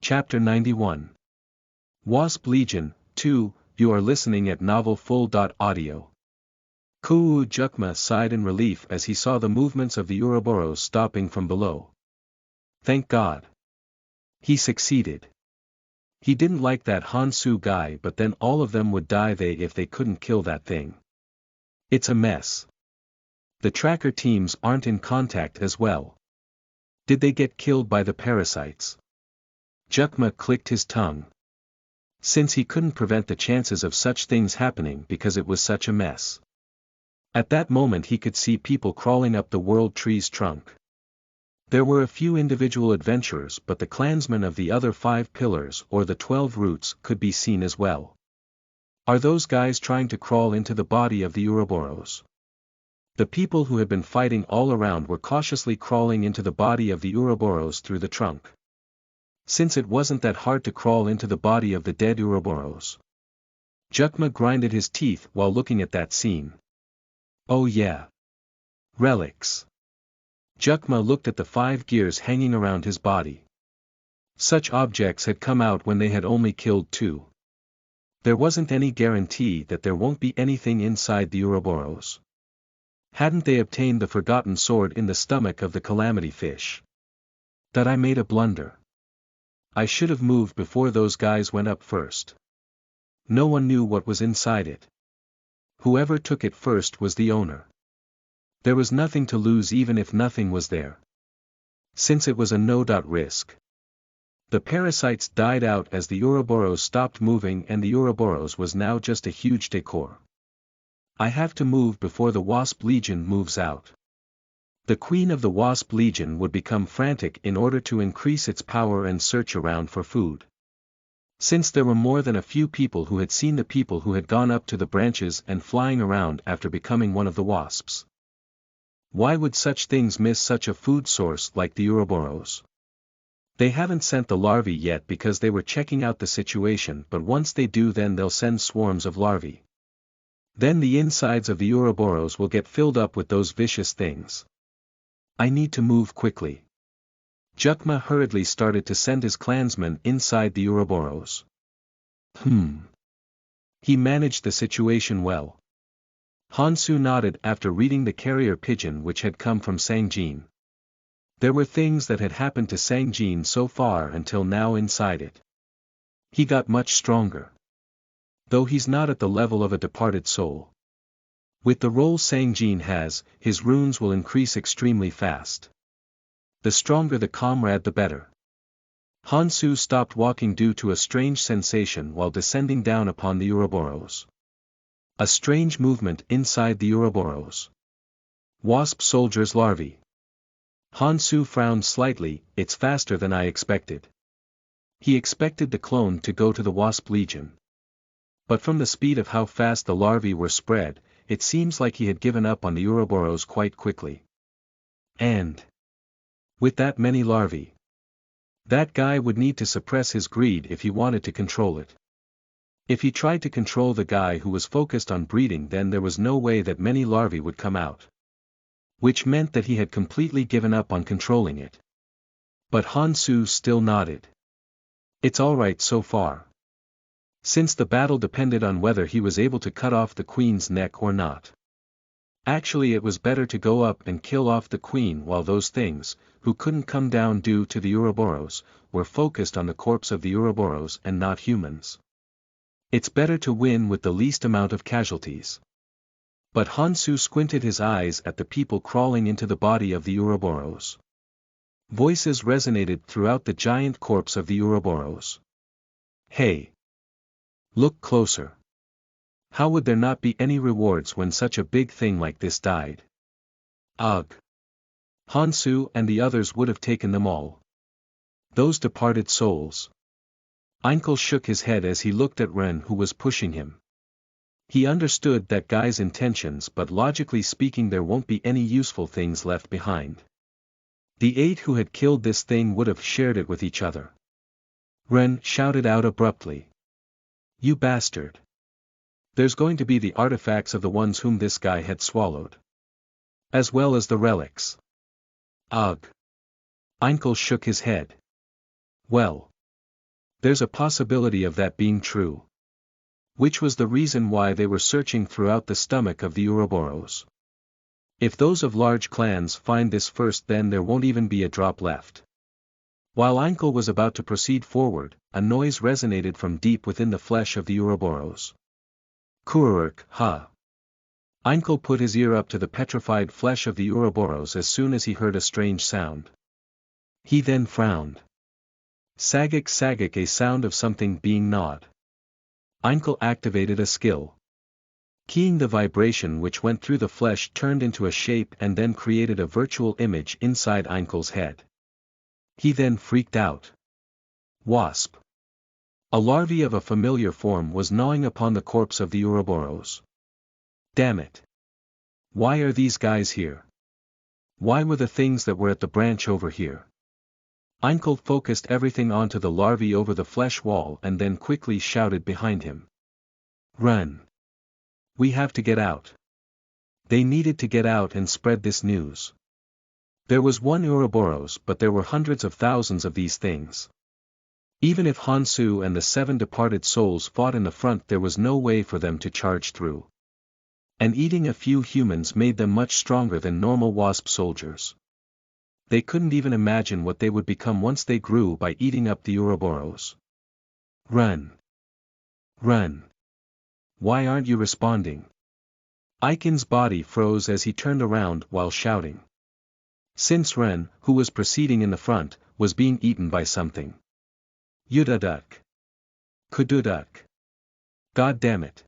Chapter 91. Wasp Legion, 2, you are listening at novelfull.audio. Jukma sighed in relief as he saw the movements of the Ouroboros stopping from below. Thank God. He succeeded. He didn't like that Hansu guy, but then all of them would die if they couldn't kill that thing. It's a mess. The tracker teams aren't in contact as well. Did they get killed by the parasites? Jukma clicked his tongue. Since he couldn't prevent the chances of such things happening because it was such a mess. At that moment he could see people crawling up the world tree's trunk. There were a few individual adventurers, but the clansmen of the other 5 pillars or the 12 roots could be seen as well. Are those guys trying to crawl into the body of the Ouroboros? The people who had been fighting all around were cautiously crawling into the body of the Ouroboros through the trunk. Since it wasn't that hard to crawl into the body of the dead Ouroboros. Jukma grinded his teeth while looking at that scene. Oh yeah. Relics. Jukma looked at the 5 gears hanging around his body. Such objects had come out when they had only killed 2. There wasn't any guarantee that there won't be anything inside the Ouroboros. Hadn't they obtained the forgotten sword in the stomach of the calamity fish? That I made a blunder. I should have moved before those guys went up first. No one knew what was inside it. Whoever took it first was the owner. There was nothing to lose even if nothing was there. Since it was a no-risk. The parasites died out as the Ouroboros stopped moving, and the Ouroboros was now just a huge decor. I have to move before the Wasp Legion moves out. The queen of the Wasp Legion would become frantic in order to increase its power and search around for food. Since there were more than a few people who had seen the people who had gone up to the branches and flying around after becoming one of the wasps. Why would such things miss such a food source like the Ouroboros? They haven't sent the larvae yet because they were checking out the situation, but once they do, then they'll send swarms of larvae. Then the insides of the Ouroboros will get filled up with those vicious things. I need to move quickly. Jukma hurriedly started to send his clansmen inside the Ouroboros. He managed the situation well. Hansu nodded after reading the carrier pigeon which had come from Sangjin. There were things that had happened to Sangjin so far until now inside it. He got much stronger. Though he's not at the level of a departed soul. With the role Sangjin has, his runes will increase extremely fast. The stronger the comrade the better. Hansu stopped walking due to a strange sensation while descending down upon the Ouroboros. A strange movement inside the Ouroboros. Wasp soldiers' larvae. Hansu frowned slightly. It's faster than I expected. He expected the clone to go to the Wasp Legion. But from the speed of how fast the larvae were spread, it seems like he had given up on the Ouroboros quite quickly. And with that many larvae, that guy would need to suppress his greed if he wanted to control it. If he tried to control the guy who was focused on breeding, then there was no way that many larvae would come out. Which meant that he had completely given up on controlling it. But Hansu still nodded. It's alright so far. Since the battle depended on whether he was able to cut off the queen's neck or not. Actually, it was better to go up and kill off the queen while those things, who couldn't come down due to the Ouroboros, were focused on the corpse of the Ouroboros and not humans. It's better to win with the least amount of casualties. But Hansu squinted his eyes at the people crawling into the body of the Ouroboros. Voices resonated throughout the giant corpse of the Ouroboros. Hey! Look closer. How would there not be any rewards when such a big thing like this died? Ugh. Hansu and the others would have taken them all. Those departed souls. Einkel shook his head as he looked at Ren, who was pushing him. He understood that guy's intentions, but logically speaking there won't be any useful things left behind. The 8 who had killed this thing would have shared it with each other. Ren shouted out abruptly. You bastard. There's going to be the artifacts of the ones whom this guy had swallowed. As well as the relics. Ugh. Einkel shook his head. Well. There's a possibility of that being true. Which was the reason why they were searching throughout the stomach of the Ouroboros. If those of large clans find this first, then there won't even be a drop left. While Einkel was about to proceed forward, a noise resonated from deep within the flesh of the Ouroboros. Kururk, ha! Einkel put his ear up to the petrified flesh of the Ouroboros as soon as he heard a strange sound. He then frowned. Sagik sagik, a sound of something being gnawed. Einkel activated a skill. Keying the vibration which went through the flesh turned into a shape and then created a virtual image inside Einkel's head. He then freaked out. Wasp. A larvae of a familiar form was gnawing upon the corpse of the Ouroboros. Damn it. Why are these guys here? Why were the things that were at the branch over here? Einkel focused everything onto the larvae over the flesh wall and then quickly shouted behind him. Run! We have to get out. They needed to get out and spread this news. There was one Ouroboros, but there were hundreds of thousands of these things. Even if Hansu and the 7 departed souls fought in the front, there was no way for them to charge through. And eating a few humans made them much stronger than normal wasp soldiers. They couldn't even imagine what they would become once they grew by eating up the Ouroboros. Run! Run! Why aren't you responding? Eichen's body froze as he turned around while shouting. Since Ren, who was proceeding in the front, was being eaten by something. Yudaduk. Kududuk. God damn it.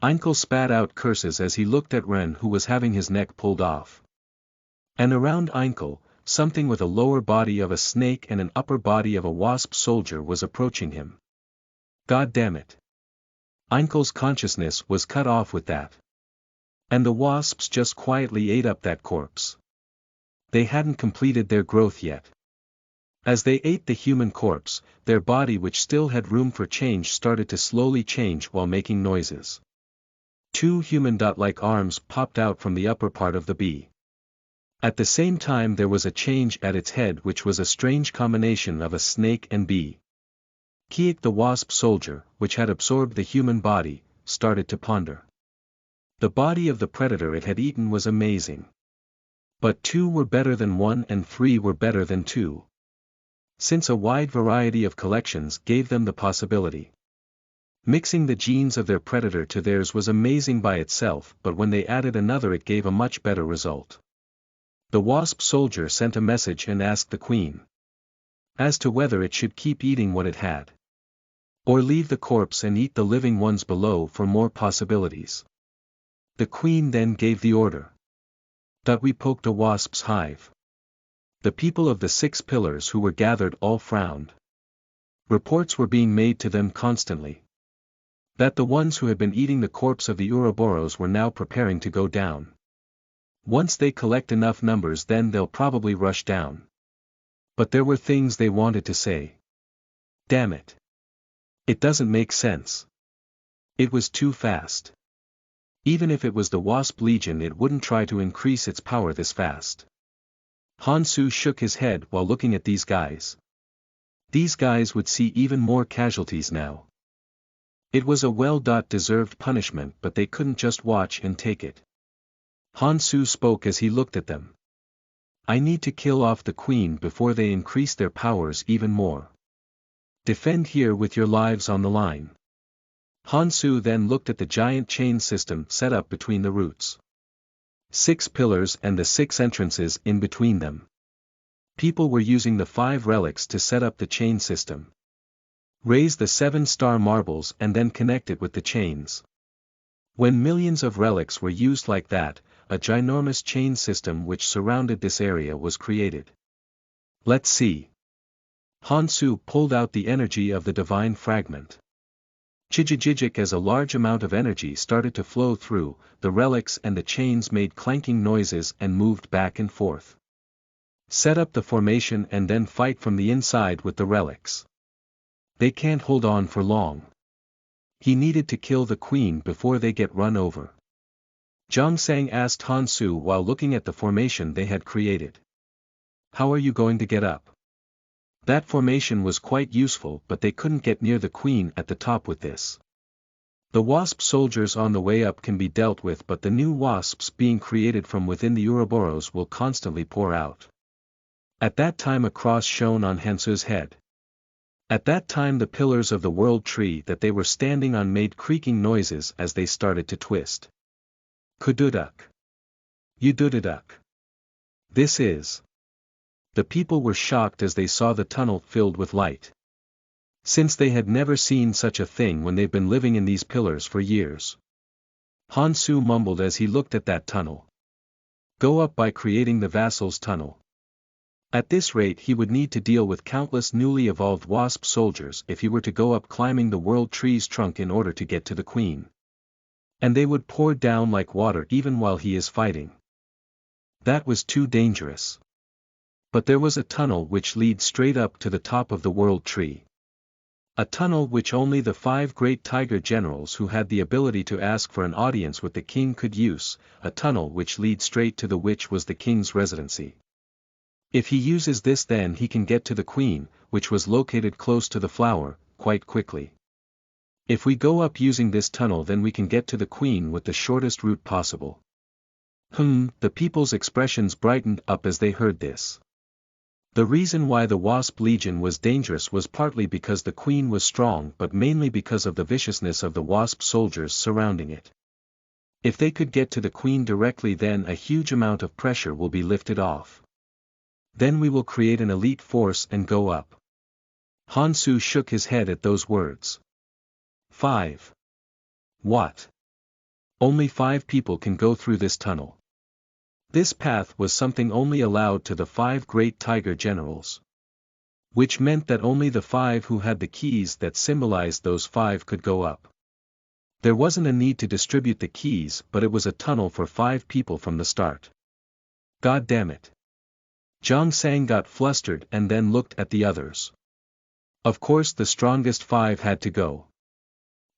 Einkel spat out curses as he looked at Ren, who was having his neck pulled off. And around Einkel, something with a lower body of a snake and an upper body of a wasp soldier was approaching him. God damn it. Einkel's consciousness was cut off with that. And the wasps just quietly ate up that corpse. They hadn't completed their growth yet. As they ate the human corpse, their body, which still had room for change, started to slowly change while making noises. 2 human-like arms popped out from the upper part of the bee. At the same time there was a change at its head, which was a strange combination of a snake and bee. Kiek, the wasp soldier, which had absorbed the human body, started to ponder. The body of the predator it had eaten was amazing. But 2 were better than 1 and 3 were better than 2. Since a wide variety of collections gave them the possibility. Mixing the genes of their predator to theirs was amazing by itself, but when they added another it gave a much better result. The wasp soldier sent a message and asked the queen as to whether it should keep eating what it had, or leave the corpse and eat the living ones below for more possibilities. The queen then gave the order. That we poked a wasp's hive. The people of the 6 pillars who were gathered all frowned. Reports were being made to them constantly. That the ones who had been eating the corpse of the Ouroboros were now preparing to go down. Once they collect enough numbers, then they'll probably rush down. But there were things they wanted to say. Damn it. It doesn't make sense. It was too fast. Even if it was the Wasp Legion, it wouldn't try to increase its power this fast. Hansu shook his head while looking at these guys. These guys would see even more casualties now. It was a well-deserved punishment, but they couldn't just watch and take it. Hansu spoke as he looked at them. I need to kill off the queen before they increase their powers even more. Defend here with your lives on the line. Hansu then looked at the giant chain system set up between the roots. 6 pillars and the 6 entrances in between them. People were using the 5 relics to set up the chain system. Raise the 7 star marbles and then connect it with the chains. When millions of relics were used like that, a ginormous chain system which surrounded this area was created. Let's see. Hansu pulled out the energy of the divine fragment. Chijijijik, as a large amount of energy started to flow through, the relics and the chains made clanking noises and moved back and forth. Set up the formation and then fight from the inside with the relics. They can't hold on for long. He needed to kill the queen before they get run over. Zhongsang asked Hansu while looking at the formation they had created. How are you going to get up? That formation was quite useful, but they couldn't get near the queen at the top with this. The wasp soldiers on the way up can be dealt with, but the new wasps being created from within the Ouroboros will constantly pour out. At that time a cross shone on Hansu's head. At that time the pillars of the world tree that they were standing on made creaking noises as they started to twist. Kududuk. Udududuk. This is. The people were shocked as they saw the tunnel filled with light. Since they had never seen such a thing when they've been living in these pillars for years. Hansu mumbled as he looked at that tunnel. Go up by creating the vassal's tunnel. At this rate he would need to deal with countless newly evolved wasp soldiers if he were to go up climbing the world tree's trunk in order to get to the queen. And they would pour down like water even while he is fighting. That was too dangerous. But there was a tunnel which leads straight up to the top of the world tree. A tunnel which only the 5 great tiger generals who had the ability to ask for an audience with the king could use, a tunnel which leads straight to the which was the king's residency. If he uses this, then he can get to the queen, which was located close to the flower, quite quickly. If we go up using this tunnel, then we can get to the queen with the shortest route possible. The people's expressions brightened up as they heard this. The reason why the Wasp Legion was dangerous was partly because the queen was strong, but mainly because of the viciousness of the wasp soldiers surrounding it. If they could get to the queen directly, then a huge amount of pressure will be lifted off. Then we will create an elite force and go up. Hansu shook his head at those words. 5. What? Only 5 people can go through this tunnel. This path was something only allowed to the 5 great tiger generals. Which meant that only the 5 who had the keys that symbolized those 5 could go up. There wasn't a need to distribute the keys, but it was a tunnel for 5 people from the start. God damn it. Zhang Sang got flustered and then looked at the others. Of course the strongest 5 had to go.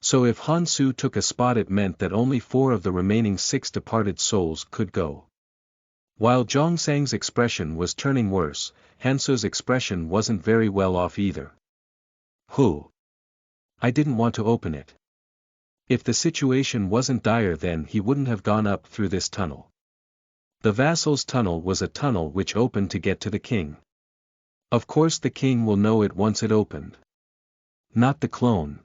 So if Hansu took a spot, it meant that only 4 of the remaining 6 departed souls could go. While Zhang Sang's expression was turning worse, Hansu's expression wasn't very well off either. I didn't want to open it. If the situation wasn't dire, then he wouldn't have gone up through this tunnel. The vassal's tunnel was a tunnel which opened to get to the king. Of course the king will know it once it opened. Not the clone.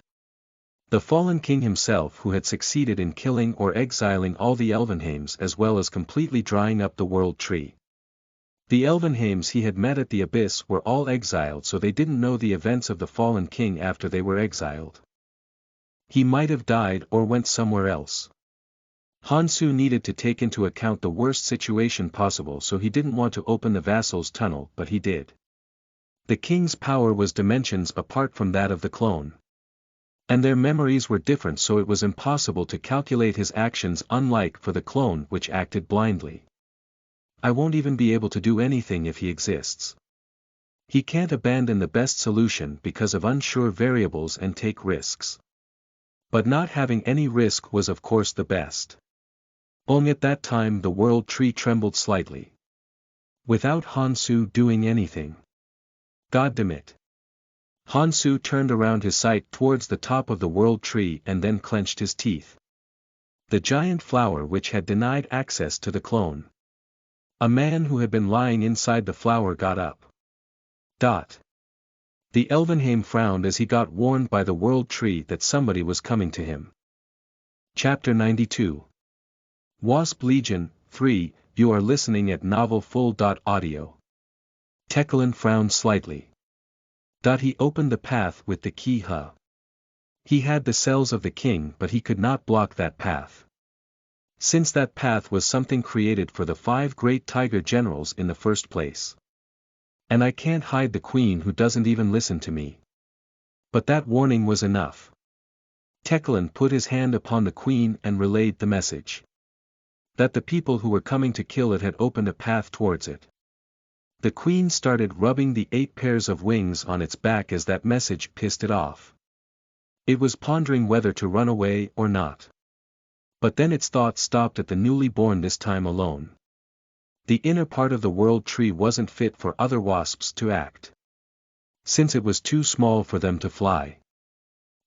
The fallen king himself, who had succeeded in killing or exiling all the Elvenheims as well as completely drying up the world tree. The Elvenheims he had met at the abyss were all exiled, so they didn't know the events of the fallen king after they were exiled. He might have died or went somewhere else. Hansu needed to take into account the worst situation possible, so he didn't want to open the vassal's tunnel, but he did. The king's power was dimensions apart from that of the clone. And their memories were different, so it was impossible to calculate his actions, unlike for the clone which acted blindly. I won't even be able to do anything if he exists. He can't abandon the best solution because of unsure variables and take risks. But not having any risk was of course the best. Only at that time the world tree trembled slightly. Without Hansu doing anything. Goddammit. Hansu turned around his sight towards the top of the world tree and then clenched his teeth. The giant flower which had denied access to the clone. A man who had been lying inside the flower got up. The Elvenheim frowned as he got warned by the world tree that somebody was coming to him. Chapter 92. Wasp Legion, 3, you are listening at novelfull.audio. Tekkelin frowned slightly. He opened the path with the key. He had the cells of the king, but he could not block that path. Since that path was something created for the 5 great tiger generals in the first place. And I can't hide the queen who doesn't even listen to me. But that warning was enough. Tekkelin put his hand upon the queen and relayed the message. That the people who were coming to kill it had opened a path towards it. The queen started rubbing the 8 pairs of wings on its back as that message pissed it off. It was pondering whether to run away or not. But then its thoughts stopped at the newly born, this time alone. The inner part of the world tree wasn't fit for other wasps to act. since it was too small for them to fly.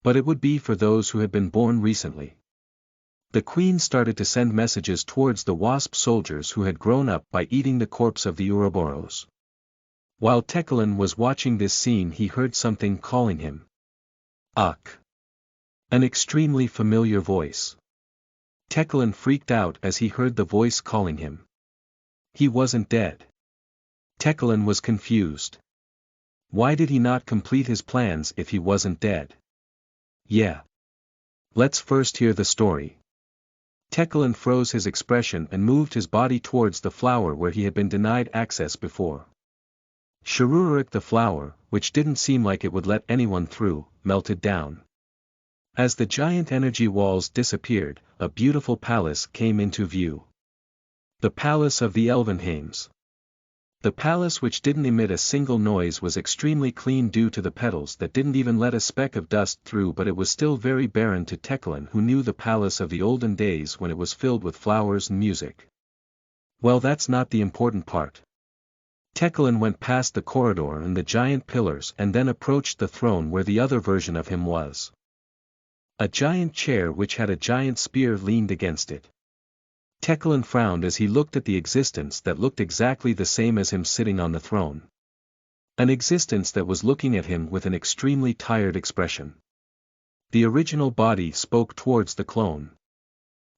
But it would be for those who had been born recently. The queen started to send messages towards the wasp soldiers who had grown up by eating the corpse of the Ouroboros. While Tekelen was watching this scene, he heard something calling him. Ugh! An extremely familiar voice. Tekelen freaked out as he heard the voice calling him. He wasn't dead. Tekelen was confused. Why did he not complete his plans if he wasn't dead? Yeah. Let's first hear the story. Tekelen froze his expression and moved his body towards the flower where he had been denied access before. Sharurik, the flower, which didn't seem like it would let anyone through, melted down. As the giant energy walls disappeared, a beautiful palace came into view. The palace of the Elvenheims. The palace, which didn't emit a single noise, was extremely clean due to the petals that didn't even let a speck of dust through, but it was still very barren to Tekelen, who knew the palace of the olden days when it was filled with flowers and music. Well, that's not the important part. Tekelen went past the corridor and the giant pillars and then approached the throne where the other version of him was. A giant chair which had a giant spear leaned against it. Tekelen frowned as he looked at the existence that looked exactly the same as him sitting on the throne. An existence that was looking at him with an extremely tired expression. The original body spoke towards the clone.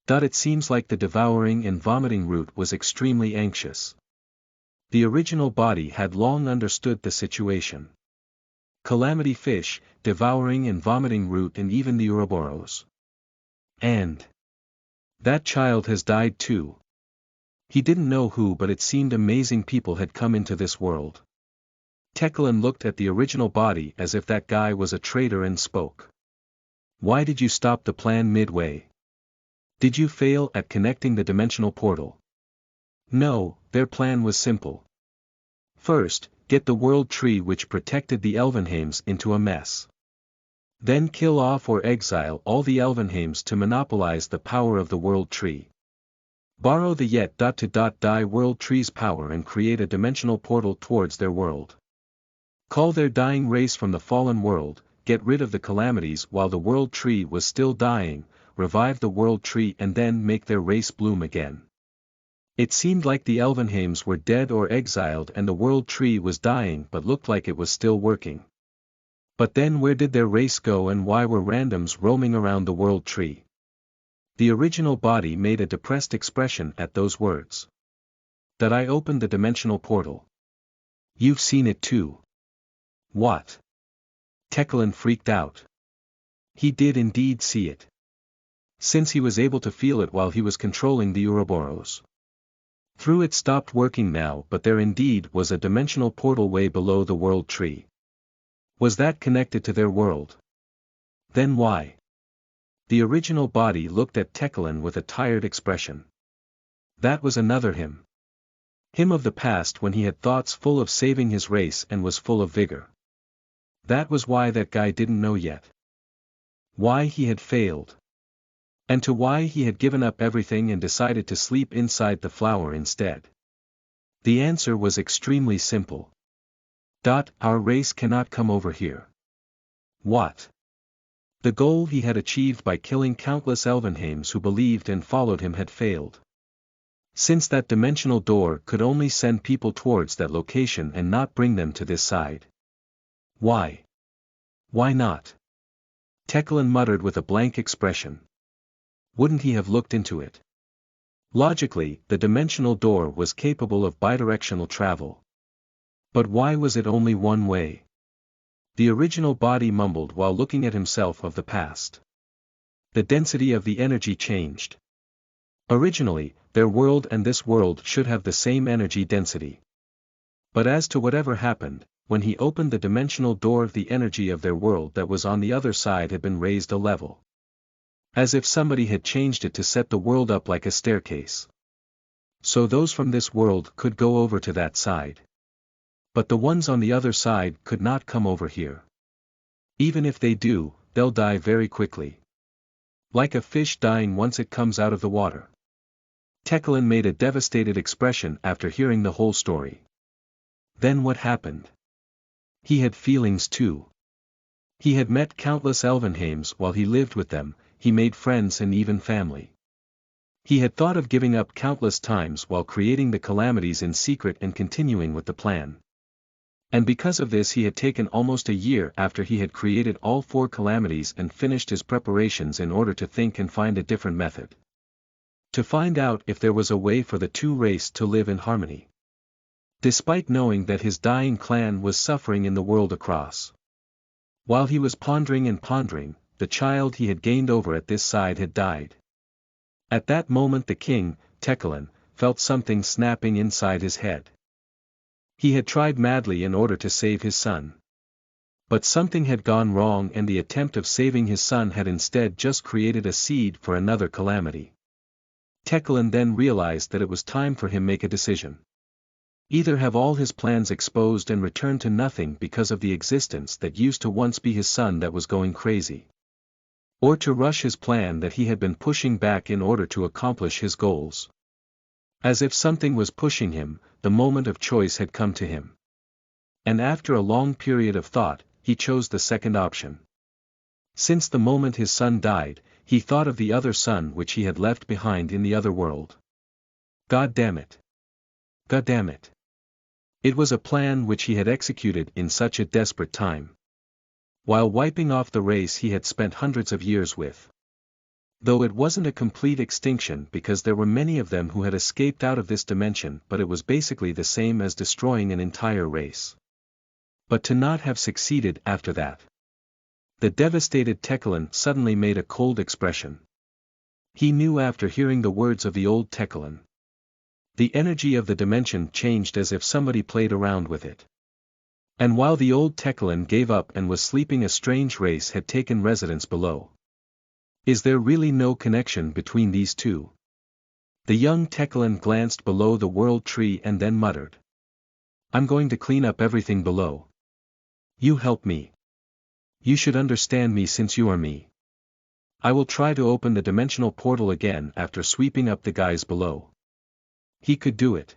It seems like the devouring and vomiting root was extremely anxious. The original body had long understood the situation. Calamity fish, devouring and vomiting root, and even the Ouroboros. And that child has died too. He didn't know who, but it seemed amazing people had come into this world. Tekelen looked at the original body as if that guy was a traitor and spoke. Why did you stop the plan midway? Did you fail at connecting the dimensional portal? No, their plan was simple. First, get the world tree which protected the Elvenheims into a mess. Then kill off or exile all the Elvenheims to monopolize the power of the world tree. Borrow the yet-to-die world tree's power and create a dimensional portal towards their world. Call their dying race from the fallen world, get rid of the calamities while the world tree was still dying, revive the world tree and then make their race bloom again. It seemed like the Elvenheims were dead or exiled and the world tree was dying, but looked like it was still working. But then where did their race go and why were randoms roaming around the world tree? The original body made a depressed expression at those words. That I opened the dimensional portal. You've seen it too. What? Tekelen freaked out. He did indeed see it. Since he was able to feel it while he was controlling the Ouroboros. Through it stopped working now, but there indeed was a dimensional portal way below the world tree. Was that connected to their world? Then why? The original body looked at Tekelen with a tired expression. That was another him. Him of the past when he had thoughts full of saving his race and was full of vigor. That was why that guy didn't know yet. Why he had failed. And to why he had given up everything and decided to sleep inside the flower instead. The answer was extremely simple. Our race cannot come over here. What? The goal he had achieved by killing countless Elvenheims who believed and followed him had failed. Since that dimensional door could only send people towards that location and not bring them to this side. Why? Why not? Tekelen muttered with a blank expression. Wouldn't he have looked into it? Logically, the dimensional door was capable of bidirectional travel. But why was it only one way? The original body mumbled while looking at himself of the past. The density of the energy changed. Originally, their world and this world should have the same energy density. But as to whatever happened, when he opened the dimensional door, the energy of their world that was on the other side had been raised a level. As if somebody had changed it to set the world up like a staircase. So those from this world could go over to that side. But the ones on the other side could not come over here. Even if they do, they'll die very quickly. Like a fish dying once it comes out of the water. Tekelen made a devastated expression after hearing the whole story. Then what happened? He had feelings too. He had met countless Elvenheims while he lived with them, he made friends and even family. He had thought of giving up countless times while creating the calamities in secret and continuing with the plan. And because of this he had taken almost a year after he had created all 4 calamities and finished his preparations in order to think and find a different method. To find out if there was a way for the 2 races to live in harmony. Despite knowing that his dying clan was suffering in the world across. While he was pondering and pondering, the child he had gained over at this side had died. At that moment the king, Tekkalan, felt something snapping inside his head. He had tried madly in order to save his son. But something had gone wrong and the attempt of saving his son had instead just created a seed for another calamity. Tekkalan then realized that it was time for him to make a decision. Either have all his plans exposed and return to nothing because of the existence that used to once be his son that was going crazy. Or to rush his plan that he had been pushing back in order to accomplish his goals. As if something was pushing him, the moment of choice had come to him. And after a long period of thought, he chose the second option. Since the moment his son died, he thought of the other son which he had left behind in the other world. God damn it. God damn it. It was a plan which he had executed in such a desperate time. While wiping off the race he had spent hundreds of years with. Though it wasn't a complete extinction because there were many of them who had escaped out of this dimension, but it was basically the same as destroying an entire race. But to not have succeeded after that. The devastated Tekkalan suddenly made a cold expression. He knew after hearing the words of the old Tekkalan. The energy of the dimension changed as if somebody played around with it. And while the old Tekkalan gave up and was sleeping, a strange race had taken residence below. Is there really no connection between these two? The young Tekkalan glanced below the world tree and then muttered. I'm going to clean up everything below. You help me. You should understand me since you are me. I will try to open the dimensional portal again after sweeping up the guys below. He could do it.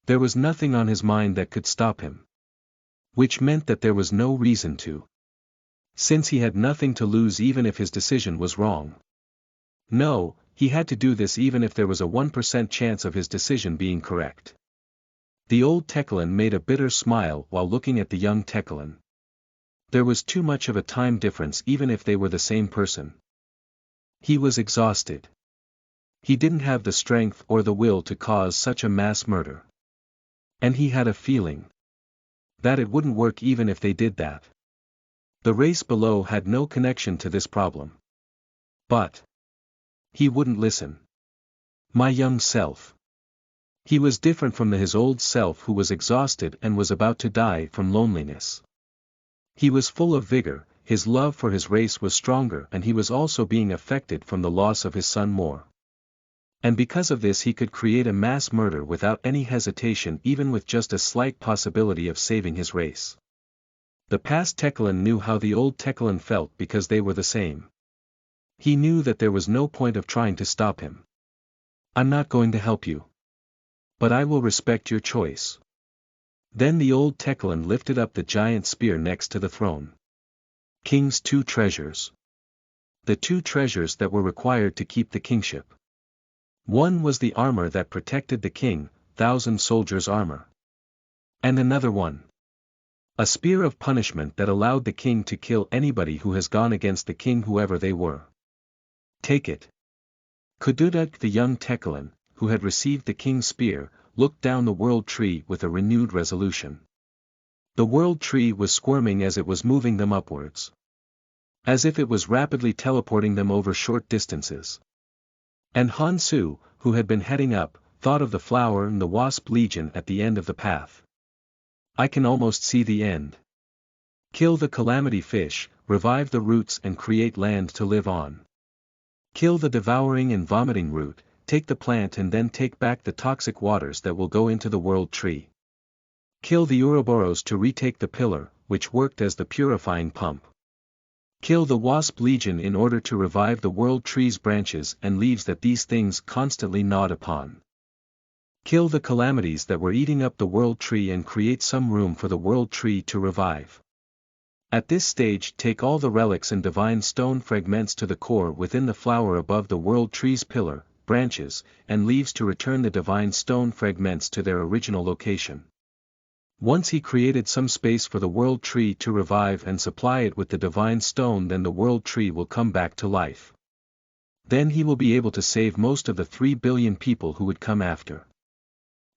There was nothing on his mind that could stop him. Which meant that there was no reason to. Since he had nothing to lose even if his decision was wrong. No, he had to do this even if there was a 1% chance of his decision being correct. The old Tekkalan made a bitter smile while looking at the young Tekkalan. There was too much of a time difference even if they were the same person. He was exhausted. He didn't have the strength or the will to cause such a mass murder. And he had a feeling that it wouldn't work even if they did that. The race below had no connection to this problem. But he wouldn't listen. My young self. He was different from his old self who was exhausted and was about to die from loneliness. He was full of vigor, his love for his race was stronger, and he was also being affected from the loss of his son more. And because of this he could create a mass murder without any hesitation, even with just a slight possibility of saving his race. The past Tekkalan knew how the old Tekkalan felt because they were the same. He knew that there was no point of trying to stop him. I'm not going to help you. But I will respect your choice. Then the old Tekkalan lifted up the giant spear next to the throne. King's 2 treasures. The 2 treasures that were required to keep the kingship. One was the armor that protected the king, 1,000 soldiers' armor. And another one. A spear of punishment that allowed the king to kill anybody who has gone against the king, whoever they were. Take it. Kududak, the young Tekkalan, who had received the king's spear, looked down the world tree with a renewed resolution. The world tree was squirming as it was moving them upwards. As if it was rapidly teleporting them over short distances. And Hansu, who had been heading up, thought of the flower and the wasp legion at the end of the path. I can almost see the end. Kill the calamity fish, revive the roots and create land to live on. Kill the devouring and vomiting root, take the plant and then take back the toxic waters that will go into the world tree. Kill the Ouroboros to retake the pillar, which worked as the purifying pump. Kill the wasp legion in order to revive the world tree's branches and leaves that these things constantly gnawed upon. Kill the calamities that were eating up the world tree and create some room for the world tree to revive. At this stage take all the relics and divine stone fragments to the core within the flower above the world tree's pillar, branches, and leaves to return the divine stone fragments to their original location. Once he created some space for the world tree to revive and supply it with the divine stone, then the world tree will come back to life. Then he will be able to save most of the 3 billion people who would come after.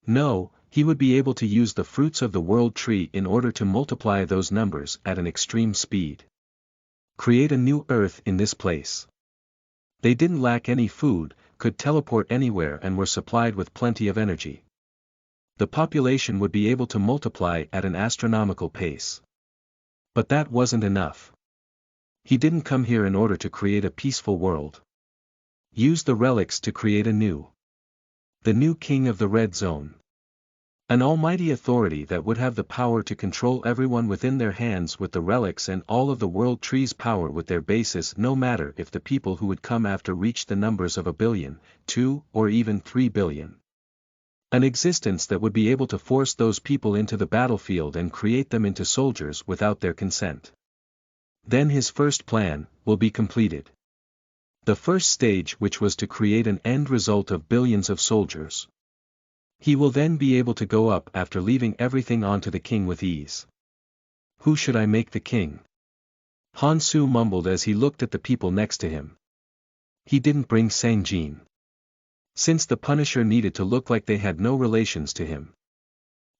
No, he would be able to use the fruits of the world tree in order to multiply those numbers at an extreme speed. Create a new earth in this place. They didn't lack any food, could teleport anywhere and were supplied with plenty of energy. The population would be able to multiply at an astronomical pace. But that wasn't enough. He didn't come here in order to create a peaceful world. Use the relics to create the new king of the red zone. An almighty authority that would have the power to control everyone within their hands with the relics and all of the world tree's power with their basis, no matter if the people who would come after reached the numbers of 1 billion, 2, or even 3 billion. An existence that would be able to force those people into the battlefield and create them into soldiers without their consent. Then his first plan will be completed. The first stage, which was to create an end result of billions of soldiers. He will then be able to go up after leaving everything onto the king with ease. Who should I make the king? Hansu mumbled as he looked at the people next to him. He didn't bring Sangjin. Since the Punisher needed to look like they had no relations to him.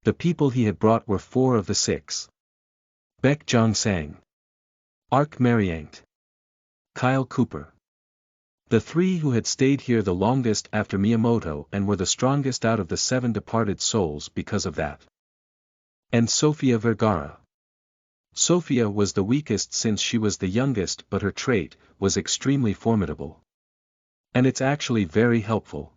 The people he had brought were 4 of the 6. Baek Jongsang, Ark Mariangt, Kyle Cooper. The 3 who had stayed here the longest after Miyamoto and were the strongest out of the 7 departed souls because of that. And Sofia Vergara. Sofia was the weakest since she was the youngest, but her trait was extremely formidable. And it's actually very helpful.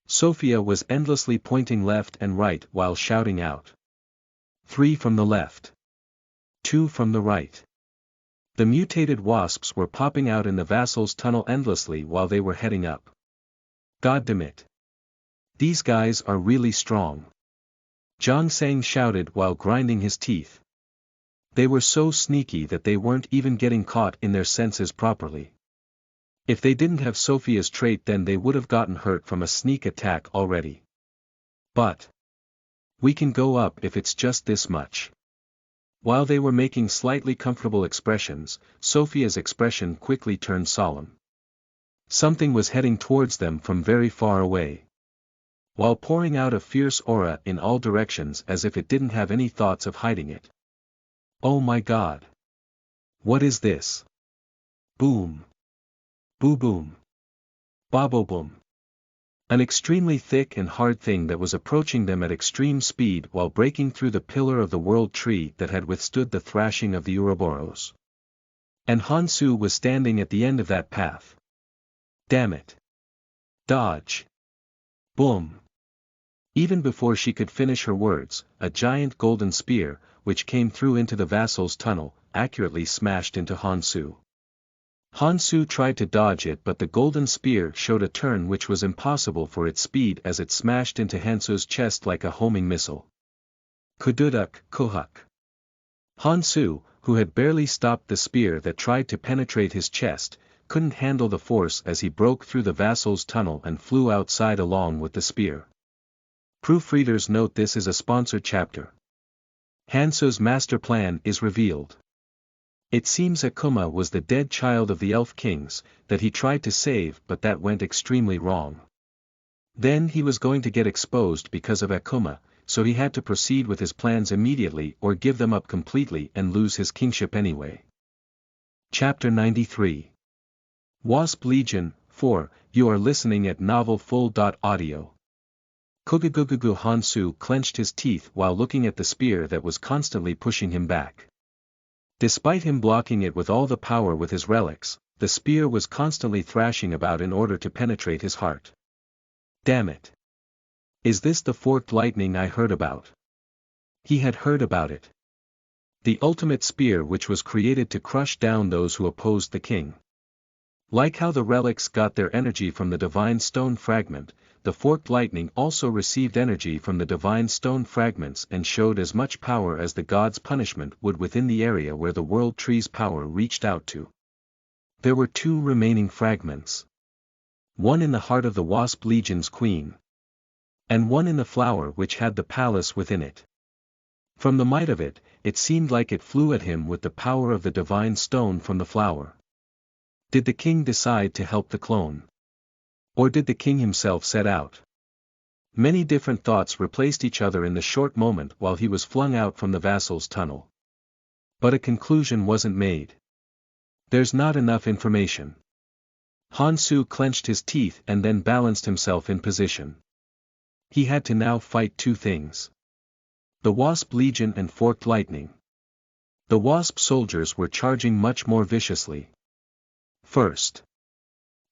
Sofia was endlessly pointing left and right while shouting out. 3 from the left. 2 from the right. The mutated wasps were popping out in the vassal's tunnel endlessly while they were heading up. Goddammit. These guys are really strong. Jongsang shouted while grinding his teeth. They were so sneaky that they weren't even getting caught in their senses properly. If they didn't have Sophia's trait, then they would have gotten hurt from a sneak attack already. But we can go up if it's just this much. While they were making slightly comfortable expressions, Sophia's expression quickly turned solemn. Something was heading towards them from very far away. While pouring out a fierce aura in all directions as if it didn't have any thoughts of hiding it. Oh my god! What is this? Boom! Boo boom! Babo boom! An extremely thick and hard thing that was approaching them at extreme speed while breaking through the pillar of the world tree that had withstood the thrashing of the Ouroboros. And Hansu was standing at the end of that path. Damn it! Dodge! Boom! Even before she could finish her words, a giant golden spear, which came through into the vassal's tunnel, accurately smashed into Hansu. Hansu tried to dodge it, but the golden spear showed a turn which was impossible for its speed as it smashed into Hansu's chest like a homing missile. Kududuk Kohuk. Hansu, who had barely stopped the spear that tried to penetrate his chest, couldn't handle the force as he broke through the vassal's tunnel and flew outside along with the spear. Proofreaders note this is a sponsored chapter. Hansu's master plan is revealed. It seems Akuma was the dead child of the elf kings, that he tried to save, but that went extremely wrong. Then he was going to get exposed because of Akuma, so he had to proceed with his plans immediately or give them up completely and lose his kingship anyway. Chapter 93. Wasp Legion 4, you are listening at novelfull.audio. Kugugugugu. Hansu clenched his teeth while looking at the spear that was constantly pushing him back. Despite him blocking it with all the power with his relics, the spear was constantly thrashing about in order to penetrate his heart. Damn it! Is this the forked lightning I heard about? He had heard about it. The ultimate spear which was created to crush down those who opposed the king. Like how the relics got their energy from the divine stone fragment, the forked lightning also received energy from the divine stone fragments and showed as much power as the god's punishment would within the area where the world tree's power reached out to. There were 2 remaining fragments. One in the heart of the Wasp Legion's queen. And one in the flower which had the palace within it. From the might of it, it seemed like it flew at him with the power of the divine stone from the flower. Did the king decide to help the clone? Or did the king himself set out? Many different thoughts replaced each other in the short moment while he was flung out from the vassal's tunnel. But a conclusion wasn't made. There's not enough information. Hansu clenched his teeth and then balanced himself in position. He had to now fight 2 things. The Wasp Legion and forked lightning. The Wasp soldiers were charging much more viciously. First,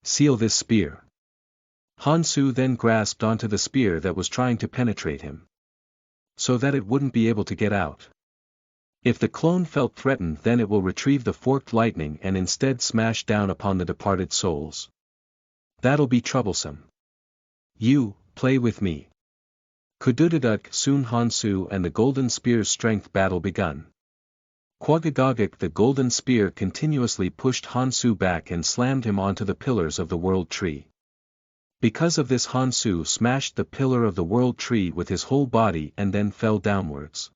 seal this spear. Hansu then grasped onto the spear that was trying to penetrate him. So that it wouldn't be able to get out. If the clone felt threatened, then it will retrieve the forked lightning and instead smash down upon the departed souls. That'll be troublesome. You, play with me. Kududaduk soon Hansu and the golden spear's strength battle begun. Kwagagagak the golden spear continuously pushed Hansu back and slammed him onto the pillars of the world tree. Because of this, Hansu smashed the pillar of the world tree with his whole body and then fell downwards.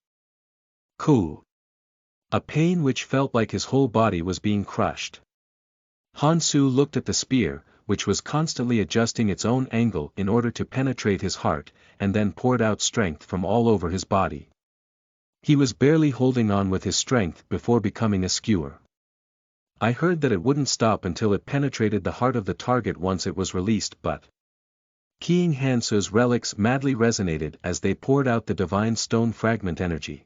Cool. A pain which felt like his whole body was being crushed. Hansu looked at the spear, which was constantly adjusting its own angle in order to penetrate his heart, and then poured out strength from all over his body. He was barely holding on with his strength before becoming a skewer. I heard that it wouldn't stop until it penetrated the heart of the target once it was released, but King Hansu's relics madly resonated as they poured out the divine stone fragment energy.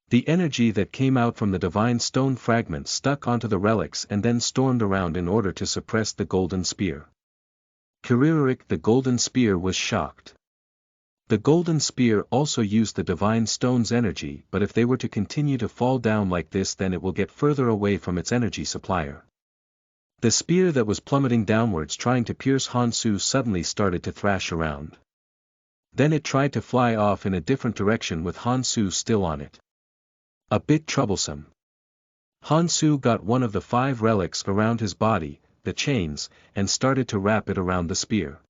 The energy that came out from the divine stone fragment stuck onto the relics and then stormed around in order to suppress the golden spear. Kiririk the golden spear was shocked. The golden spear also used the divine stone's energy, but if they were to continue to fall down like this, then it will get further away from its energy supplier. The spear that was plummeting downwards trying to pierce Hansu suddenly started to thrash around. Then it tried to fly off in a different direction with Hansu still on it. A bit troublesome. Hansu got one of the 5 relics around his body, the chains, and started to wrap it around the spear.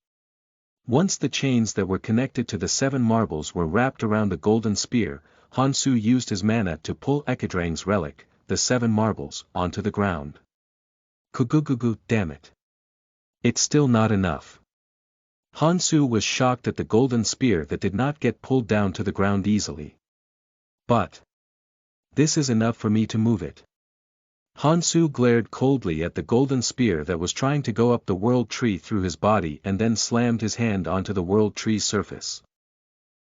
Once the chains that were connected to the 7 marbles were wrapped around the golden spear, Hansu used his mana to pull Ecchi's relic, the 7 marbles, onto the ground. Kugugugu, damn it. It's still not enough. Hansu was shocked at the golden spear that did not get pulled down to the ground easily. But this is enough for me to move it. Hansu glared coldly at the golden spear that was trying to go up the world tree through his body and then slammed his hand onto the world tree's surface.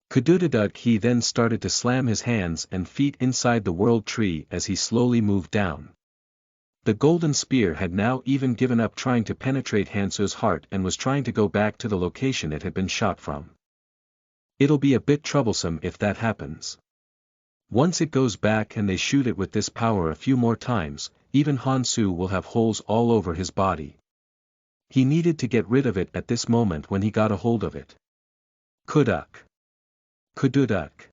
Kududaduk he then started to slam his hands and feet inside the world tree as he slowly moved down. The golden spear had now even given up trying to penetrate Hansu's heart and was trying to go back to the location it had been shot from. It'll be a bit troublesome if that happens. Once it goes back and they shoot it with this power a few more times, even Hansu will have holes all over his body. He needed to get rid of it at this moment when he got a hold of it. Kuduk. Kududuk.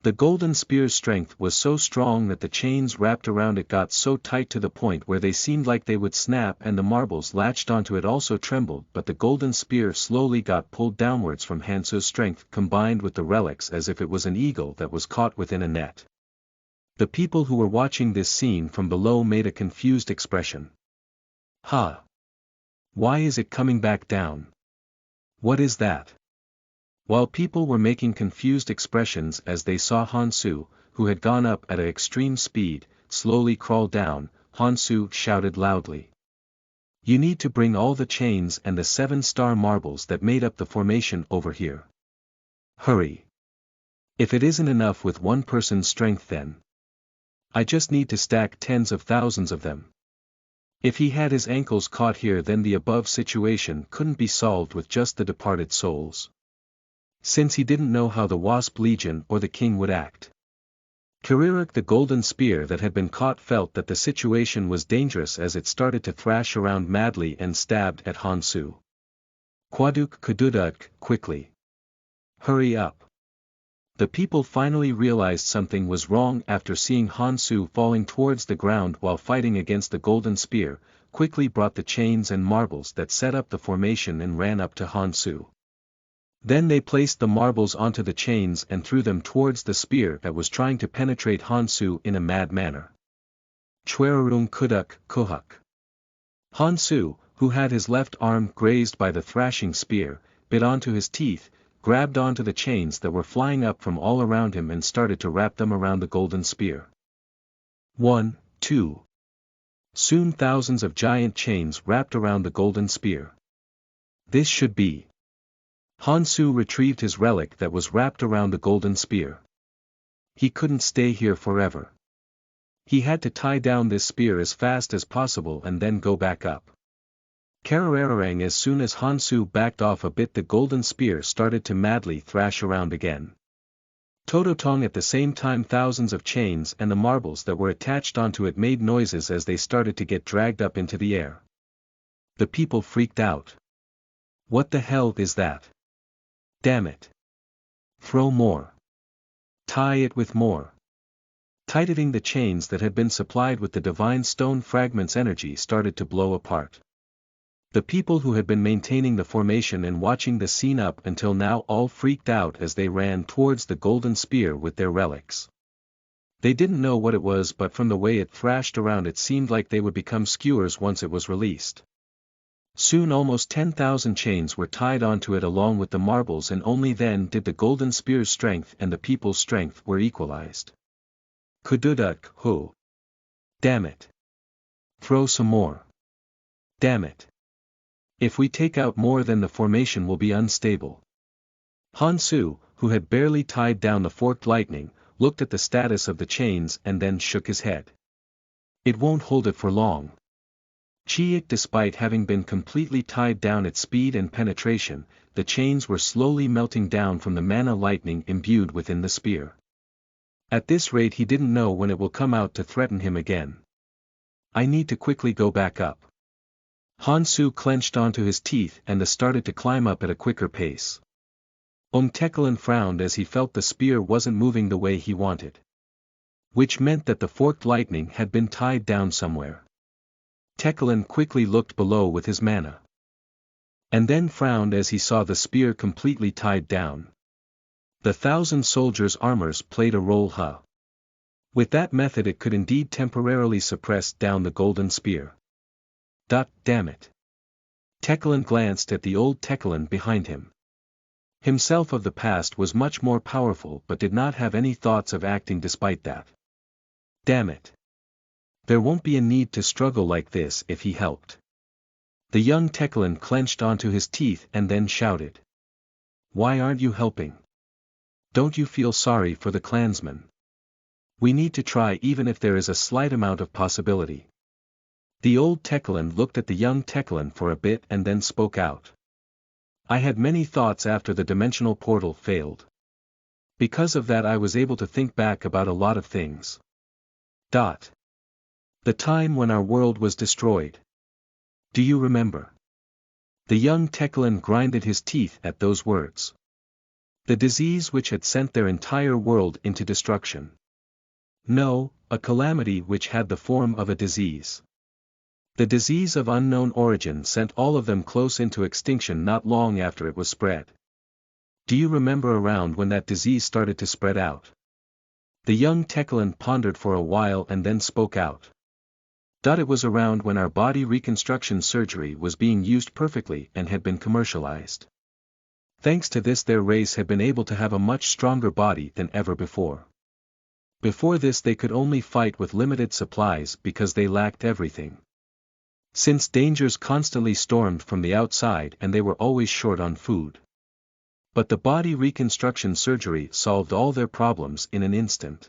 The golden spear's strength was so strong that the chains wrapped around it got so tight to the point where they seemed like they would snap, and the marbles latched onto it also trembled, but the golden spear slowly got pulled downwards from Hansu's strength combined with the relics as if it was an eagle that was caught within a net. The people who were watching this scene from below made a confused expression. Ha! Why is it coming back down? What is that? While people were making confused expressions as they saw Hansu, who had gone up at an extreme speed, slowly crawl down, Hansu shouted loudly. You need to bring all the chains and the 7-star marbles that made up the formation over here. Hurry. If it isn't enough with one person's strength, then I just need to stack tens of thousands of them. If he had his ankles caught here, then the above situation couldn't be solved with just the departed souls. Since he didn't know how the Wasp Legion or the king would act. Kiririk the golden spear that had been caught felt that the situation was dangerous as it started to thrash around madly and stabbed at Hansu. Kwaduk Kududuk, quickly. Hurry up. The people finally realized something was wrong after seeing Hansu falling towards the ground while fighting against the golden spear, quickly brought the chains and marbles that set up the formation and ran up to Hansu. Then they placed the marbles onto the chains and threw them towards the spear that was trying to penetrate Hansu in a mad manner. Chwerarung Kuduk Kuhuk. Hansu, who had his left arm grazed by the thrashing spear, bit onto his teeth, grabbed onto the chains that were flying up from all around him and started to wrap them around the golden spear. 1, 2. Soon thousands of giant chains wrapped around the golden spear. This should be. Hansu retrieved his relic that was wrapped around the golden spear. He couldn't stay here forever. He had to tie down this spear as fast as possible and then go back up. Karararang. As soon as Hansu backed off a bit, the golden spear started to madly thrash around again. Tototong. At the same time, thousands of chains and the marbles that were attached onto it made noises as they started to get dragged up into the air. The people freaked out. What the hell is that? Damn it. Throw more. Tie it with more. Tightening the chains that had been supplied with the divine stone fragments, energy started to blow apart. The people who had been maintaining the formation and watching the scene up until now all freaked out as they ran towards the golden spear with their relics. They didn't know what it was, but from the way it thrashed around it seemed like they would become skewers once it was released. Soon almost 10,000 chains were tied onto it along with the marbles, and only then did the golden spear's strength and the people's strength were equalized. Kududuk ho. Damn it. Throw some more. Damn it. If we take out more, then the formation will be unstable. Hansu, who had barely tied down the forked lightning, looked at the status of the chains and then shook his head. It won't hold it for long. Chiik. Despite having been completely tied down at speed and penetration, the chains were slowly melting down from the mana lightning imbued within the spear. At this rate he didn't know when it will come out to threaten him again. I need to quickly go back up. Hansu clenched onto his teeth and started to climb up at a quicker pace. Tekelin frowned as he felt the spear wasn't moving the way he wanted. Which meant that the forked lightning had been tied down somewhere. Tekelin quickly looked below with his mana. And then frowned as he saw the spear completely tied down. The 1,000 soldiers' armors played a role. With that method it could indeed temporarily suppress down the golden spear. Damn it. Tekelin glanced at the old Tekelin behind him. Himself of the past was much more powerful but did not have any thoughts of acting despite that. Damn it. There won't be a need to struggle like this if he helped. The young Tekelin clenched onto his teeth and then shouted. Why aren't you helping? Don't you feel sorry for the clansmen? We need to try even if there is a slight amount of possibility. The old Tekelin looked at the young Tekelin for a bit and then spoke out. I had many thoughts after the dimensional portal failed. Because of that I was able to think back about a lot of things. The time when our world was destroyed. Do you remember? The young Tekelin grinded his teeth at those words. The disease which had sent their entire world into destruction. No, a calamity which had the form of a disease. The disease of unknown origin sent all of them close into extinction not long after it was spread. Do you remember around when that disease started to spread out? The young Tekelin pondered for a while and then spoke out. It was around when our body reconstruction surgery was being used perfectly and had been commercialized. Thanks to this their race had been able to have a much stronger body than ever before. Before this they could only fight with limited supplies because they lacked everything. Since dangers constantly stormed from the outside and they were always short on food. But the body reconstruction surgery solved all their problems in an instant.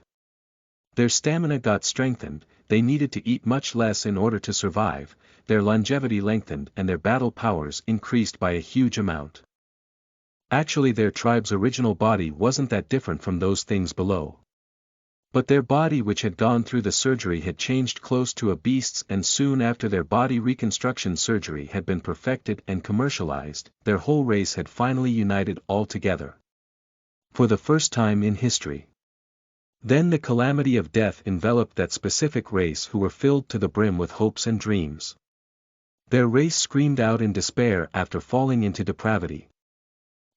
Their stamina got strengthened, they needed to eat much less in order to survive, their longevity lengthened and their battle powers increased by a huge amount. Actually their tribe's original body wasn't that different from those things below. But their body which had gone through the surgery had changed close to a beast's, and soon after their body reconstruction surgery had been perfected and commercialized, their whole race had finally united all together. For the first time in history. Then the calamity of death enveloped that specific race who were filled to the brim with hopes and dreams. Their race screamed out in despair after falling into depravity.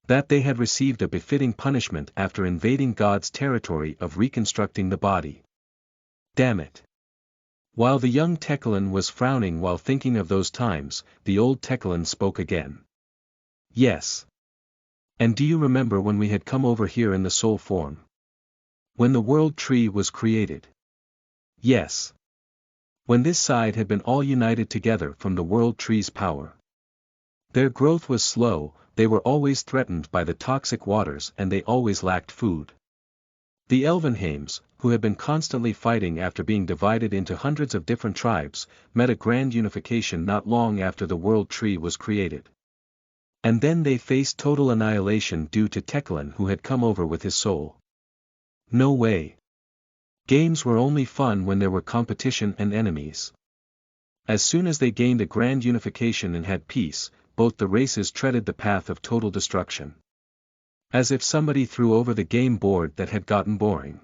That they had received a befitting punishment after invading God's territory of reconstructing the body. Damn it. While the young Tekalan was frowning while thinking of those times, the old Tekalan spoke again. Yes. And do you remember when we had come over here in the soul form? When the world tree was created? Yes. When this side had been all united together from the world tree's power. Their growth was slow, they were always threatened by the toxic waters and they always lacked food. The Elvenheims, who had been constantly fighting after being divided into hundreds of different tribes, met a grand unification not long after the world tree was created. And then they faced total annihilation due to Tekalan who had come over with his soul. No way. Games were only fun when there were competition and enemies. As soon as they gained a grand unification and had peace, both the races treaded the path of total destruction. As if somebody threw over the game board that had gotten boring.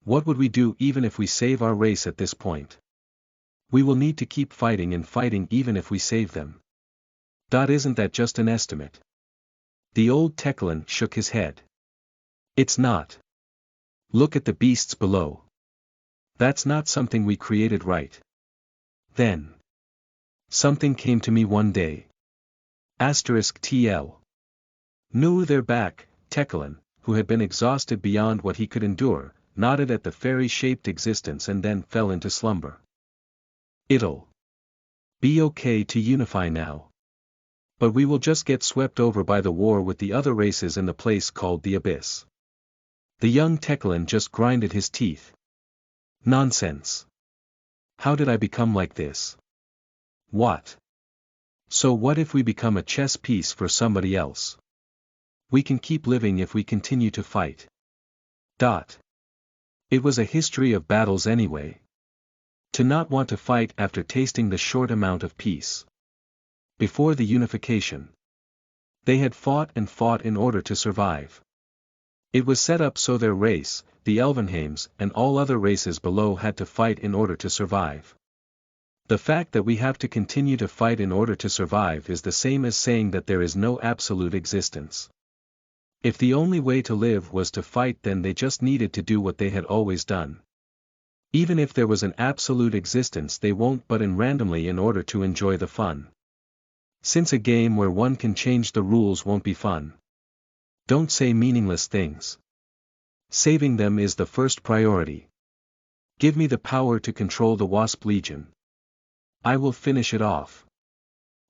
What would we do even if we save our race at this point? We will need to keep fighting and fighting even if we save them. Isn't that just an estimate? The old Tekalan shook his head. It's not. Look at the beasts below. That's not something we created, right? Then. Something came to me one day. TL. No, they're back. Tekalan, who had been exhausted beyond what he could endure, nodded at the fairy-shaped existence and then fell into slumber. It'll be okay to unify now. But we will just get swept over by the war with the other races in the place called the Abyss. The young Tekalan just grinded his teeth. Nonsense. How did I become like this? What? So what if we become a chess piece for somebody else? We can keep living if we continue to fight. It was a history of battles anyway. To not want to fight after tasting the short amount of peace. Before the unification. They had fought and fought in order to survive. It was set up so their race, the Elvenheims, and all other races below had to fight in order to survive. The fact that we have to continue to fight in order to survive is the same as saying that there is no absolute existence. If the only way to live was to fight, then they just needed to do what they had always done. Even if there was an absolute existence, they won't butt in randomly in order to enjoy the fun. Since a game where one can change the rules won't be fun. Don't say meaningless things. Saving them is the first priority. Give me the power to control the Wasp Legion. I will finish it off.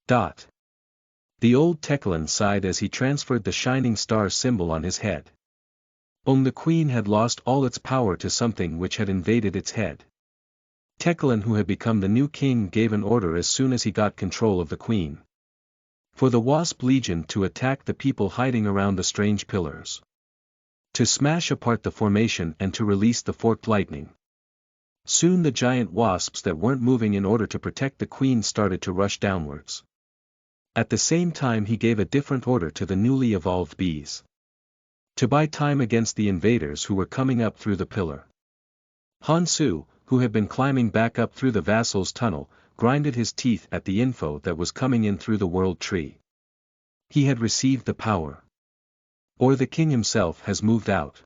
The old Tekalan sighed as he transferred the shining star symbol on his head. The queen had lost all its power to something which had invaded its head. Tekalan, who had become the new king, gave an order as soon as he got control of the queen. For the Wasp Legion to attack the people hiding around the strange pillars. To smash apart the formation and to release the forked lightning. Soon the giant wasps that weren't moving in order to protect the queen started to rush downwards. At the same time he gave a different order to the newly evolved bees. To buy time against the invaders who were coming up through the pillar. Hansu, who had been climbing back up through the vassal's tunnel, grinded his teeth at the info that was coming in through the world tree. He had received the power. Or the king himself has moved out.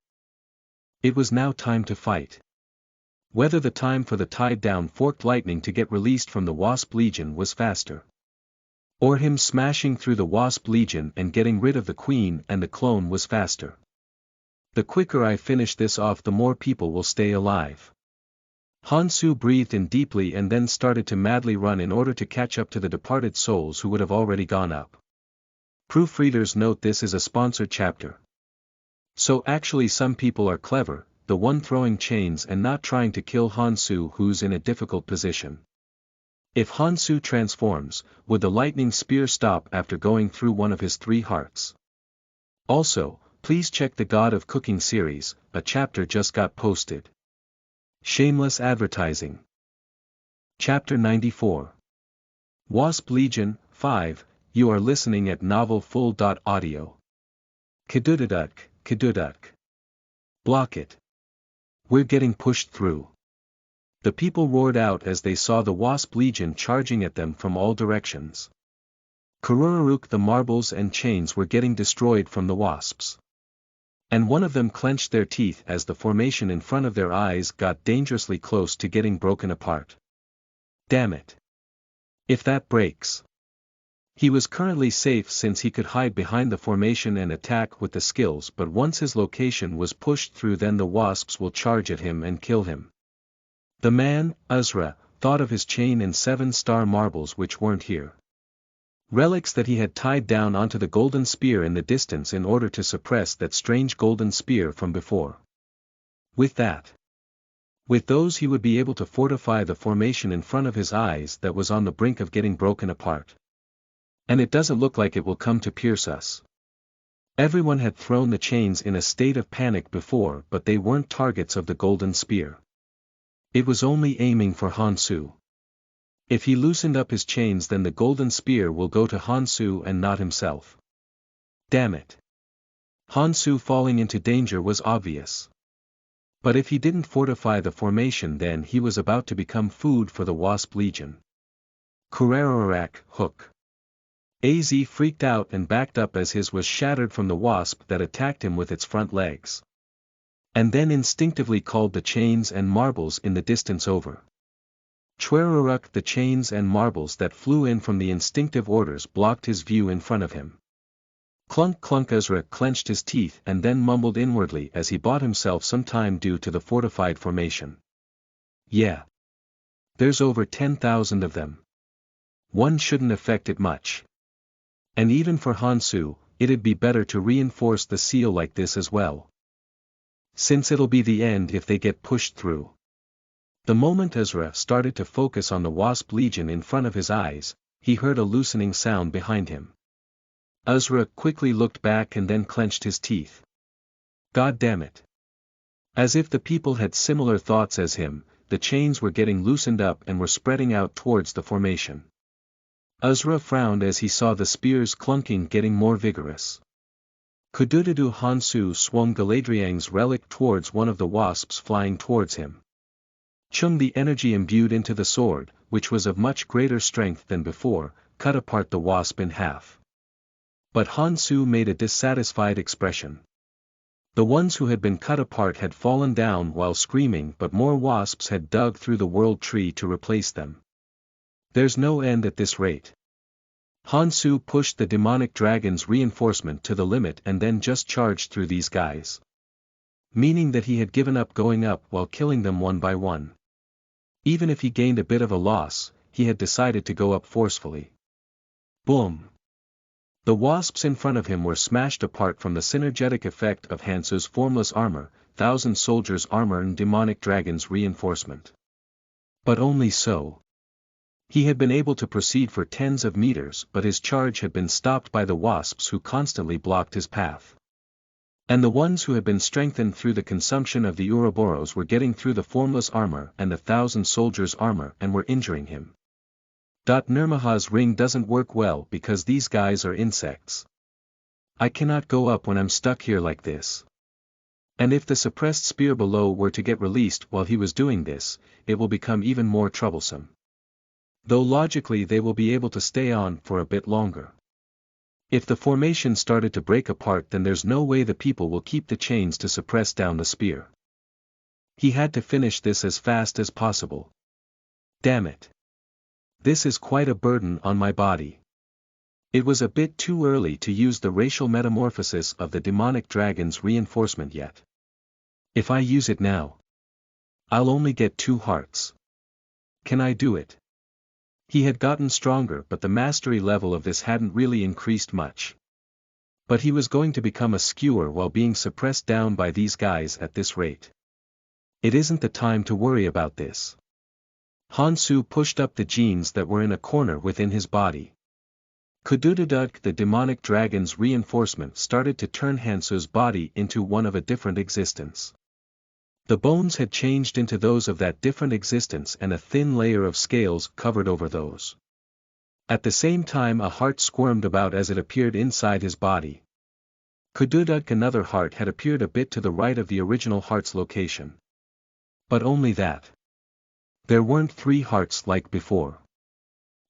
It was now time to fight. Whether the time for the tied-down forked lightning to get released from the Wasp Legion was faster. Or him smashing through the Wasp Legion and getting rid of the queen and the clone was faster. The quicker I finish this off, the more people will stay alive. Hansu breathed in deeply and then started to madly run in order to catch up to the departed souls who would have already gone up. Proofreaders note this is a sponsored chapter. So actually some people are clever, the one throwing chains and not trying to kill Hansu who's in a difficult position. If Hansu transforms, would the lightning spear stop after going through one of his 3 hearts? Also, Please check the God of Cooking series, a chapter just got posted. Shameless advertising. Chapter 94. Wasp Legion, 5, you are listening at novelfull.audio. Kadudaduk. Block it. We're getting pushed through. The people roared out as they saw the Wasp Legion charging at them from all directions. Kurururuk, the marbles and chains were getting destroyed from the wasps. And one of them clenched their teeth as the formation in front of their eyes got dangerously close to getting broken apart. Damn it. If that breaks. He was currently safe since he could hide behind the formation and attack with the skills, but once his location was pushed through, then the wasps will charge at him and kill him. The man, Uzra, thought of his chain and 7-star marbles which weren't here. Relics that he had tied down onto the golden spear in the distance in order to suppress that strange golden spear from before. With those he would be able to fortify the formation in front of his eyes that was on the brink of getting broken apart. And it doesn't look like it will come to pierce us. Everyone had thrown the chains in a state of panic before, but they weren't targets of the golden spear. It was only aiming for Hansu. If he loosened up his chains, then the golden spear will go to Hansu and not himself. Damn it. Hansu falling into danger was obvious. But if he didn't fortify the formation, then he was about to become food for the Wasp Legion. Kurararak, hook. Az freaked out and backed up as his was shattered from the wasp that attacked him with its front legs. And then instinctively called the chains and marbles in the distance over. Chweruruk, the chains and marbles that flew in from the instinctive orders blocked his view in front of him. Clunk clunk. Ezra clenched his teeth and then mumbled inwardly as he bought himself some time due to the fortified formation. Yeah. There's over 10,000 of them. One shouldn't affect it much. And even for Hansu, it'd be better to reinforce the seal like this as well. Since it'll be the end if they get pushed through. The moment Ezra started to focus on the Wasp Legion in front of his eyes, he heard a loosening sound behind him. Ezra quickly looked back and then clenched his teeth. God damn it. As if the people had similar thoughts as him, the chains were getting loosened up and were spreading out towards the formation. Ezra frowned as he saw the spears clunking getting more vigorous. Kududadu. Hansu swung Galadriel's relic towards one of the wasps flying towards him. Chung, the energy imbued into the sword, which was of much greater strength than before, cut apart the wasp in half. But Hansu made a dissatisfied expression. The ones who had been cut apart had fallen down while screaming, but more wasps had dug through the world tree to replace them. There's no end at this rate. Hansu pushed the demonic dragon's reinforcement to the limit and then just charged through these guys. Meaning that he had given up going up while killing them one by one. Even if he gained a bit of a loss, he had decided to go up forcefully. Boom! The wasps in front of him were smashed apart from the synergetic effect of Hansu's formless armor, 1,000 soldiers' armor and demonic dragon's reinforcement. But only so. He had been able to proceed for tens of meters, but his charge had been stopped by the wasps who constantly blocked his path. And the ones who had been strengthened through the consumption of the Ouroboros were getting through the formless armor and the 1,000 soldiers' armor and were injuring him. Nirmaha's ring doesn't work well because these guys are insects. I cannot go up when I'm stuck here like this. And if the suppressed spear below were to get released while he was doing this, it will become even more troublesome. Though logically they will be able to stay on for a bit longer. If the formation started to break apart, then there's no way the people will keep the chains to suppress down the spear. He had to finish this as fast as possible. Damn it. This is quite a burden on my body. It was a bit too early to use the racial metamorphosis of the demonic dragon's reinforcement yet. If I use it now, I'll only get 2 hearts. Can I do it? He had gotten stronger, but the mastery level of this hadn't really increased much. But he was going to become a skewer while being suppressed down by these guys at this rate. It isn't the time to worry about this. Hansu pushed up the genes that were in a corner within his body. Kudududuk, the demonic dragon's reinforcement, started to turn Hansu's body into one of a different existence. The bones had changed into those of that different existence and a thin layer of scales covered over those. At the same time a heart squirmed about as it appeared inside his body. Kududuk, another heart had appeared a bit to the right of the original heart's location. But only that. There weren't 3 hearts like before.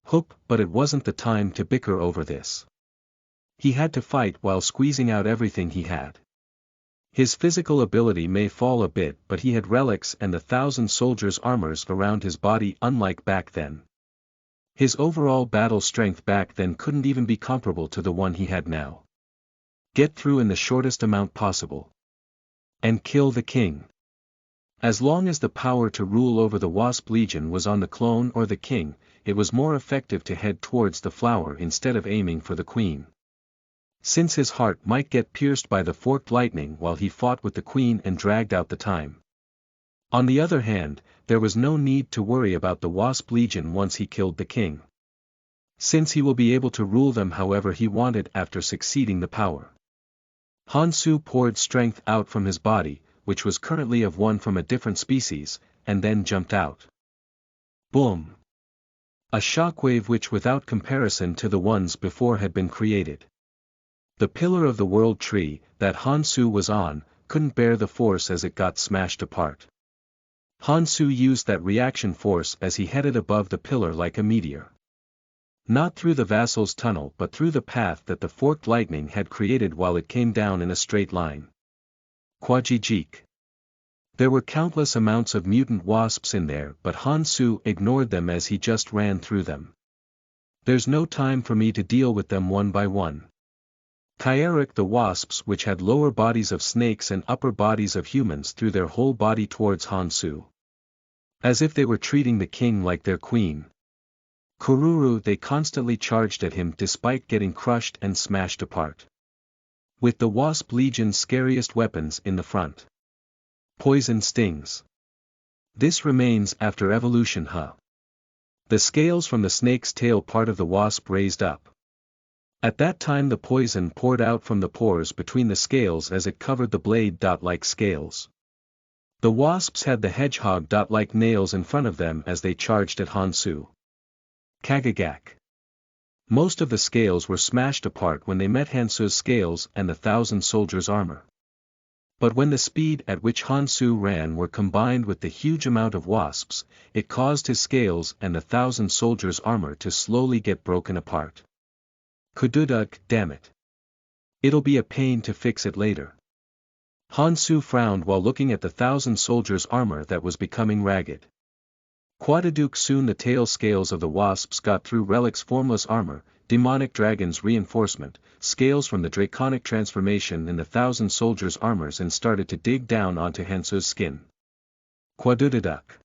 Hoop, but it wasn't the time to bicker over this. He had to fight while squeezing out everything he had. His physical ability may fall a bit, but he had relics and 1,000 soldiers' armors around his body, unlike back then. His overall battle strength back then couldn't even be comparable to the one he had now. Get through in the shortest amount possible. And kill the king. As long as the power to rule over the Wasp Legion was on the clone or the king, it was more effective to head towards the flower instead of aiming for the queen. Since his heart might get pierced by the forked lightning while he fought with the queen and dragged out the time. On the other hand, there was no need to worry about the Wasp Legion once he killed the king. Since he will be able to rule them however he wanted after succeeding the power. Hansu poured strength out from his body, which was currently of one from a different species, and then jumped out. Boom! A shockwave which without comparison to the ones before had been created. The pillar of the world tree, that Hansu was on, couldn't bear the force as it got smashed apart. Hansu used that reaction force as he headed above the pillar like a meteor. Not through the vassal's tunnel but through the path that the forked lightning had created while it came down in a straight line. Kwajijik. There were countless amounts of mutant wasps in there, but Hansu ignored them as he just ran through them. There's no time for me to deal with them one by one. Kairik, the wasps which had lower bodies of snakes and upper bodies of humans, threw their whole body towards Hansu. As if they were treating the king like their queen. Kururu, they constantly charged at him despite getting crushed and smashed apart. With the Wasp Legion's scariest weapons in the front. Poison stings. This remains after evolution, huh? The scales from the snake's tail part of the wasp raised up. At that time the poison poured out from the pores between the scales as it covered the blade. Like scales. The wasps had the hedgehog-like nails in front of them as they charged at Hansu. Kagagak. Most of the scales were smashed apart when they met Hansu's scales and the 1,000 soldiers' armor. But when the speed at which Hansu ran were combined with the huge amount of wasps, it caused his scales and the 1,000 soldiers' armor to slowly get broken apart. Kududuk, damn it. It'll be a pain to fix it later. Hansu frowned while looking at the 1,000 soldiers' armor that was becoming ragged. Quadaduk, soon the tail scales of the wasps got through Relic's formless armor, demonic dragon's reinforcement, scales from the draconic transformation in the 1,000 soldiers' armors, and started to dig down onto Hansu's skin. Quadududuk.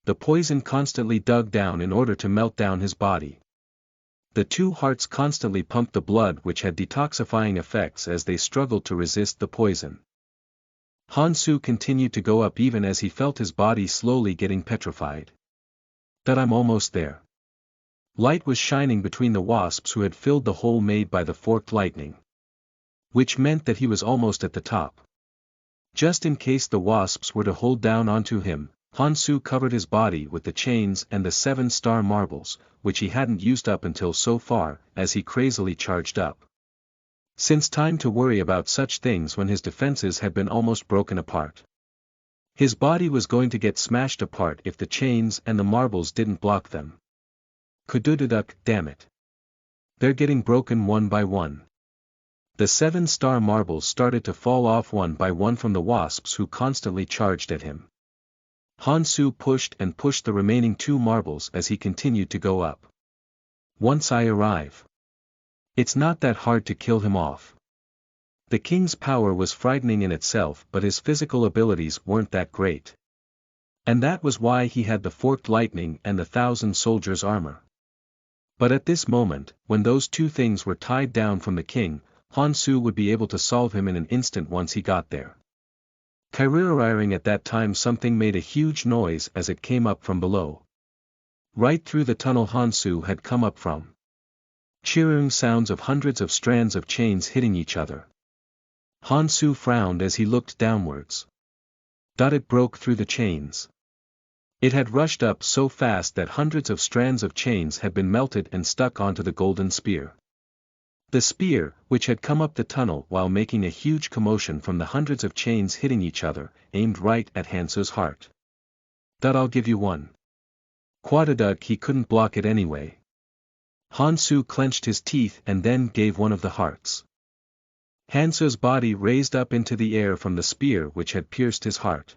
The poison constantly dug down in order to melt down his body. The 2 hearts constantly pumped the blood which had detoxifying effects as they struggled to resist the poison. Hansu continued to go up even as he felt his body slowly getting petrified. That I'm almost there. Light was shining between the wasps who had filled the hole made by the forked lightning. Which meant that he was almost at the top. Just in case the wasps were to hold down onto him, Hansu covered his body with the chains and the 7-star marbles, which he hadn't used up until so far, as he crazily charged up. Since time to worry about such things when his defenses had been almost broken apart. His body was going to get smashed apart if the chains and the marbles didn't block them. Kudududuk, damn it. They're getting broken one by one. The 7-star marbles started to fall off one by one from the wasps who constantly charged at him. Hansu pushed and pushed the remaining 2 marbles as he continued to go up. Once I arrive. It's not that hard to kill him off. The king's power was frightening in itself, but his physical abilities weren't that great. And that was why he had the forked lightning and the 1,000 soldiers' armor. But at this moment, when those 2 things were tied down from the king, Hansu would be able to solve him in an instant once he got there. Kairiring, at that time something made a huge noise as it came up from below. Right through the tunnel Hansu had come up from. cheering sounds of hundreds of strands of chains hitting each other. Hansu frowned as he looked downwards. It broke through the chains. It had rushed up so fast that hundreds of strands of chains had been melted and stuck onto the golden spear. The spear, which had come up the tunnel while making a huge commotion from the hundreds of chains hitting each other, aimed right at Hansu's heart. I'll give you one. Quadadug, he couldn't block it anyway. Hansu clenched his teeth and then gave one of the hearts. Hansu's body raised up into the air from the spear which had pierced his heart.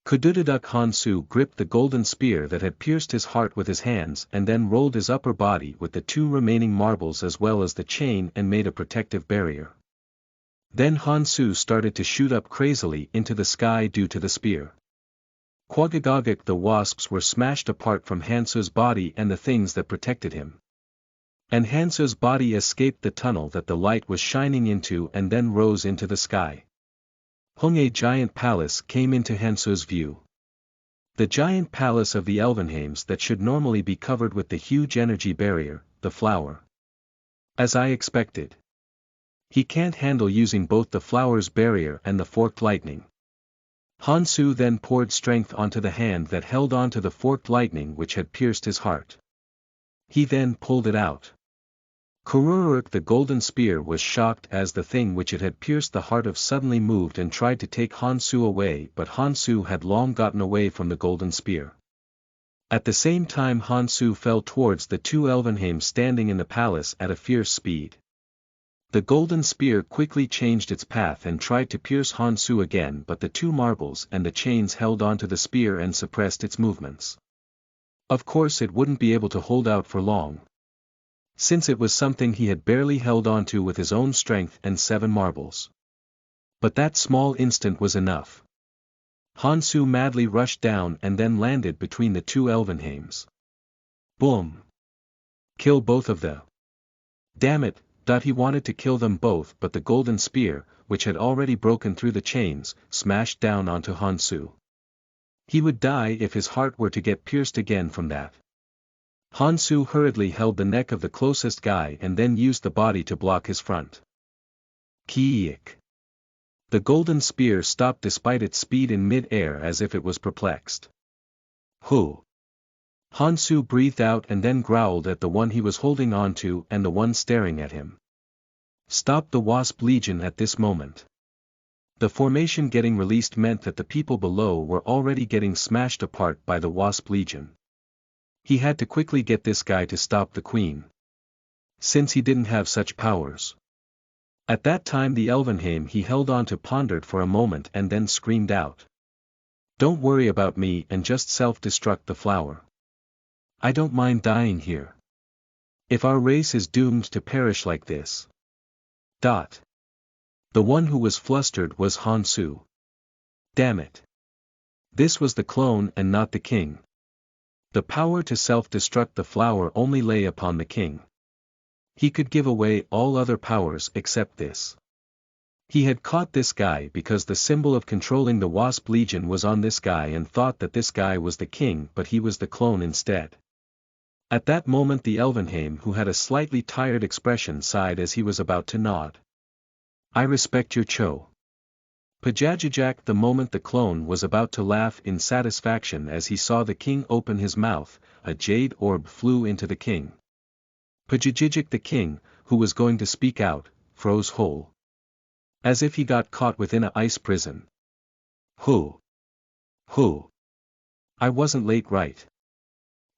Kududaduk Hansu gripped the golden spear that had pierced his heart with his hands and then rolled his upper body with the two remaining marbles as well as the chain and made a protective barrier. Then Hansu started to shoot up crazily into the sky due to the spear. Quagagagak, the wasps were smashed apart from Hansu's body and the things that protected him. And Hansu's body escaped the tunnel that the light was shining into and then rose into the sky. A giant palace came into Hansu's view. The giant palace of the Elvenheims that should normally be covered with the huge energy barrier, the flower. As I expected. He can't handle using both the flower's barrier and the forked lightning. Hansu then poured strength onto the hand that held onto the forked lightning which had pierced his heart. He then pulled it out. Kururuk, the golden spear, was shocked as the thing which it had pierced the heart of suddenly moved and tried to take Hansu away, but Hansu had long gotten away from the golden spear. At the same time Hansu fell towards the two Elvenheims standing in the palace at a fierce speed. The golden spear quickly changed its path and tried to pierce Hansu again, but the two marbles and the chains held onto the spear and suppressed its movements. Of course it wouldn't be able to hold out for long, since it was something he had barely held onto with his own strength and 7 marbles. But that small instant was enough. Hansu madly rushed down and then landed between the two Elvenheims. Boom! Kill both of them. Damn it, he wanted to kill them both, but the golden spear, which had already broken through the chains, smashed down onto Hansu. He would die if his heart were to get pierced again from that. Hansu hurriedly held the neck of the closest guy and then used the body to block his front. Kiik. The golden spear stopped despite its speed in mid-air as if it was perplexed. Hu. Hansu breathed out and then growled at the one he was holding on to and the one staring at him. Stop the Wasp Legion at this moment. The formation getting released meant that the people below were already getting smashed apart by the Wasp Legion. He had to quickly get this guy to stop the queen, since he didn't have such powers. At that time the Elvenheim he held on to pondered for a moment and then screamed out. Don't worry about me and just self-destruct the flower. I don't mind dying here. If our race is doomed to perish like this. The one who was flustered was Hansu. Damn it. This was the clone and not the king. The power to self-destruct the flower only lay upon the king. He could give away all other powers except this. He had caught this guy because the symbol of controlling the Wasp Legion was on this guy and thought that this guy was the king, but he was the clone instead. At that moment the Elvenheim, who had a slightly tired expression, sighed as he was about to nod. I respect your cho. Pajajajak. The moment the clone was about to laugh in satisfaction as he saw the king open his mouth, a jade orb flew into the king. Pajajajak, the king, who was going to speak out, froze whole. As if he got caught within an ice prison. Who? I wasn't late, right?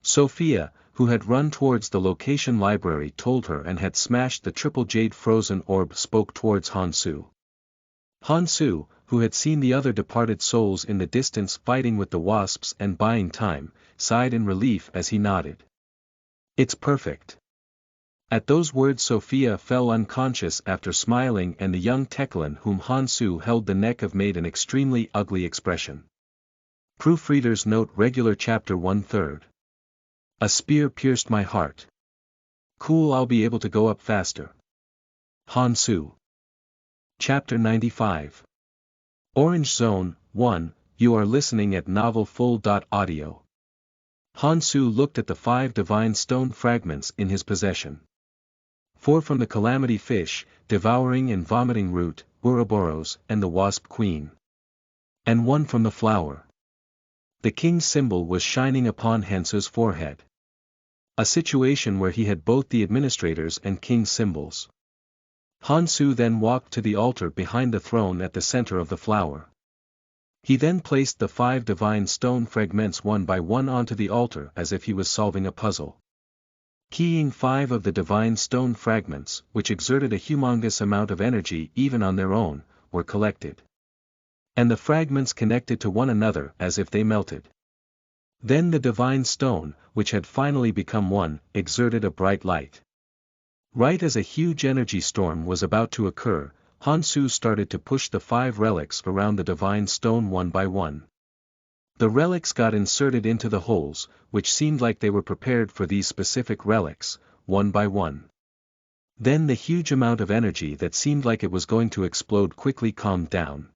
Sophia, who had run towards the location library, told her and had smashed the triple jade frozen orb, spoke towards Hansu. Hansu, who had seen the other departed souls in the distance fighting with the wasps and buying time, sighed in relief as he nodded. It's perfect. At those words Sophia fell unconscious after smiling, and the young Teklan whom Hansu held the neck of made an extremely ugly expression. Proofreader's note: regular chapter 1/3. A spear pierced my heart. Cool, I'll be able to go up faster. Hansu. Chapter 95. Orange Zone 1. You are listening at novelfull.audio. Hansu looked at the 5 divine stone fragments in his possession. 4 from the calamity fish, devouring and vomiting root, Ouroboros, and the wasp queen. And 1 from the flower. The king's symbol was shining upon Hansu's forehead. A situation where he had both the administrator's and king's symbols. Hansu then walked to the altar behind the throne at the center of the flower. He then placed the 5 divine stone fragments one by one onto the altar as if he was solving a puzzle. Keying 5 of the divine stone fragments, which exerted a humongous amount of energy even on their own, were collected. And the fragments connected to one another as if they melted. Then the divine stone, which had finally become one, exerted a bright light. Right as a huge energy storm was about to occur, Hansu started to push the 5 relics around the divine stone one by one. The relics got inserted into the holes, which seemed like they were prepared for these specific relics, one by one. Then the huge amount of energy that seemed like it was going to explode quickly calmed down.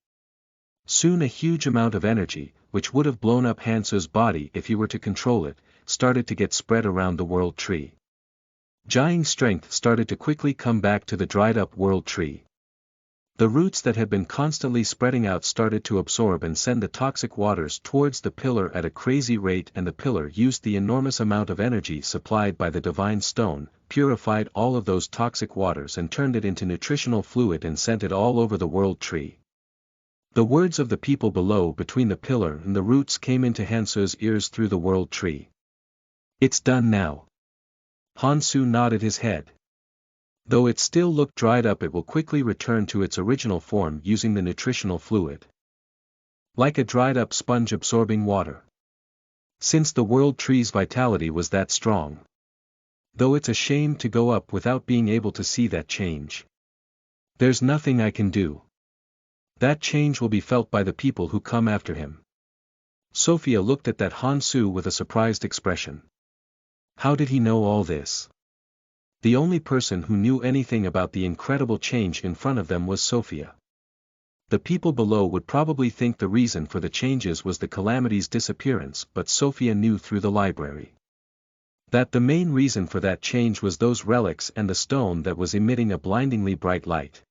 Soon a huge amount of energy, which would have blown up Hansu's body if he were to control it, started to get spread around the world tree. Jiang's strength started to quickly come back to the dried-up world tree. The roots that had been constantly spreading out started to absorb and send the toxic waters towards the pillar at a crazy rate, and the pillar used the enormous amount of energy supplied by the divine stone, purified all of those toxic waters and turned it into nutritional fluid and sent it all over the world tree. The words of the people below between the pillar and the roots came into Hansu's ears through the world tree. It's done now. Hansu nodded his head. Though it still looked dried up, it will quickly return to its original form using the nutritional fluid. Like a dried up sponge absorbing water. Since the world tree's vitality was that strong. Though it's a shame to go up without being able to see that change. There's nothing I can do. That change will be felt by the people who come after him. Sophia looked at that Hansu with a surprised expression. How did he know all this? The only person who knew anything about the incredible change in front of them was Sophia. The people below would probably think the reason for the changes was the calamity's disappearance, but Sophia knew through the library that the main reason for that change was those relics and the stone that was emitting a blindingly bright light.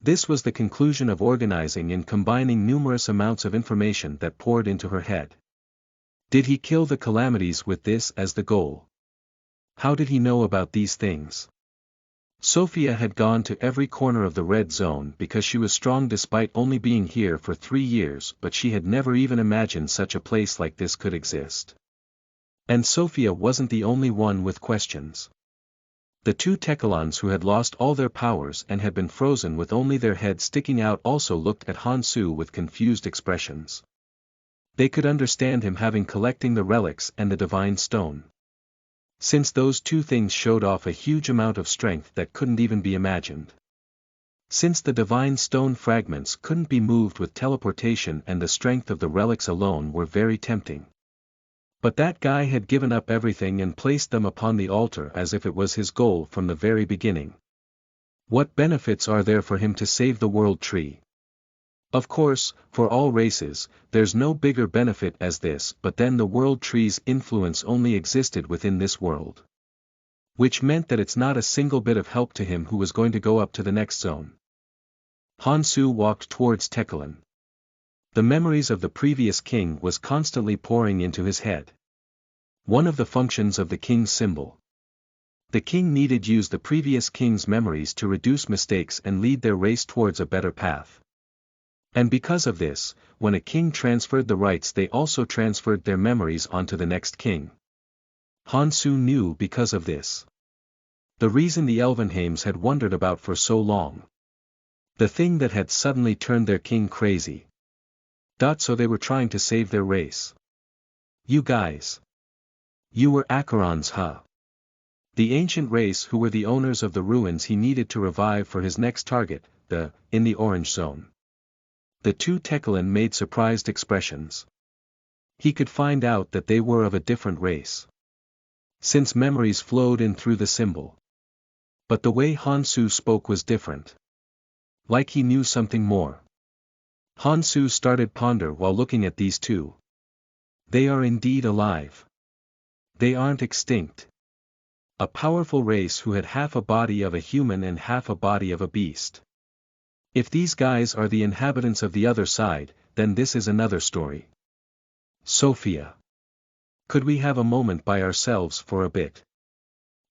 This was the conclusion of organizing and combining numerous amounts of information that poured into her head. Did he kill the calamities with this as the goal? How did he know about these things? Sophia had gone to every corner of the red zone because she was strong despite only being here for 3 years, but she had never even imagined such a place like this could exist. And Sophia wasn't the only one with questions. The 2 Tekalons who had lost all their powers and had been frozen with only their heads sticking out also looked at Hansu with confused expressions. They could understand him having collecting the relics and the divine stone. Since those 2 things showed off a huge amount of strength that couldn't even be imagined. Since the divine stone fragments couldn't be moved with teleportation and the strength of the relics alone were very tempting. But that guy had given up everything and placed them upon the altar as if it was his goal from the very beginning. What benefits are there for him to save the world tree? Of course, for all races, there's no bigger benefit as this, but then the world tree's influence only existed within this world. Which meant that it's not a single bit of help to him who was going to go up to the next zone. Hansu walked towards Tekalan. The memories of the previous king was constantly pouring into his head. One of the functions of the king's symbol. The king needed use the previous king's memories to reduce mistakes and lead their race towards a better path. And because of this, when a king transferred the rights, they also transferred their memories onto the next king. Hansu knew because of this. The reason the Elvenheims had wondered about for so long. The thing that had suddenly turned their king crazy. So they were trying to save their race. You guys. You were Acherons, huh? The ancient race who were the owners of the ruins he needed to revive for his next target, in the orange zone. The 2 Tekalan made surprised expressions. He could find out that they were of a different race. Since memories flowed in through the symbol. But the way Hansu spoke was different. Like he knew something more. Hansu started ponder while looking at these 2. They are indeed alive. They aren't extinct. A powerful race who had half a body of a human and half a body of a beast. If these guys are the inhabitants of the other side, then this is another story. Sophia. Could we have a moment by ourselves for a bit?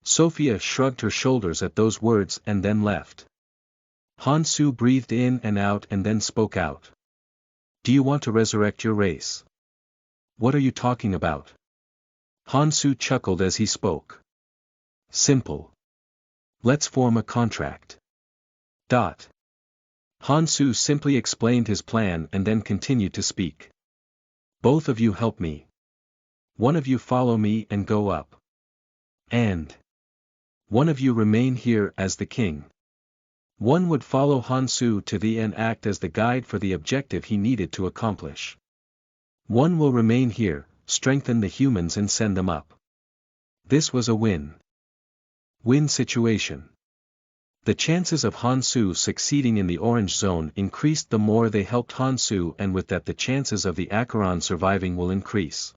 Sophia shrugged her shoulders at those words and then left. Hansu breathed in and out and then spoke out. Do you want to resurrect your race? What are you talking about? Hansu chuckled as he spoke. Simple. Let's form a contract. Hansu simply explained his plan and then continued to speak. Both of you help me. One of you follow me and go up. And one of you remain here as the king. One would follow Hansu to the end and act as the guide for the objective he needed to accomplish. One will remain here, strengthen the humans and send them up. This was a win-win situation. The chances of Hansu succeeding in the orange zone increased the more they helped Hansu, and with that the chances of the Acheron surviving will increase.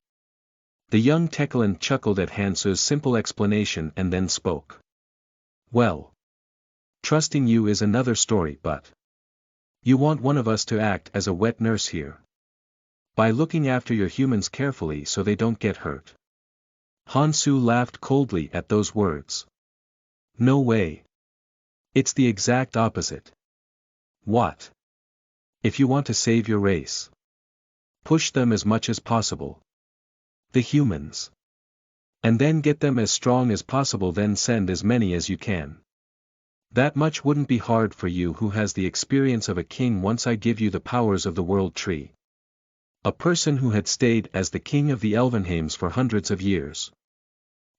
The young Tekkalan chuckled at Hansu's simple explanation and then spoke. Well, trusting you is another story, but you want one of us to act as a wet nurse here. By looking after your humans carefully so they don't get hurt. Hansu laughed coldly at those words. No way. It's the exact opposite. What? If you want to save your race, push them as much as possible. The humans. And then get them as strong as possible, then send as many as you can. That much wouldn't be hard for you who has the experience of a king once I give you the powers of the world tree. A person who had stayed as the king of the Elvenheims for hundreds of years.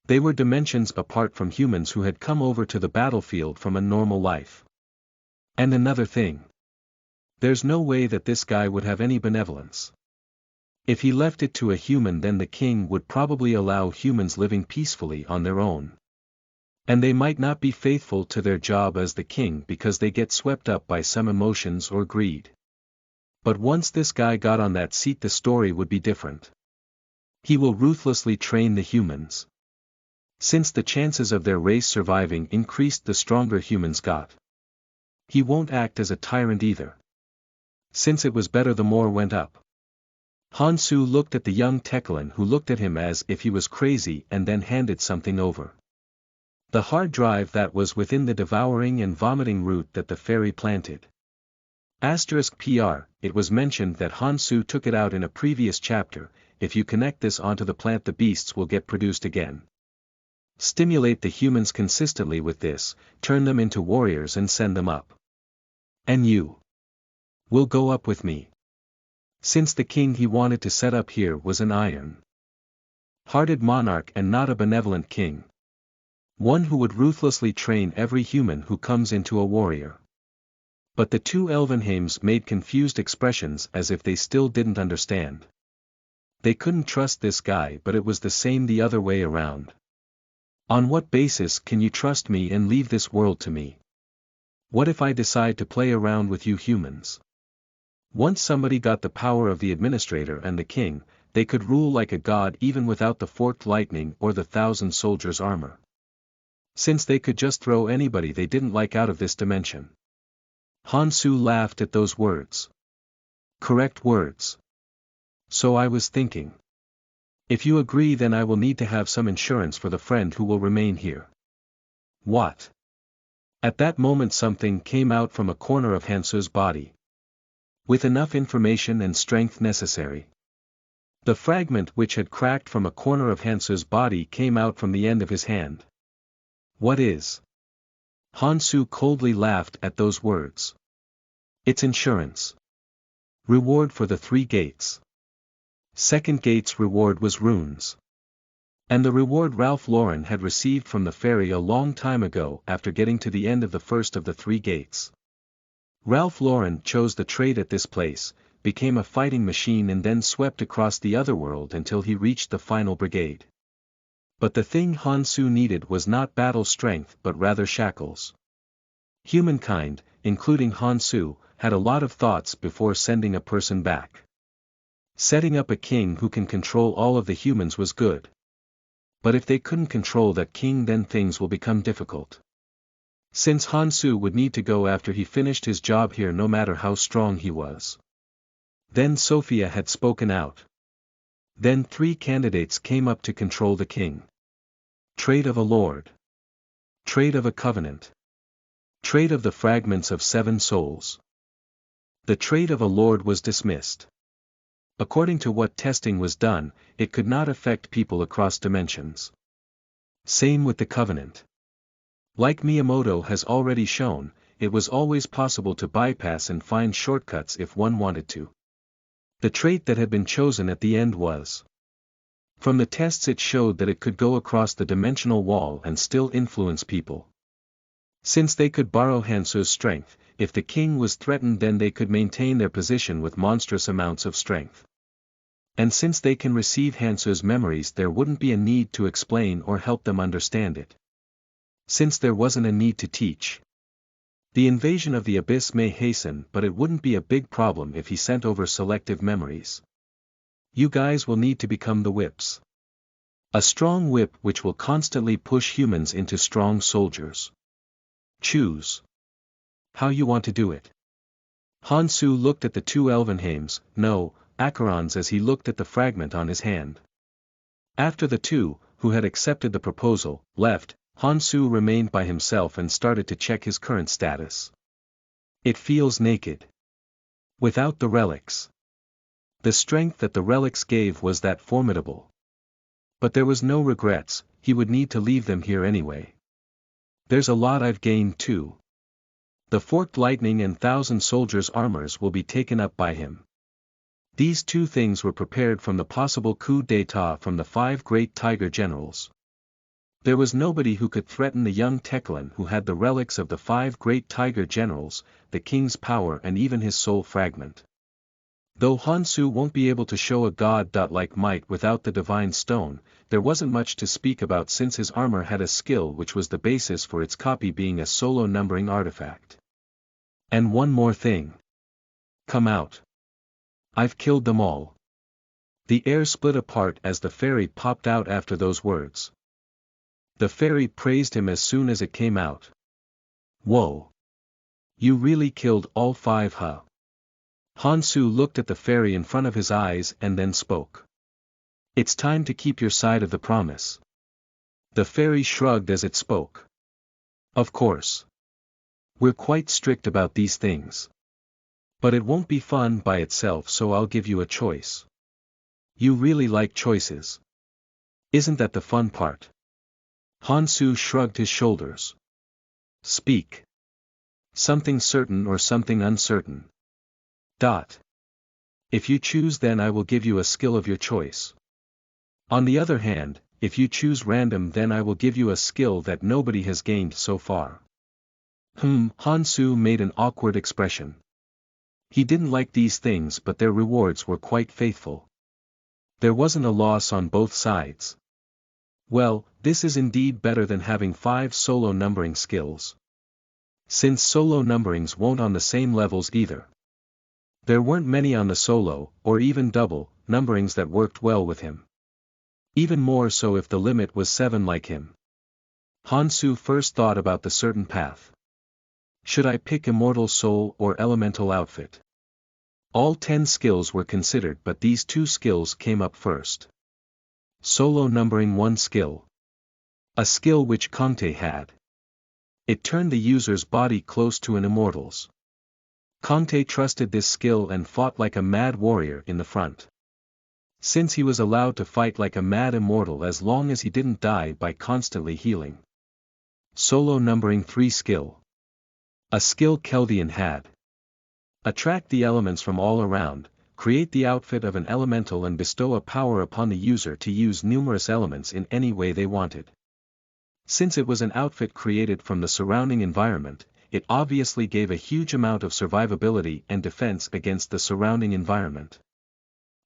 They were dimensions apart from humans who had come over to the battlefield from a normal life. And another thing. There's no way that this guy would have any benevolence. If he left it to a human, then the king would probably allow humans living peacefully on their own. And they might not be faithful to their job as the king because they get swept up by some emotions or greed. But once this guy got on that seat, the story would be different. He will ruthlessly train the humans. Since the chances of their race surviving increased, the stronger humans got. He won't act as a tyrant either. Since it was better, the more went up. Hansu looked at the young Tekkalan, who looked at him as if he was crazy, and then handed something over. The hard drive that was within the devouring and vomiting root that the fairy planted. *PR, it was mentioned that Hansu took it out in a previous chapter. If you connect this onto the plant, the beasts will get produced again. Stimulate the humans consistently with this, turn them into warriors and send them up. And you will go up with me. Since the king he wanted to set up here was an iron-hearted monarch and not a benevolent king. One who would ruthlessly train every human who comes into a warrior. But the two Elvenheims made confused expressions as if they still didn't understand. They couldn't trust this guy, but it was the same the other way around. On what basis can you trust me and leave this world to me? What if I decide to play around with you humans? Once somebody got the power of the administrator and the king, they could rule like a god even without the forked lightning or the 1,000 soldiers' armor. Since they could just throw anybody they didn't like out of this dimension. Hansu laughed at those words. Correct words. So I was thinking. If you agree, then I will need to have some insurance for the friend who will remain here. What? At that moment something came out from a corner of Hansu's body. With enough information and strength necessary. The fragment which had cracked from a corner of Hansu's body came out from the end of his hand. What is? Hansu coldly laughed at those words. It's insurance. Reward for the 3 gates. Second gate's reward was runes. And the reward Ralph Lauren had received from the fairy a long time ago after getting to the end of the first of the 3 gates. Ralph Lauren chose the trade at this place, became a fighting machine and then swept across the other world until he reached the final brigade. But the thing Hansu needed was not battle strength but rather shackles. Humankind, including Hansu, had a lot of thoughts before sending a person back. Setting up a king who can control all of the humans was good. But if they couldn't control that king, then things will become difficult. Since Hansu would need to go after he finished his job here no matter how strong he was. Then Sophia had spoken out. Then 3 candidates came up to control the king. Trade of a lord. Trade of a covenant. Trade of the fragments of 7 souls. The trade of a lord was dismissed. According to what testing was done, it could not affect people across dimensions. Same with the covenant. Like Miyamoto has already shown, it was always possible to bypass and find shortcuts if one wanted to. The trait that had been chosen at the end was. From the tests it showed that it could go across the dimensional wall and still influence people. Since they could borrow Hansu's strength, if the king was threatened then they could maintain their position with monstrous amounts of strength. And since they can receive Hansu's memories, there wouldn't be a need to explain or help them understand it. Since there wasn't a need to teach. The invasion of the abyss may hasten, but it wouldn't be a big problem if he sent over selective memories. You guys will need to become the whips. A strong whip which will constantly push humans into strong soldiers. Choose. How you want to do it. Hansu looked at the 2 Elvenheims, no, Acherons, as he looked at the fragment on his hand. After the 2, who had accepted the proposal, left, Hansu remained by himself and started to check his current status. It feels naked. Without the relics. The strength that the relics gave was that formidable. But there was no regrets, he would need to leave them here anyway. There's a lot I've gained too. The forked lightning and 1,000 soldiers' armors will be taken up by him. These 2 things were prepared from the possible coup d'état from the 5 great tiger generals. There was nobody who could threaten the young Teclan who had the relics of the 5 great tiger generals, the king's power and even his soul fragment. Though Hansu won't be able to show a god-like might without the divine stone, there wasn't much to speak about since his armor had a skill which was the basis for its copy being a solo numbering artifact. And one more thing. Come out. I've killed them all. The air split apart as the fairy popped out after those words. The fairy praised him as soon as it came out. Whoa. You really killed all 5, huh? Hansu looked at the fairy in front of his eyes and then spoke. It's time to keep your side of the promise. The fairy shrugged as it spoke. Of course. We're quite strict about these things. But it won't be fun by itself, so I'll give you a choice. You really like choices. Isn't that the fun part? Hansu shrugged his shoulders. Speak. Something certain or something uncertain. If you choose, then I will give you a skill of your choice. On the other hand, if you choose random, then I will give you a skill that nobody has gained so far. Hansu made an awkward expression. He didn't like these things, but their rewards were quite faithful. There wasn't a loss on both sides. Well, this is indeed better than having 5 solo numbering skills. Since solo numberings won't on the same levels either. There weren't many on the solo, or even double, numberings that worked well with him. Even more so if the limit was 7 like him. Hansu first thought about the certain path. Should I pick Immortal Soul or Elemental Outfit? All 10 skills were considered, but these 2 skills came up first. Solo numbering 1 skill. A skill which Conte had. It turned the user's body close to an immortal's. Conte trusted this skill and fought like a mad warrior in the front. Since he was allowed to fight like a mad immortal as long as he didn't die by constantly healing. Solo numbering 3 skill. A skill Keldian had. Attract the elements from all around, create the outfit of an elemental and bestow a power upon the user to use numerous elements in any way they wanted. Since it was an outfit created from the surrounding environment, it obviously gave a huge amount of survivability and defense against the surrounding environment.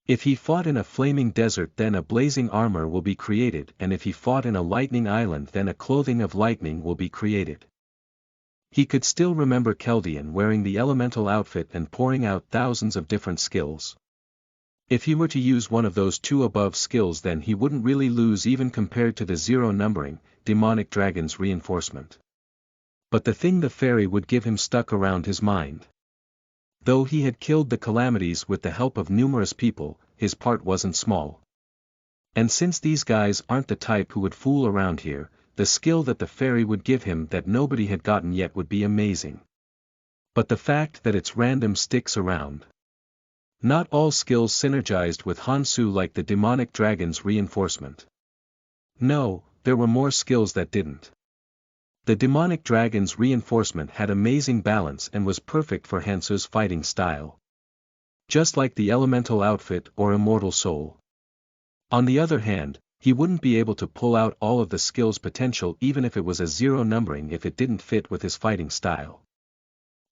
If he fought in a flaming desert, then a blazing armor will be created, and if he fought in a lightning island, then a clothing of lightning will be created. He could still remember Keldian wearing the elemental outfit and pouring out thousands of different skills. If he were to use one of those two above skills, then he wouldn't really lose even compared to the zero numbering, demonic dragon's reinforcement. But the thing the fairy would give him stuck around his mind. Though he had killed the calamities with the help of numerous people, his part wasn't small. And since these guys aren't the type who would fool around here, the skill that the fairy would give him that nobody had gotten yet would be amazing. But the fact that it's random sticks around. Not all skills synergized with Hansu like the demonic dragon's reinforcement. No, there were more skills that didn't. The demonic dragon's reinforcement had amazing balance and was perfect for Hansu's fighting style. Just like the elemental outfit or immortal soul. On the other hand, he wouldn't be able to pull out all of the skill's potential even if it was a zero numbering if it didn't fit with his fighting style.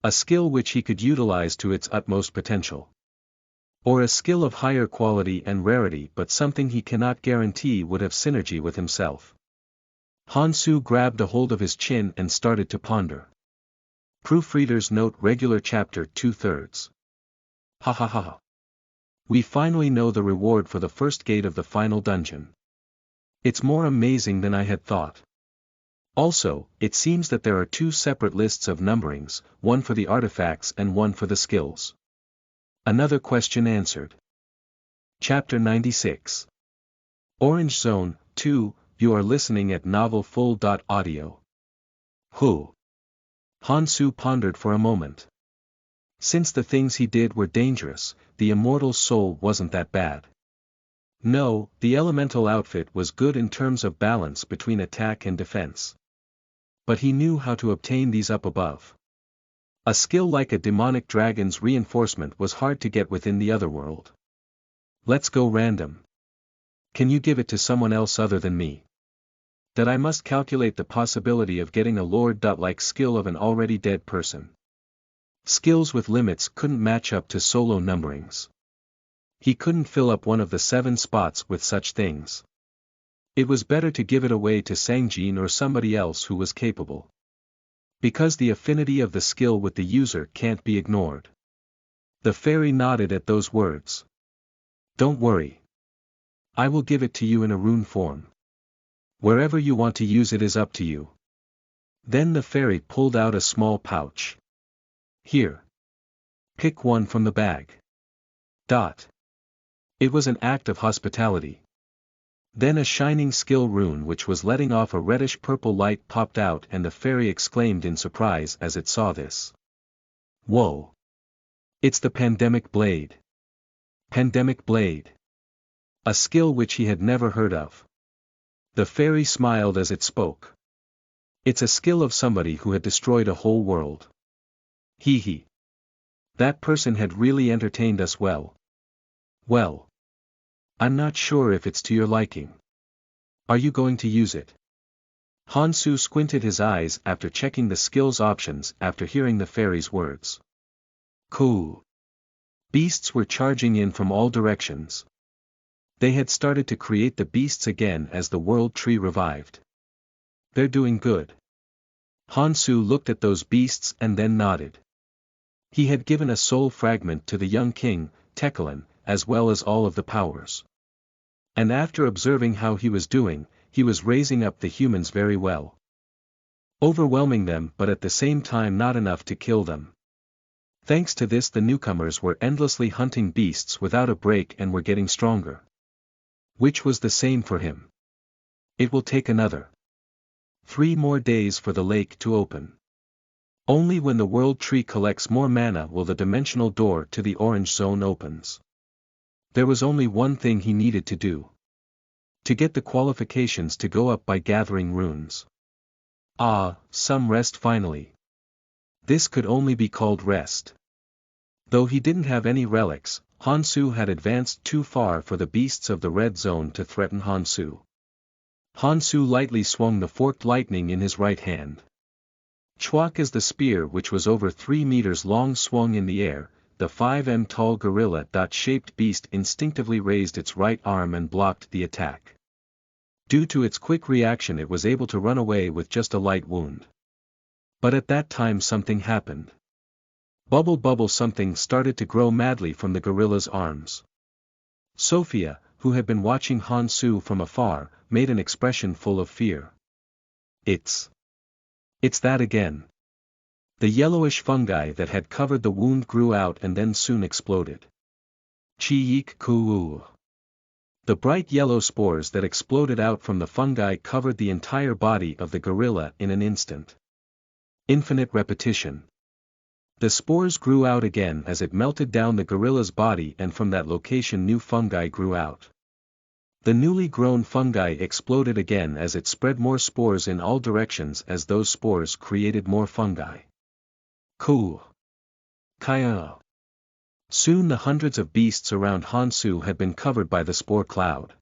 A skill which he could utilize to its utmost potential. Or a skill of higher quality and rarity but something he cannot guarantee would have synergy with himself. Hansu grabbed a hold of his chin and started to ponder. Proofreader's note: regular chapter 2/3. Ha ha ha ha. We finally know the reward for the first gate of the final dungeon. It's more amazing than I had thought. Also, it seems that there are two separate lists of numberings, one for the artifacts and one for the skills. Another question answered. Chapter 96. Orange Zone 2. You are listening at novelfull.audio. Who? Hansu pondered for a moment. Since the things he did were dangerous, the immortal soul wasn't that bad. No, the elemental outfit was good in terms of balance between attack and defense. But he knew how to obtain these up above. A skill like a demonic dragon's reinforcement was hard to get within the other world. Let's go random. Can you give it to someone else other than me? That I must calculate the possibility of getting a lord-like skill of an already dead person. Skills with limits couldn't match up to solo numberings. He couldn't fill up one of the 7 spots with such things. It was better to give it away to Sangjin or somebody else who was capable. Because the affinity of the skill with the user can't be ignored. The fairy nodded at those words. Don't worry. I will give it to you in a rune form. Wherever you want to use it is up to you. Then the fairy pulled out a small pouch. Here. Pick one from the bag. It was an act of hospitality. Then a shining skill rune which was letting off a reddish-purple light popped out and the fairy exclaimed in surprise as it saw this. Whoa! It's the Pandemic Blade. Pandemic Blade. A skill which he had never heard of. The fairy smiled as it spoke. It's a skill of somebody who had destroyed a whole world. Hee hee. That person had really entertained us well. Well. I'm not sure if it's to your liking. Are you going to use it? Hansu squinted his eyes after checking the skills options after hearing the fairy's words. Cool. Beasts were charging in from all directions. They had started to create the beasts again as the world tree revived. They're doing good. Hansu looked at those beasts and then nodded. He had given a soul fragment to the young king, Tekelen, as well as all of the powers. And after observing how he was doing, he was raising up the humans very well. Overwhelming them but at the same time not enough to kill them. Thanks to this the newcomers were endlessly hunting beasts without a break and were getting stronger. Which was the same for him. It will take another 3 more days for the lake to open. Only when the world tree collects more mana will the dimensional door to the orange zone opens. There was only one thing he needed to do. To get the qualifications to go up by gathering runes. Ah, some rest finally. This could only be called rest. Though he didn't have any relics, Hansu had advanced too far for the beasts of the red zone to threaten Hansu. Hansu lightly swung the forked lightning in his right hand. Chwak as the spear which was over 3 meters long swung in the air, the 5 m tall gorilla-shaped beast instinctively raised its right arm and blocked the attack. Due to its quick reaction it was able to run away with just a light wound. But at that time something happened. Bubble something started to grow madly from the gorilla's arms. Sophia, who had been watching Han Su from afar, made an expression full of fear. It's that again. The yellowish fungi that had covered the wound grew out and then soon exploded. Chi-yik ku. The bright yellow spores that exploded out from the fungi covered the entire body of the gorilla in an instant. Infinite repetition. The spores grew out again as it melted down the gorilla's body, and from that location new fungi grew out. The newly grown fungi exploded again as it spread more spores in all directions, as those spores created more fungi. Cool. Kaya. Soon the hundreds of beasts around Han Su had been covered by the spore cloud.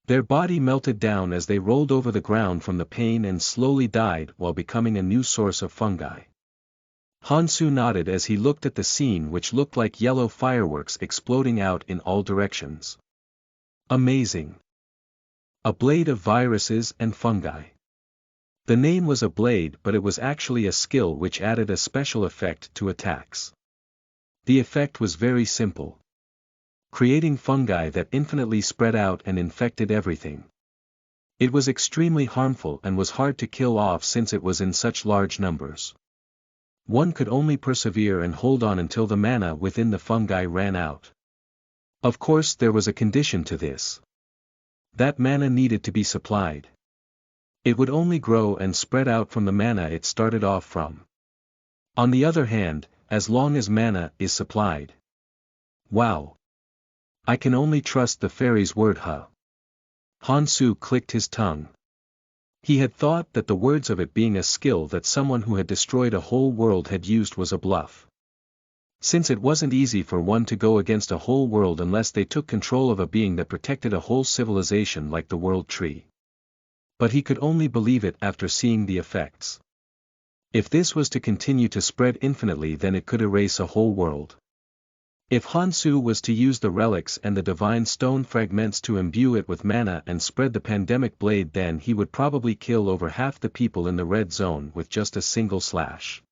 Their body melted down as they rolled over the ground from the pain and slowly died while becoming a new source of fungi. Han Su nodded as he looked at the scene, which looked like yellow fireworks exploding out in all directions. Amazing. A blade of viruses and fungi. The name was a blade, but it was actually a skill which added a special effect to attacks. The effect was very simple. Creating fungi that infinitely spread out and infected everything. It was extremely harmful and was hard to kill off since it was in such large numbers. One could only persevere and hold on until the mana within the fungi ran out. Of course there was a condition to this. That mana needed to be supplied. It would only grow and spread out from the mana it started off from. On the other hand, as long as mana is supplied. Wow. I can only trust the fairy's word, huh? Han Su clicked his tongue. He had thought that the words of it being a skill that someone who had destroyed a whole world had used was a bluff. Since it wasn't easy for one to go against a whole world unless they took control of a being that protected a whole civilization like the World Tree. But he could only believe it after seeing the effects. If this was to continue to spread infinitely, then it could erase a whole world. If Han Su was to use the relics and the divine stone fragments to imbue it with mana and spread the pandemic blade, then he would probably kill over half the people in the red zone with just a single slash.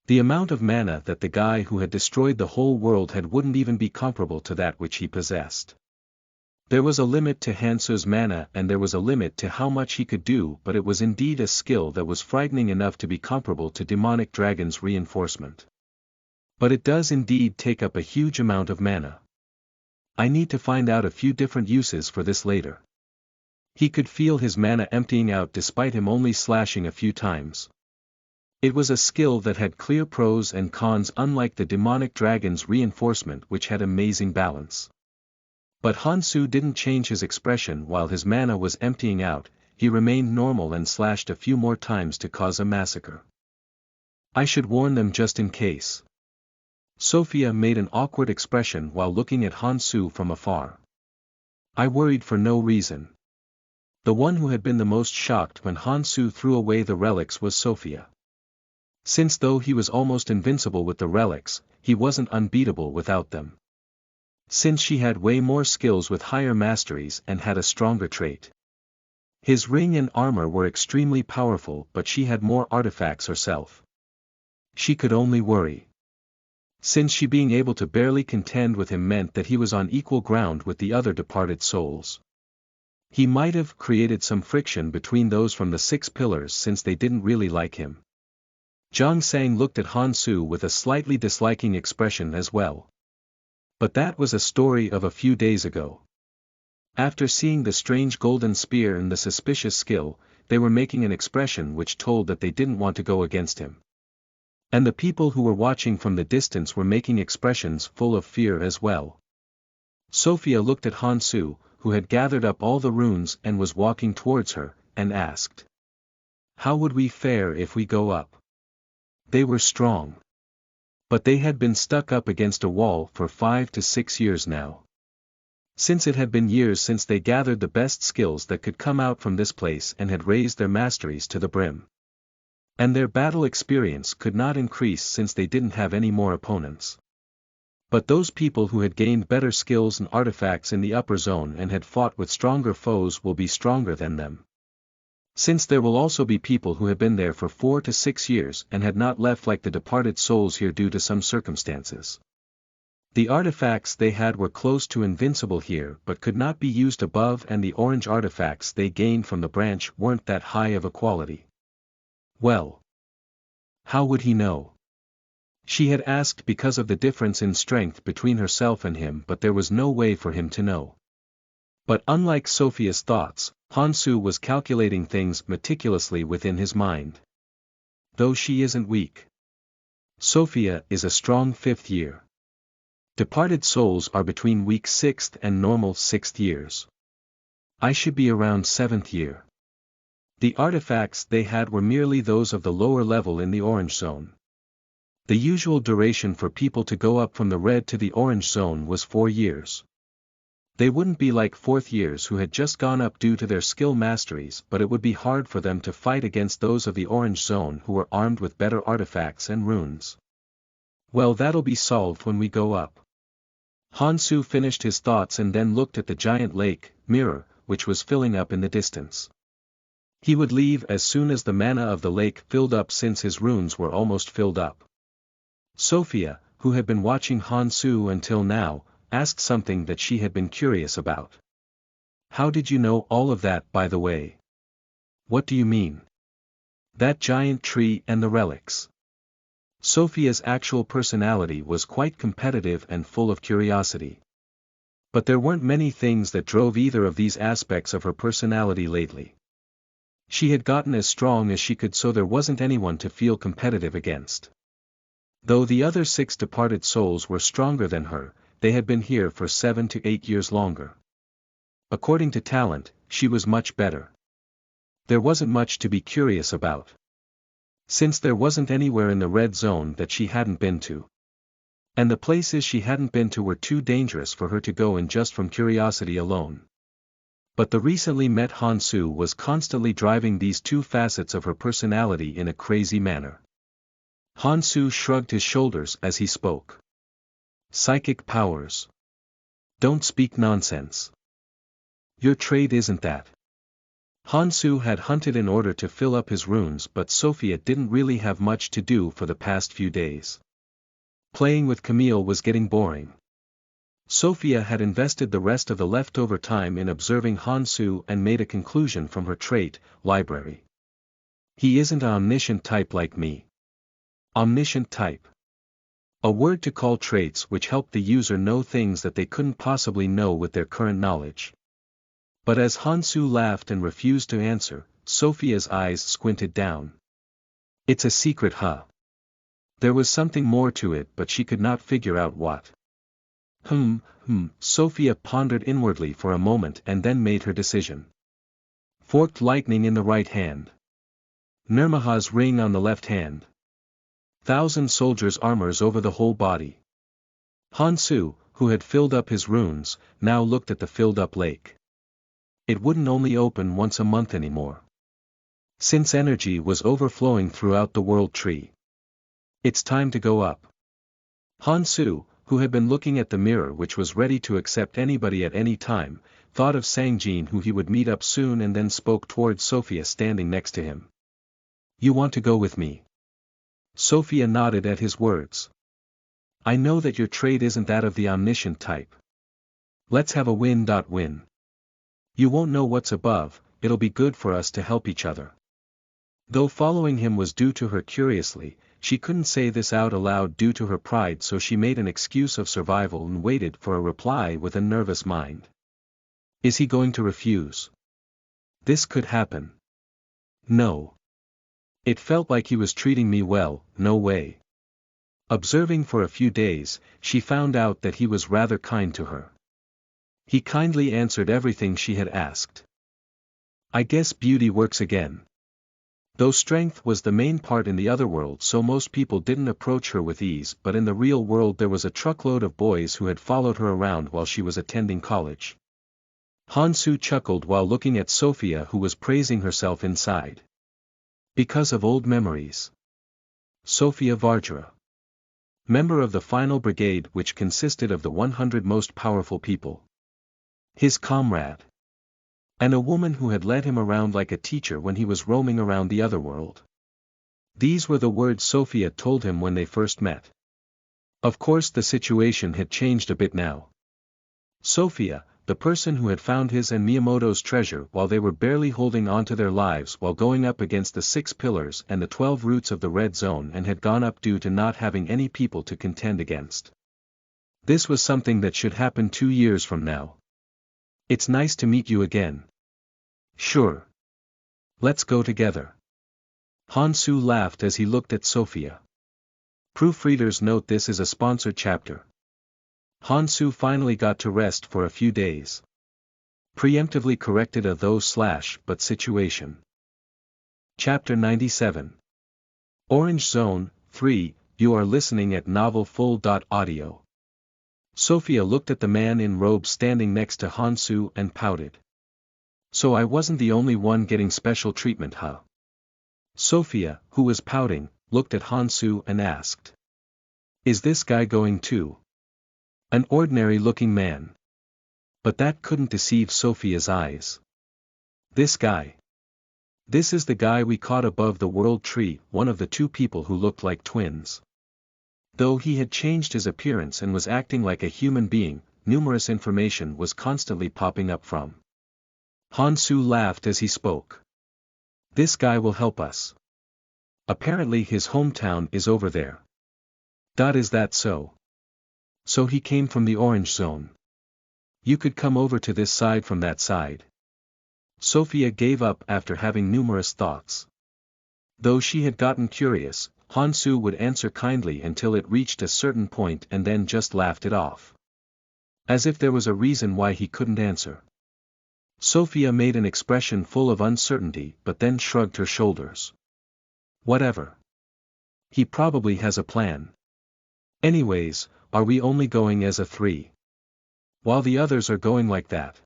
The amount of mana that the guy who had destroyed the whole world had wouldn't even be comparable to that which he possessed. There was a limit to Han Su's mana and there was a limit to how much he could do, but it was indeed a skill that was frightening enough to be comparable to demonic dragon's reinforcement. But it does indeed take up a huge amount of mana. I need to find out a few different uses for this later. He could feel his mana emptying out despite him only slashing a few times. It was a skill that had clear pros and cons, unlike the demonic dragon's reinforcement, which had amazing balance. But Han Su didn't change his expression while his mana was emptying out. He remained normal and slashed a few more times to cause a massacre. I should warn them just in case. Sophia made an awkward expression while looking at Han Su from afar. I worried for no reason. The one who had been the most shocked when Han Su threw away the relics was Sophia. Since though he was almost invincible with the relics, he wasn't unbeatable without them. Since she had way more skills with higher masteries and had a stronger trait. His ring and armor were extremely powerful, but she had more artifacts herself. She could only worry. Since she being able to barely contend with him meant that he was on equal ground with the other departed souls. He might have created some friction between those from the 6 pillars since they didn't really like him. Zhang Sang looked at Han Su with a slightly disliking expression as well. But that was a story of a few days ago. After seeing the strange golden spear and the suspicious skill, they were making an expression which told that they didn't want to go against him. And the people who were watching from the distance were making expressions full of fear as well. Sophia looked at Han Su, who had gathered up all the runes and was walking towards her, and asked. How would we fare if we go up? They were strong. But they had been stuck up against a wall for 5 to 6 years now. Since it had been years since they gathered the best skills that could come out from this place and had raised their masteries to the brim. And their battle experience could not increase since they didn't have any more opponents. But those people who had gained better skills and artifacts in the upper zone and had fought with stronger foes will be stronger than them. Since there will also be people who have been there for 4 to 6 years and had not left like the departed souls here due to some circumstances. The artifacts they had were close to invincible here but could not be used above, and the orange artifacts they gained from the branch weren't that high of a quality. Well, how would he know? She had asked because of the difference in strength between herself and him, but there was no way for him to know. But unlike Sophia's thoughts, Hansu was calculating things meticulously within his mind. Though she isn't weak, Sophia is a strong 5th year. Departed souls are between weak 6th and normal 6th years. I should be around 7th year. The artifacts they had were merely those of the lower level in the orange zone. The usual duration for people to go up from the red to the orange zone was 4 years. They wouldn't be like 4th years who had just gone up due to their skill masteries, but it would be hard for them to fight against those of the orange zone who were armed with better artifacts and runes. Well, that'll be solved when we go up. Hansu finished his thoughts and then looked at the giant lake, mirror, which was filling up in the distance. He would leave as soon as the mana of the lake filled up, since his runes were almost filled up. Sophia, who had been watching Hansu until now, asked something that she had been curious about. How did you know all of that, by the way? What do you mean? That giant tree and the relics. Sophia's actual personality was quite competitive and full of curiosity. But there weren't many things that drove either of these aspects of her personality lately. She had gotten as strong as she could, so there wasn't anyone to feel competitive against. Though the other 6 departed souls were stronger than her, they had been here for 7 to 8 years longer. According to talent, she was much better. There wasn't much to be curious about, since there wasn't anywhere in the red zone that she hadn't been to. And the places she hadn't been to were too dangerous for her to go in just from curiosity alone. But the recently met Hansu was constantly driving these 2 facets of her personality in a crazy manner. Hansu shrugged his shoulders as he spoke. Psychic powers. Don't speak nonsense. Your trade isn't that. Hansu had hunted in order to fill up his runes, but Sophia didn't really have much to do for the past few days. Playing with Camille was getting boring. Sophia had invested the rest of the leftover time in observing Hansu and made a conclusion from her trait, library. He isn't an omniscient type like me. Omniscient type. A word to call traits which help the user know things that they couldn't possibly know with their current knowledge. But as Hansu laughed and refused to answer, Sophia's eyes squinted down. It's a secret, huh? There was something more to it, but she could not figure out what. Sophia pondered inwardly for a moment and then made her decision. Forked lightning in the right hand. Nirmaha's ring on the left hand. 1,000 soldiers' armors over the whole body. Hansu, who had filled up his runes, now looked at the filled-up lake. It wouldn't only open once a month anymore, since energy was overflowing throughout the world tree. It's time to go up. Hansu, who had been looking at the mirror which was ready to accept anybody at any time, thought of Sangjin, who he would meet up soon, and then spoke towards Sophia standing next to him. You want to go with me? Sophia nodded at his words. I know that your trade isn't that of the omniscient type. Let's have a win-win. You won't know what's above, it'll be good for us to help each other. Though following him was due to her curiously, she couldn't say this out aloud due to her pride, so she made an excuse of survival and waited for a reply with a nervous mind. Is he going to refuse? This could happen. No. It felt like he was treating me well, no way. Observing for a few days, she found out that he was rather kind to her. He kindly answered everything she had asked. I guess beauty works again. Though strength was the main part in the other world, so most people didn't approach her with ease, but in the real world there was a truckload of boys who had followed her around while she was attending college. Hansu chuckled while looking at Sophia, who was praising herself inside. Because of old memories. Sophia Vardra. Member of the final brigade, which consisted of the 100 most powerful people. His comrade. And a woman who had led him around like a teacher when he was roaming around the other world. These were the words Sophia told him when they first met. Of course the situation had changed a bit now. Sophia, the person who had found his and Miyamoto's treasure while they were barely holding on to their lives while going up against the 6 pillars and the 12 roots of the red zone and had gone up due to not having any people to contend against. This was something that should happen 2 years from now. It's nice to meet you again. Sure. Let's go together. Hansu laughed as he looked at Sophia. Proofreaders note this is a sponsored chapter. Hansu finally got to rest for a few days. Preemptively corrected a though/but situation. Chapter 97. Orange Zone, 3, you are listening at novelfull.audio. Sophia looked at the man in robes standing next to Hansu and pouted. So I wasn't the only one getting special treatment, huh? Sophia, who was pouting, looked at Hansu and asked. Is this guy going too? An ordinary-looking man. But that couldn't deceive Sophia's eyes. This guy. This is the guy we caught above the world tree, one of the 2 people who looked like twins. Though he had changed his appearance and was acting like a human being, numerous information was constantly popping up from. Hansu laughed as he spoke. This guy will help us. Apparently his hometown is over there. Is that so? So he came from the Orange Zone. You could come over to this side from that side. Sophia gave up after having numerous thoughts. Though she had gotten curious, Hansu would answer kindly until it reached a certain point and then just laughed it off. As if there was a reason why he couldn't answer. Sophia made an expression full of uncertainty but then shrugged her shoulders. Whatever. He probably has a plan. Anyways, are we only going as a 3? While the others are going like that?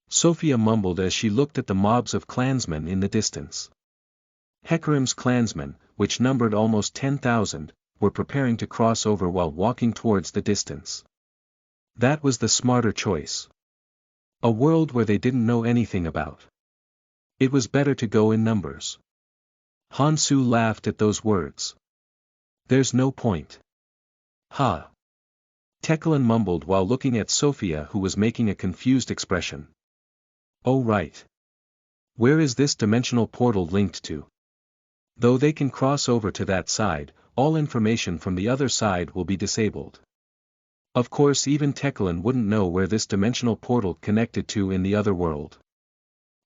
Sophia mumbled as she looked at the mobs of clansmen in the distance. Harem's clansmen, which numbered almost 10,000, were preparing to cross over while walking towards the distance. That was the smarter choice. A world where they didn't know anything about. It was better to go in numbers. Hansu laughed at those words. There's no point. Ha! Teclan mumbled while looking at Sophia, who was making a confused expression. Oh right. Where is this dimensional portal linked to? Though they can cross over to that side, all information from the other side will be disabled. Of course even Teclan wouldn't know where this dimensional portal connected to in the other world.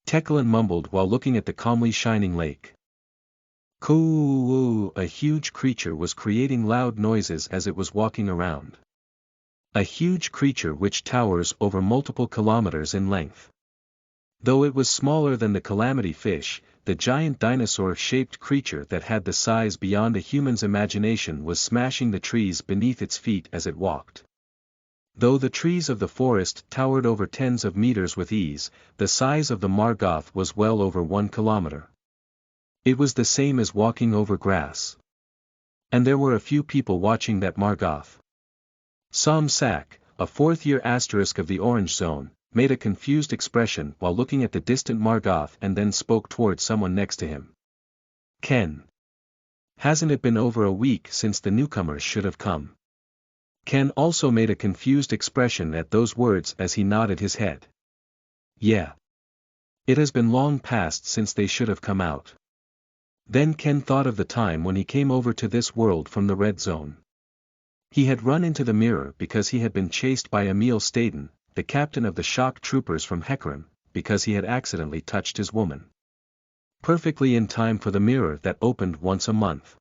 Teclan mumbled while looking at the calmly shining lake. Coo! A huge creature was creating loud noises as it was walking around. A huge creature which towers over multiple kilometers in length. Though it was smaller than the calamity fish, the giant dinosaur-shaped creature that had the size beyond a human's imagination was smashing the trees beneath its feet as it walked. Though the trees of the forest towered over tens of meters with ease, the size of the Margoth was well over 1 kilometer. It was the same as walking over grass. And there were a few people watching that Margoth. Sak, a 4th-year asterisk of the Orange Zone, made a confused expression while looking at the distant Margoth and then spoke towards someone next to him. Ken. Hasn't it been over a week since the newcomers should have come? Ken also made a confused expression at those words as he nodded his head. Yeah. It has been long past since they should have come out. Then Ken thought of the time when he came over to this world from the Red Zone. He had run into the mirror because he had been chased by Emil Staden, the captain of the shock troopers from Harem, because he had accidentally touched his woman. Perfectly in time for the mirror that opened once a month.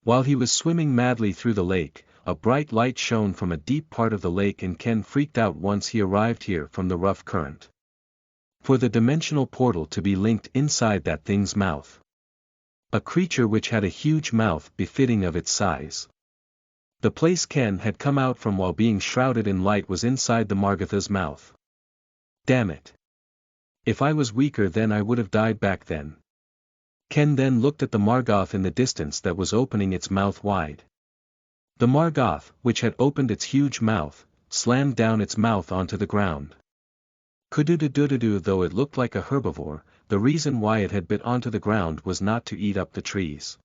While he was swimming madly through the lake, a bright light shone from a deep part of the lake and Ken freaked out once he arrived here from the rough current. For the dimensional portal to be linked inside that thing's mouth. A creature which had a huge mouth befitting of its size. The place Ken had come out from while being shrouded in light was inside the Margotha's mouth. Damn it. If I was weaker then I would have died back then. Ken then looked at the Margoth in the distance that was opening its mouth wide. The Margoth, which had opened its huge mouth, slammed down its mouth onto the ground. Kudu-du-du-du-du. Though it looked like a herbivore, the reason why it had bit onto the ground was not to eat up the trees.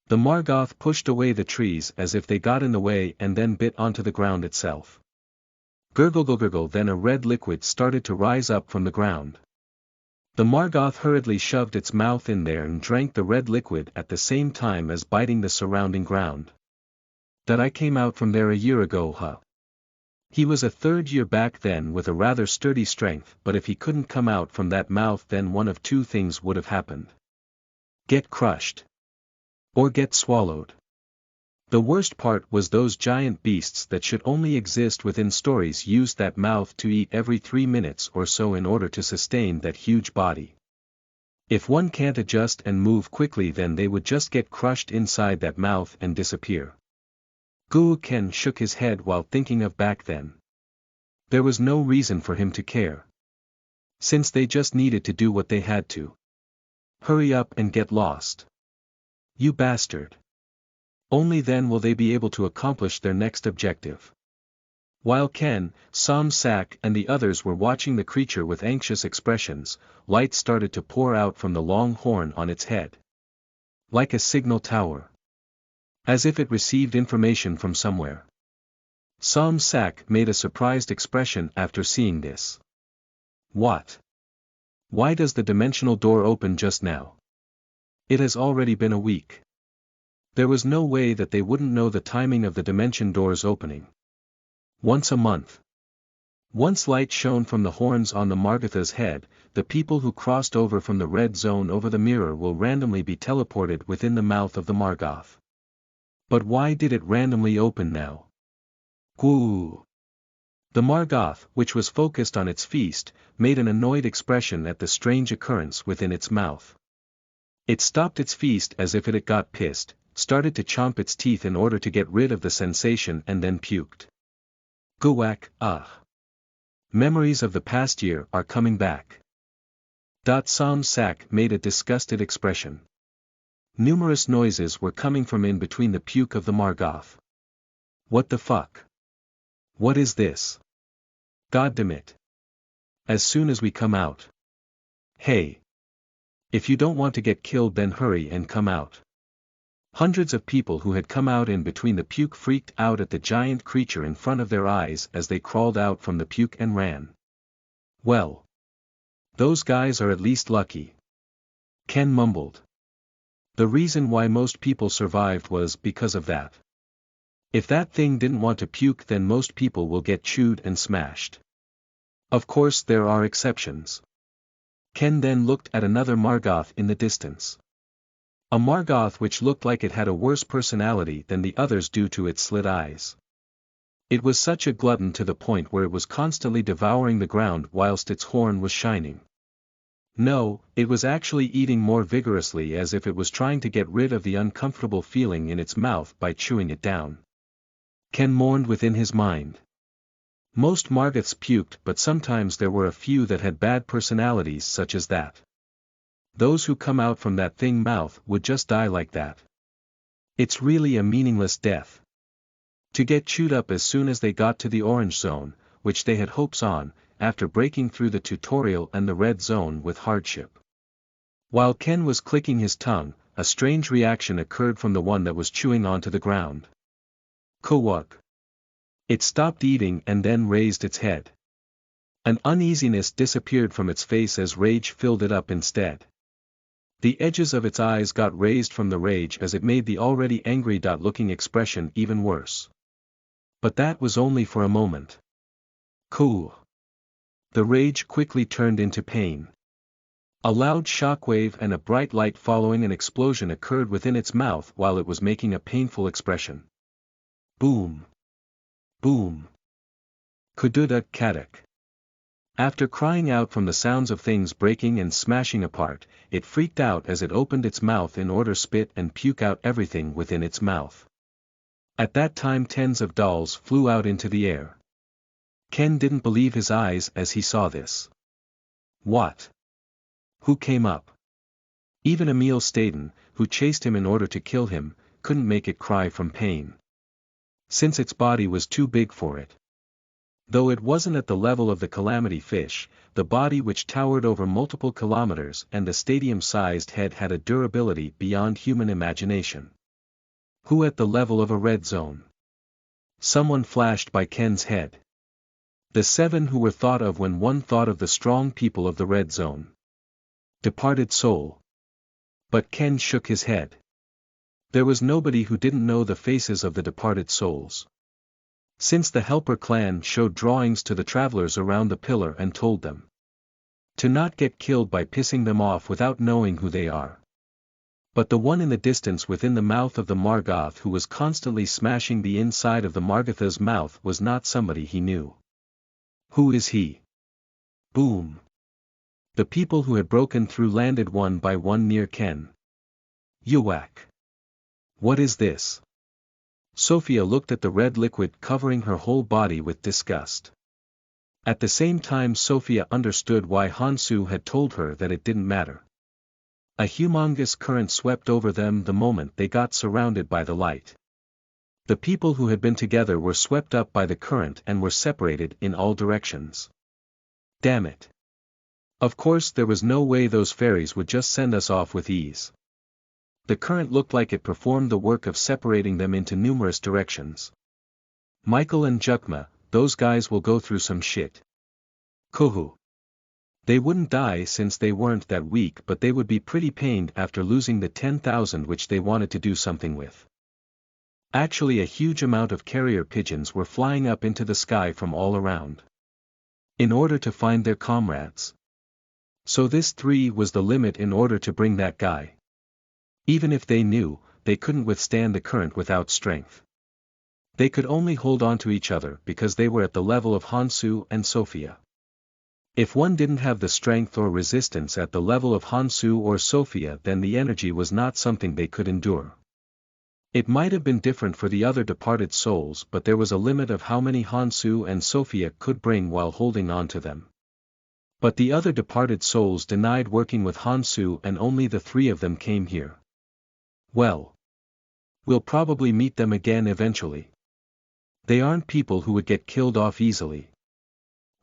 The Margoth pushed away the trees as if they got in the way and then bit onto the ground itself. Gurgle gurgle, then a red liquid started to rise up from the ground. The Margoth hurriedly shoved its mouth in there and drank the red liquid at the same time as biting the surrounding ground. That I came out from there a year ago, huh? He was a third year back then with a rather sturdy strength, but if he couldn't come out from that mouth then one of two things would have happened. Get crushed. Or get swallowed. The worst part was those giant beasts that should only exist within stories used that mouth to eat every 3 minutes or so in order to sustain that huge body. If one can't adjust and move quickly then they would just get crushed inside that mouth and disappear. Ken shook his head while thinking of back then. There was no reason for him to care. Since they just needed to do what they had to. Hurry up and get lost. You bastard. Only then will they be able to accomplish their next objective. While Ken, Sam Sak and the others were watching the creature with anxious expressions, light started to pour out from the long horn on its head. Like a signal tower. As if it received information from somewhere. Sam Sak made a surprised expression after seeing this. What? Why does the dimensional door open just now? It has already been a week. There was no way that they wouldn't know the timing of the dimension door's opening. Once a month. Once light shone from the horns on the Margotha's head, the people who crossed over from the red zone over the mirror will randomly be teleported within the mouth of the Margoth. But why did it randomly open now? Gwoo! The Margoth, which was focused on its feast, made an annoyed expression at the strange occurrence within its mouth. It stopped its feast as if it had got pissed, started to chomp its teeth in order to get rid of the sensation and then puked. Gwak, ugh. Memories of the past year are coming back. Sam Sak made a disgusted expression. Numerous noises were coming from in between the puke of the Margoth. What the fuck? What is this? Goddammit. As soon as we come out. Hey. If you don't want to get killed then hurry and come out. Hundreds of people who had come out in between the puke freaked out at the giant creature in front of their eyes as they crawled out from the puke and ran. Well. Those guys are at least lucky. Ken mumbled. The reason why most people survived was because of that. If that thing didn't want to puke then most people will get chewed and smashed. Of course there are exceptions. Ken then looked at another Margoth in the distance. A Margoth which looked like it had a worse personality than the others due to its slit eyes. It was such a glutton to the point where it was constantly devouring the ground whilst its horn was shining. No, it was actually eating more vigorously as if it was trying to get rid of the uncomfortable feeling in its mouth by chewing it down. Ken mourned within his mind. Most Margoths puked, but sometimes there were a few that had bad personalities such as that. Those who come out from that thing mouth would just die like that. It's really a meaningless death. To get chewed up as soon as they got to the orange zone, which they had hopes on, after breaking through the tutorial and the red zone with hardship. While Ken was clicking his tongue, a strange reaction occurred from the one that was chewing onto the ground. Kowuk. It stopped eating and then raised its head. An uneasiness disappeared from its face as rage filled it up instead. The edges of its eyes got raised from the rage as it made the already angry-looking expression even worse. But that was only for a moment. Cool. The rage quickly turned into pain. A loud shockwave and a bright light following an explosion occurred within its mouth while it was making a painful expression. Boom. Boom. Kududa Kadak. After crying out from the sounds of things breaking and smashing apart, it freaked out as it opened its mouth in order to spit and puke out everything within its mouth. At that time tens of dolls flew out into the air. Ken didn't believe his eyes as he saw this. What? Who came up? Even Emil Staden, who chased him in order to kill him, couldn't make it cry from pain. Since its body was too big for it. Though it wasn't at the level of the Calamity Fish, the body which towered over multiple kilometers and the stadium-sized head had a durability beyond human imagination. Who at the level of a red zone? Someone flashed by Ken's head. The 7 who were thought of when one thought of the strong people of the red zone. Departed soul. But Ken shook his head. There was nobody who didn't know the faces of the departed souls. Since the Helper clan showed drawings to the travelers around the pillar and told them to not get killed by pissing them off without knowing who they are. But the one in the distance within the mouth of the Margoth who was constantly smashing the inside of the Margotha's mouth was not somebody he knew. Who is he? Boom. The people who had broken through landed one by one near Ken. Yuwak. What is this? Sophia looked at the red liquid covering her whole body with disgust. At the same time Sophia understood why Hansu had told her that it didn't matter. A humongous current swept over them the moment they got surrounded by the light. The people who had been together were swept up by the current and were separated in all directions. Damn it. Of course there was no way those fairies would just send us off with ease. The current looked like it performed the work of separating them into numerous directions. Michael and Jukma, those guys will go through some shit. Kohu. They wouldn't die since they weren't that weak, but they would be pretty pained after losing the 10,000 which they wanted to do something with. Actually a huge amount of carrier pigeons were flying up into the sky from all around. In order to find their comrades. So this 3 was the limit in order to bring that guy. Even if they knew, they couldn't withstand the current without strength. They could only hold on to each other because they were at the level of Hansu and Sophia. If one didn't have the strength or resistance at the level of Hansu or Sophia, then the energy was not something they could endure. It might have been different for the other departed souls, but there was a limit of how many Hansu and Sophia could bring while holding on to them. But the other departed souls denied working with Hansu and only the 3 of them came here. Well. We'll probably meet them again eventually. They aren't people who would get killed off easily.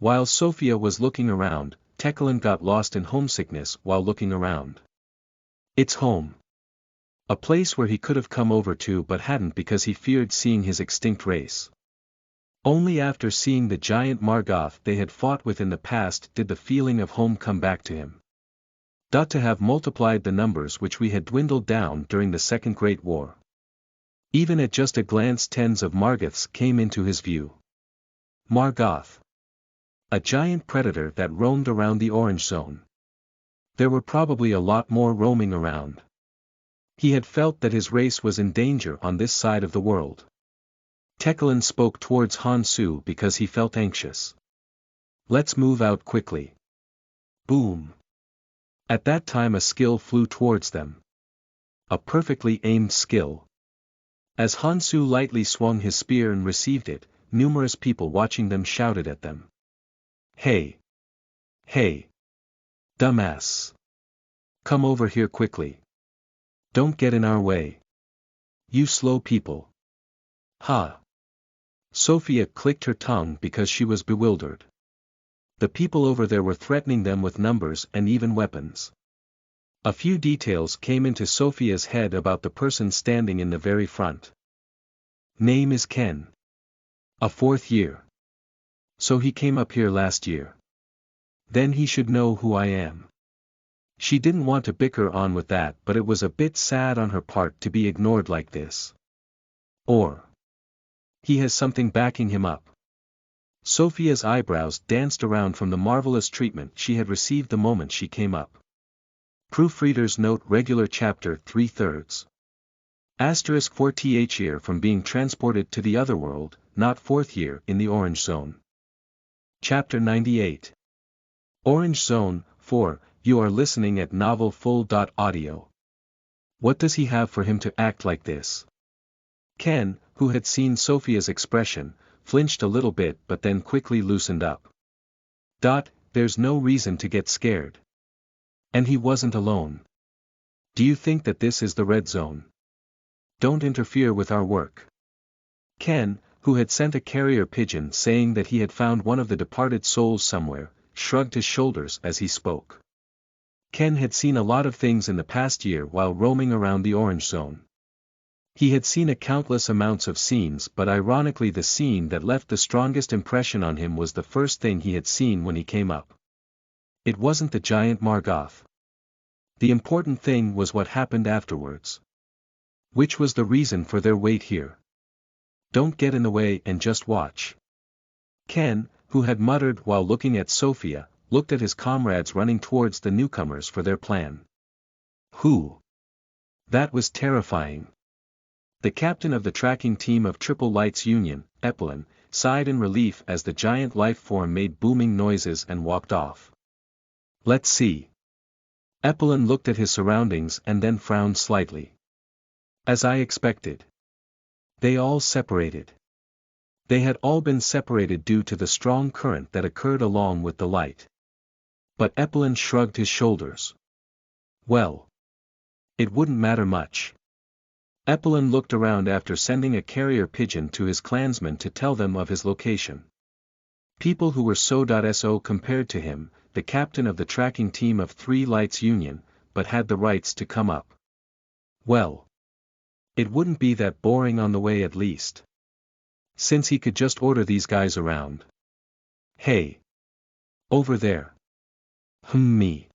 While Sophia was looking around, Tekelin got lost in homesickness while looking around. It's home. A place where he could have come over to but hadn't because he feared seeing his extinct race. Only after seeing the giant Margoth they had fought with in the past did the feeling of home come back to him. To have multiplied the numbers which we had dwindled down during the Second Great War. Even at just a glance tens of Margoths came into his view. Margoth. A giant predator that roamed around the Orange Zone. There were probably a lot more roaming around. He had felt that his race was in danger on this side of the world. Tekelin spoke towards Hansu because he felt anxious. Let's move out quickly. Boom. At that time a skill flew towards them. A perfectly aimed skill. As Hansu lightly swung his spear and received it, numerous people watching them shouted at them. Hey! Hey! Dumbass! Come over here quickly. Don't get in our way. You slow people. Ha! Sophia clicked her tongue because she was bewildered. The people over there were threatening them with numbers and even weapons. A few details came into Sophia's head about the person standing in the very front. Name is Ken. A 4th year. So he came up here last year. Then he should know who I am. She didn't want to bicker on with that, but it was a bit sad on her part to be ignored like this. Or he has something backing him up. Sophia's eyebrows danced around from the marvelous treatment she had received the moment she came up. Proofreader's note: regular chapter 3/3. Asterisk 4th year from being transported to the other world, not 4th year in the Orange Zone. Chapter 98. Orange Zone 4. You are listening at novelfull.audio. What does he have for him to act like this? Ken, who had seen Sophia's expression, flinched a little bit but then quickly loosened up. There's no reason to get scared. And he wasn't alone. Do you think that this is the red zone? Don't interfere with our work. Ken, who had sent a carrier pigeon saying that he had found one of the departed souls somewhere, shrugged his shoulders as he spoke. Ken had seen a lot of things in the past year while roaming around the Orange Zone. He had seen a countless amounts of scenes, but ironically the scene that left the strongest impression on him was the first thing he had seen when he came up. It wasn't the giant Margoth. The important thing was what happened afterwards. Which was the reason for their wait here. Don't get in the way and just watch. Ken, who had muttered while looking at Sophia, looked at his comrades running towards the newcomers for their plan. Who? That was terrifying. The captain of the tracking team of Triple Lights Union, Epelin, sighed in relief as the giant life form made booming noises and walked off. Let's see. Epelin looked at his surroundings and then frowned slightly. As I expected. They all separated. They had all been separated due to the strong current that occurred along with the light. But Epelin shrugged his shoulders. Well. It wouldn't matter much. Epelin looked around after sending a carrier pigeon to his clansmen to tell them of his location. People who were so compared to him, the captain of the tracking team of 3 Lights Union, but had the rights to come up. Well. It wouldn't be that boring on the way at least. Since he could just order these guys around. Hey. Over there. Me.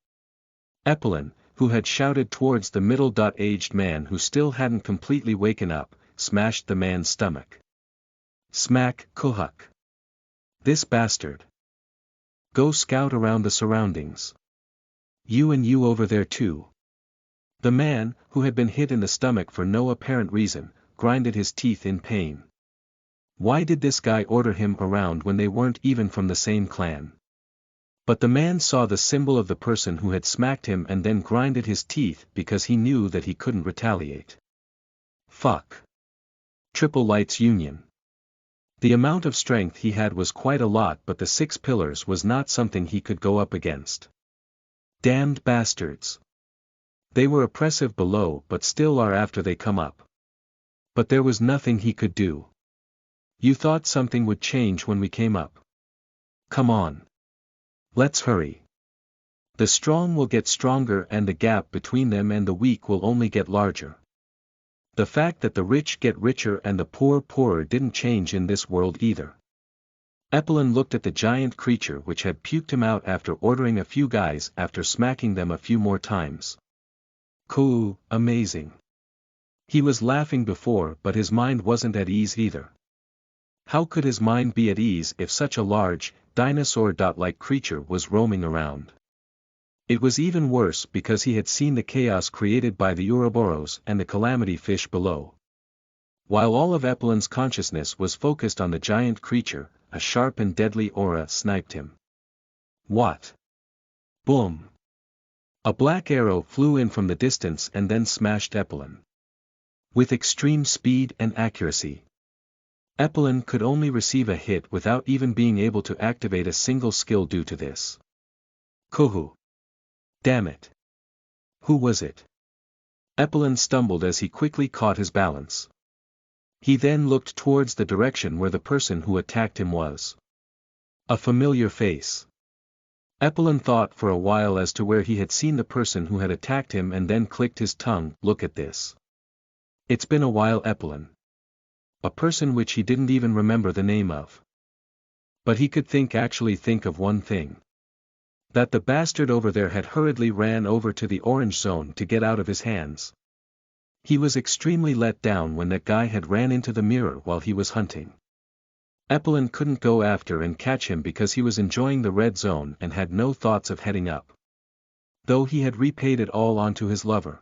Epelin, who had shouted towards the middle-aged man who still hadn't completely waken up, smashed the man's stomach. Smack, Kuhuk. This bastard. Go scout around the surroundings. You and you over there too. The man, who had been hit in the stomach for no apparent reason, grinded his teeth in pain. Why did this guy order him around when they weren't even from the same clan? But the man saw the symbol of the person who had smacked him and then grinded his teeth because he knew that he couldn't retaliate. Fuck. Triple Lights Union. The amount of strength he had was quite a lot, but the 6 pillars was not something he could go up against. Damned bastards. They were oppressive below but still are after they come up. But there was nothing he could do. You thought something would change when we came up. Come on. Let's hurry. The strong will get stronger and the gap between them and the weak will only get larger. The fact that the rich get richer and the poor poorer didn't change in this world either. Epelin looked at the giant creature which had puked him out after ordering a few guys after smacking them a few more times. Cool, amazing. He was laughing before but his mind wasn't at ease either. How could his mind be at ease if such a large, dinosaur-like creature was roaming around? It was even worse because he had seen the chaos created by the Ouroboros and the calamity fish below. While all of Epelin's consciousness was focused on the giant creature, a sharp and deadly aura sniped him. What? Boom! A black arrow flew in from the distance and then smashed Epelin. With extreme speed and accuracy. Epelin could only receive a hit without even being able to activate a single skill due to this. Kohu. Damn it. Who was it? Epelin stumbled as he quickly caught his balance. He then looked towards the direction where the person who attacked him was. A familiar face. Epelin thought for a while as to where he had seen the person who had attacked him and then clicked his tongue. Look at this. It's been a while, Epelin. A person which he didn't even remember the name of. But he could actually think of one thing. That the bastard over there had hurriedly ran over to the orange zone to get out of his hands. He was extremely let down when that guy had ran into the mirror while he was hunting. Epelin couldn't go after and catch him because he was enjoying the red zone and had no thoughts of heading up. Though he had repaid it all onto his lover.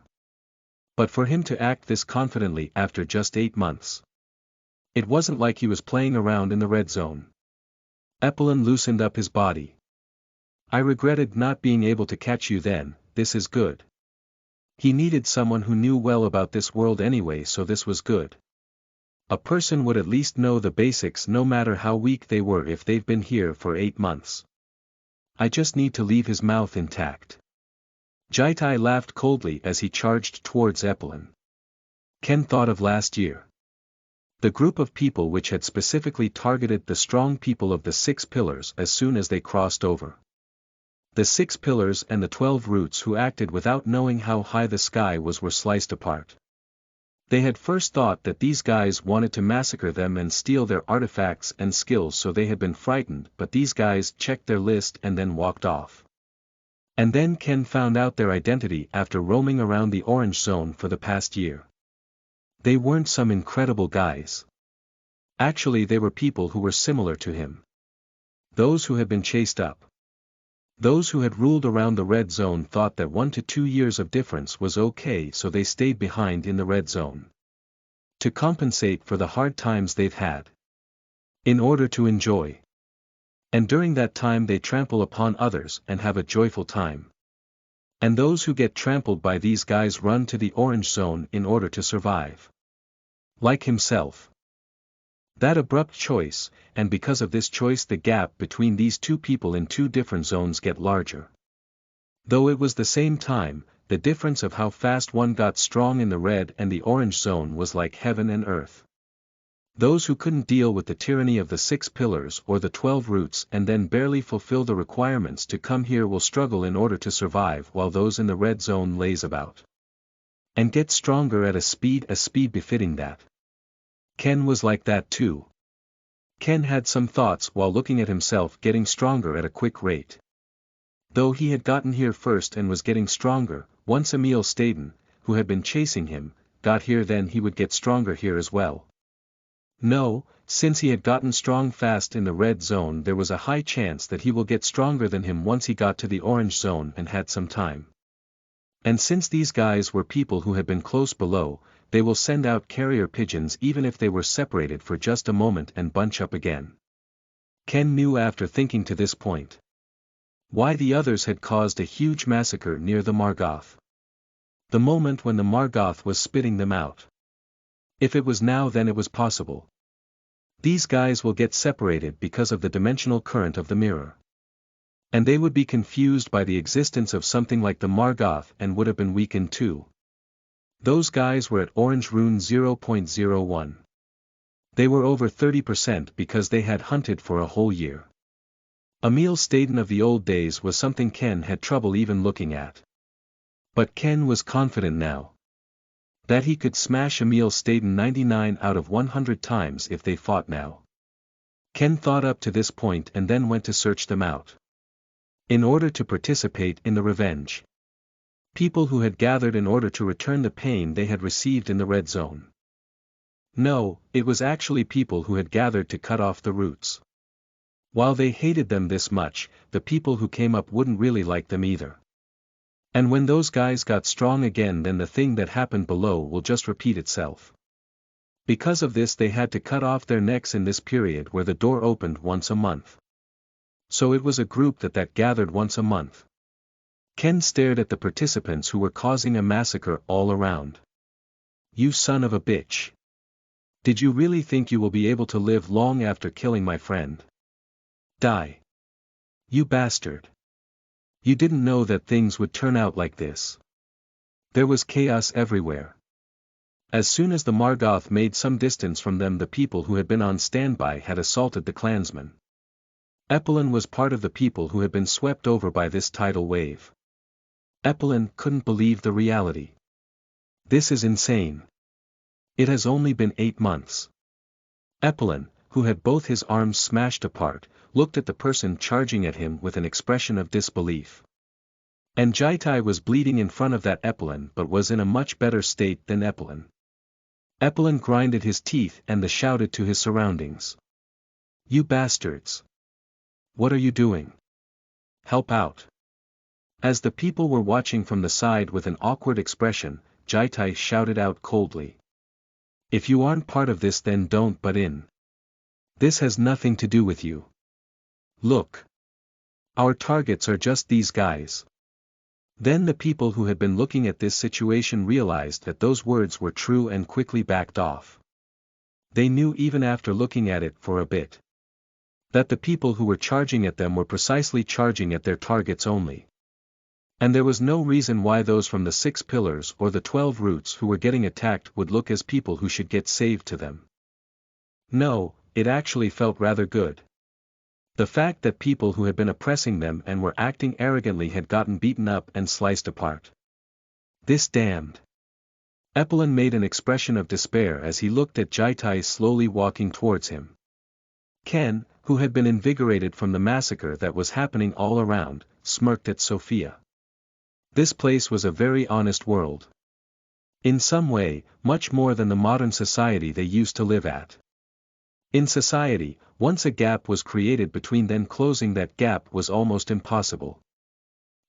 But for him to act this confidently after just 8 months. It wasn't like he was playing around in the red zone. Epelin loosened up his body. I regretted not being able to catch you then. This is good. He needed someone who knew well about this world anyway, so this was good. A person would at least know the basics no matter how weak they were if they've been here for 8 months. I just need to leave his mouth intact. Jaitai laughed coldly as he charged towards Epelin. Ken thought of last year. The group of people which had specifically targeted the strong people of the 6 pillars as soon as they crossed over. The 6 pillars and the 12 roots who acted without knowing how high the sky was were sliced apart. They had first thought that these guys wanted to massacre them and steal their artifacts and skills, so they had been frightened, but these guys checked their list and then walked off. And then Ken found out their identity after roaming around the Orange Zone for the past year. They weren't some incredible guys. Actually, they were people who were similar to him. Those who had been chased up. Those who had ruled around the Red Zone thought that 1 to 2 years of difference was okay, so they stayed behind in the Red Zone. To compensate for the hard times they've had. In order to enjoy. And during that time they trample upon others and have a joyful time. And those who get trampled by these guys run to the Orange Zone in order to survive. Like himself. That abrupt choice, and because of this choice the gap between these two people in two different zones get larger. Though it was the same time, the difference of how fast one got strong in the Red and the Orange Zone was like heaven and earth. Those who couldn't deal with the tyranny of the 6 pillars or the 12 roots and then barely fulfill the requirements to come here will struggle in order to survive, while those in the Red Zone laze about. And get stronger at a speed befitting that. Ken was like that too. Ken had some thoughts while looking at himself getting stronger at a quick rate. Though he had gotten here first and was getting stronger, once Emil Staden, who had been chasing him, got here, then he would get stronger here as well. No, since he had gotten strong fast in the Red Zone, there was a high chance that he will get stronger than him once he got to the Orange Zone and had some time. And since these guys were people who had been close below, they will send out carrier pigeons even if they were separated for just a moment and bunch up again. Ken knew after thinking to this point why the others had caused a huge massacre near the Margoth. The moment when the Margoth was spitting them out. If it was now, then it was possible. These guys will get separated because of the dimensional current of the mirror. And they would be confused by the existence of something like the Margoth and would have been weakened too. Those guys were at Orange Rune 0.01. They were over 30% because they had hunted for a whole year. Emil Staden of the old days was something Ken had trouble even looking at. But Ken was confident now. That he could smash Emil Staden 99 out of 100 times if they fought now. Ken thought up to this point and then went to search them out. In order to participate in the revenge. People who had gathered in order to return the pain they had received in the Red Zone. No, it was actually people who had gathered to cut off the roots. While they hated them this much, the people who came up wouldn't really like them either. And when those guys got strong again, then the thing that happened below will just repeat itself. Because of this they had to cut off their necks in this period where the door opened once a month. So it was a group that gathered once a month. Ken stared at the participants who were causing a massacre all around. You son of a bitch. Did you really think you will be able to live long after killing my friend? Die. You bastard. You didn't know that things would turn out like this. There was chaos everywhere. As soon as the Margoth made some distance from them, the people who had been on standby had assaulted the clansmen. Eppelin was part of the people who had been swept over by this tidal wave. Eppelin couldn't believe the reality. This is insane. It has only been 8 months. Eppelin, who had both his arms smashed apart, looked at the person charging at him with an expression of disbelief. And Jaitai was bleeding in front of that Eppelin but was in a much better state than Eppelin. Eppelin grinded his teeth and shouted to his surroundings. You bastards! What are you doing? Help out! As the people were watching from the side with an awkward expression, Jaitai shouted out coldly. If you aren't part of this, then don't butt in. This has nothing to do with you. Look. Our targets are just these guys. Then the people who had been looking at this situation realized that those words were true and quickly backed off. They knew even after looking at it for a bit. That the people who were charging at them were precisely charging at their targets only. And there was no reason why those from the 6 pillars or the 12 roots who were getting attacked would look as people who should get saved to them. No, it actually felt rather good. The fact that people who had been oppressing them and were acting arrogantly had gotten beaten up and sliced apart. This damned Eppelin made an expression of despair as he looked at Jitai slowly walking towards him. Ken, who had been invigorated from the massacre that was happening all around, smirked at Sophia. This place was a very honest world. In some way, much more than the modern society they used to live at. In society, once a gap was created between them, closing that gap was almost impossible.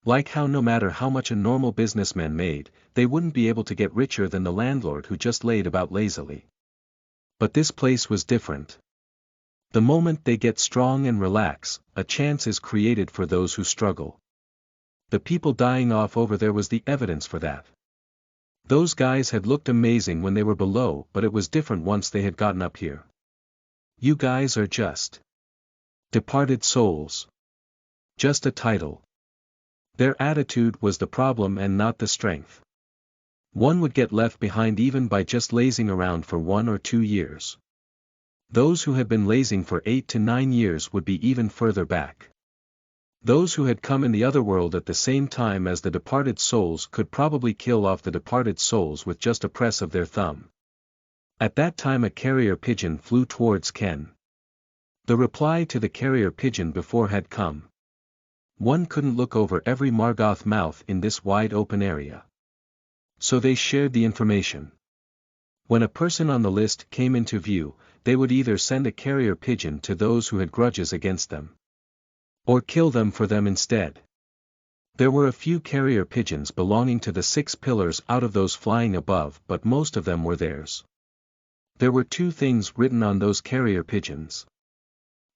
Like how no matter how much a normal businessman made, they wouldn't be able to get richer than the landlord who just laid about lazily. But this place was different. The moment they get strong and relax, a chance is created for those who struggle. The people dying off over there was the evidence for that. Those guys had looked amazing when they were below, but it was different once they had gotten up here. You guys are just departed souls. Just a title. Their attitude was the problem and not the strength. One would get left behind even by just lazing around for 1 or 2 years. Those who had been lazing for 8 to 9 years would be even further back. Those who had come in the other world at the same time as the departed souls could probably kill off the departed souls with just a press of their thumb. At that time a carrier pigeon flew towards Ken. The reply to the carrier pigeon before had come. One couldn't look over every Margoth mouth in this wide open area. So they shared the information. When a person on the list came into view, they would either send a carrier pigeon to those who had grudges against them, or kill them for them instead. There were a few carrier pigeons belonging to the 6 pillars out of those flying above, but most of them were theirs. There were 2 things written on those carrier pigeons.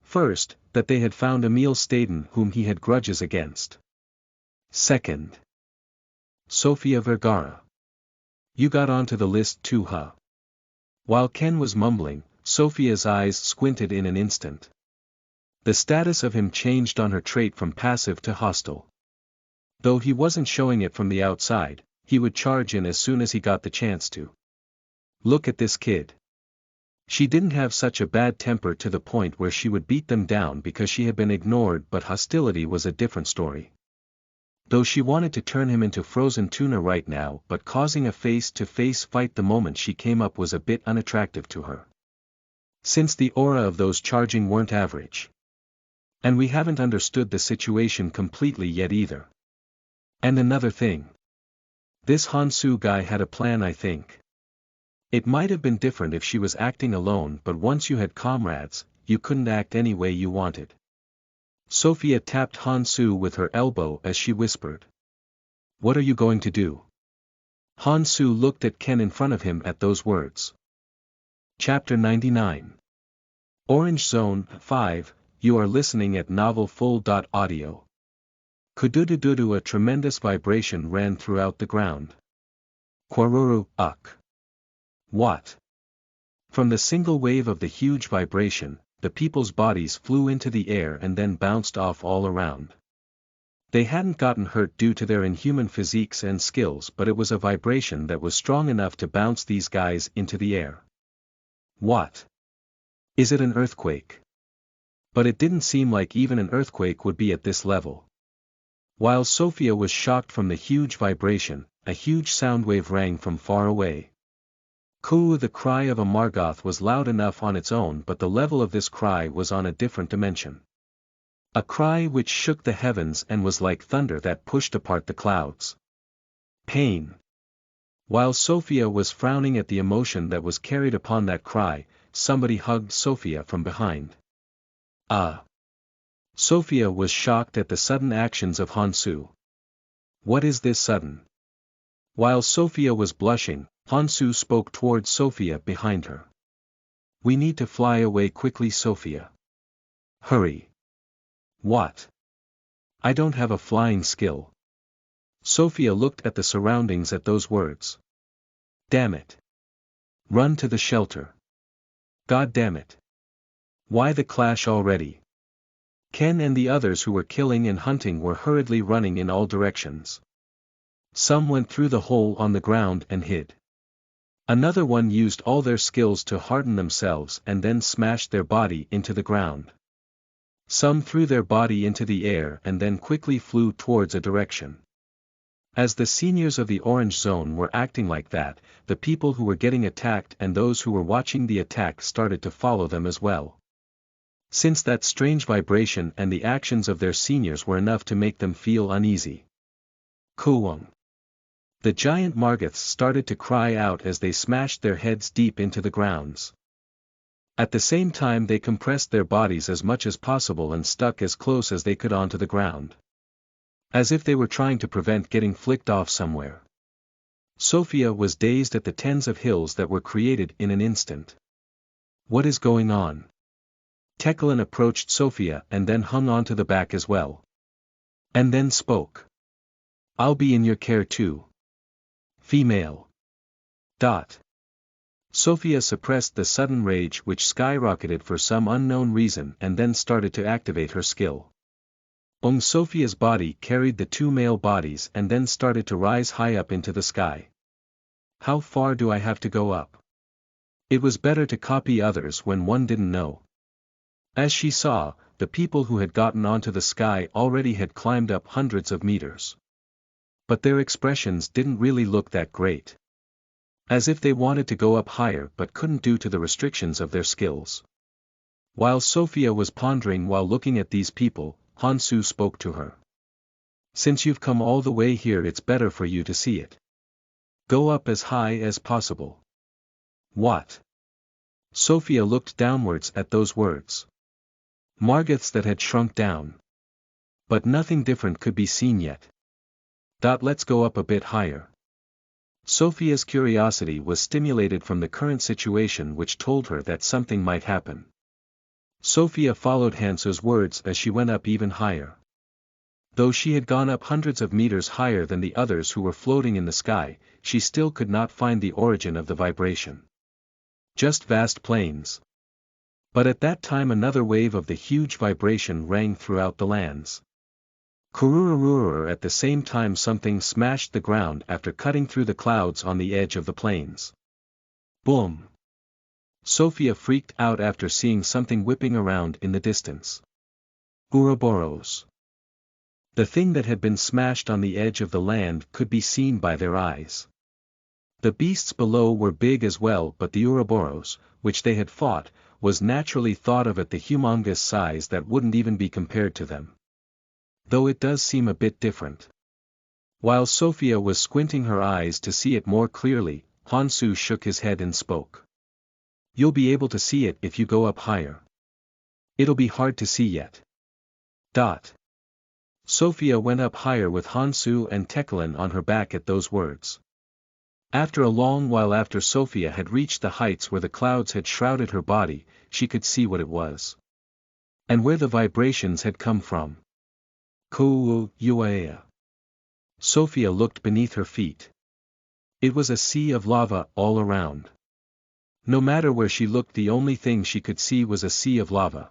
First, that they had found Emil Staden whom he had grudges against. Second, Sofia Vergara. You got onto the list too, huh? While Ken was mumbling, Sophia's eyes squinted in an instant. The status of him changed on her trait from passive to hostile. Though he wasn't showing it from the outside, he would charge in as soon as he got the chance to. Look at this kid. She didn't have such a bad temper to the point where she would beat them down because she had been ignored, but hostility was a different story. Though she wanted to turn him into frozen tuna right now, but causing a face-to-face fight the moment she came up was a bit unattractive to her. Since the aura of those charging weren't average. And we haven't understood the situation completely yet either. And another thing. This Hansu guy had a plan, I think. It might have been different if she was acting alone, but once you had comrades, you couldn't act any way you wanted. Sophia tapped Hansu with her elbow as she whispered. What are you going to do? Hansu looked at Ken in front of him at those words. Chapter 99. Orange Zone 5. You are listening at novelfull.audio. Kududududu, a tremendous vibration ran throughout the ground. Kwaruru, uk. What? From the single wave of the huge vibration, the people's bodies flew into the air and then bounced off all around. They hadn't gotten hurt due to their inhuman physiques and skills, but it was a vibration that was strong enough to bounce these guys into the air. What? Is it an earthquake? But it didn't seem like even an earthquake would be at this level. While Sophia was shocked from the huge vibration, a huge sound wave rang from far away. Kuu, the cry of a Margoth, was loud enough on its own, but the level of this cry was on a different dimension. A cry which shook the heavens and was like thunder that pushed apart the clouds. Pain. While Sophia was frowning at the emotion that was carried upon that cry, somebody hugged Sophia from behind. Ah! Sophia was shocked at the sudden actions of Hansu. What is this sudden? While Sophia was blushing, Hansu spoke towards Sophia behind her. We need to fly away quickly, Sophia. Hurry. What? I don't have a flying skill. Sophia looked at the surroundings at those words. Damn it. Run to the shelter. God damn it. Why the clash already? Ken and the others who were killing and hunting were hurriedly running in all directions. Some went through the hole on the ground and hid. Another one used all their skills to harden themselves and then smashed their body into the ground. Some threw their body into the air and then quickly flew towards a direction. As the seniors of the Orange Zone were acting like that, the people who were getting attacked and those who were watching the attack started to follow them as well. Since that strange vibration and the actions of their seniors were enough to make them feel uneasy. Kuwang. The giant Margoths started to cry out as they smashed their heads deep into the grounds. At the same time they compressed their bodies as much as possible and stuck as close as they could onto the ground. As if they were trying to prevent getting flicked off somewhere. Sophia was dazed at the tens of hills that were created in an instant. What is going on? Teclan approached Sophia and then hung onto the back as well. And then spoke. I'll be in your care too. Female. Sophia suppressed the sudden rage which skyrocketed for some unknown reason and then started to activate her skill. Sophia's body carried the two male bodies and then started to rise high up into the sky. How far do I have to go up? It was better to copy others when one didn't know. As she saw, the people who had gotten onto the sky already had climbed up hundreds of meters. But their expressions didn't really look that great. As if they wanted to go up higher but couldn't due to the restrictions of their skills. While Sophia was pondering while looking at these people, Hansu spoke to her. Since you've come all the way here, it's better for you to see it. Go up as high as possible. What? Sophia looked downwards at those words. Margoths that had shrunk down. But nothing different could be seen yet. Let's go up a bit higher. Sophia's curiosity was stimulated from the current situation which told her that something might happen. Sophia followed Hansu's words as she went up even higher. Though she had gone up hundreds of meters higher than the others who were floating in the sky, she still could not find the origin of the vibration. Just vast plains. But at that time another wave of the huge vibration rang throughout the lands. Kururururur, at the same time something smashed the ground after cutting through the clouds on the edge of the plains. Boom! Sophia freaked out after seeing something whipping around in the distance. Ouroboros. The thing that had been smashed on the edge of the land could be seen by their eyes. The beasts below were big as well, but the Ouroboros, which they had fought, was naturally thought of at the humongous size that wouldn't even be compared to them. Though it does seem a bit different. While Sophia was squinting her eyes to see it more clearly, Hansu shook his head and spoke. You'll be able to see it if you go up higher. It'll be hard to see yet. Sophia went up higher with Hansu and Teclan on her back at those words. After a long while after Sophia had reached the heights where the clouds had shrouded her body, she could see what it was. And where the vibrations had come from. Uaea. Sophia looked beneath her feet. It was a sea of lava all around. No matter where she looked, the only thing she could see was a sea of lava.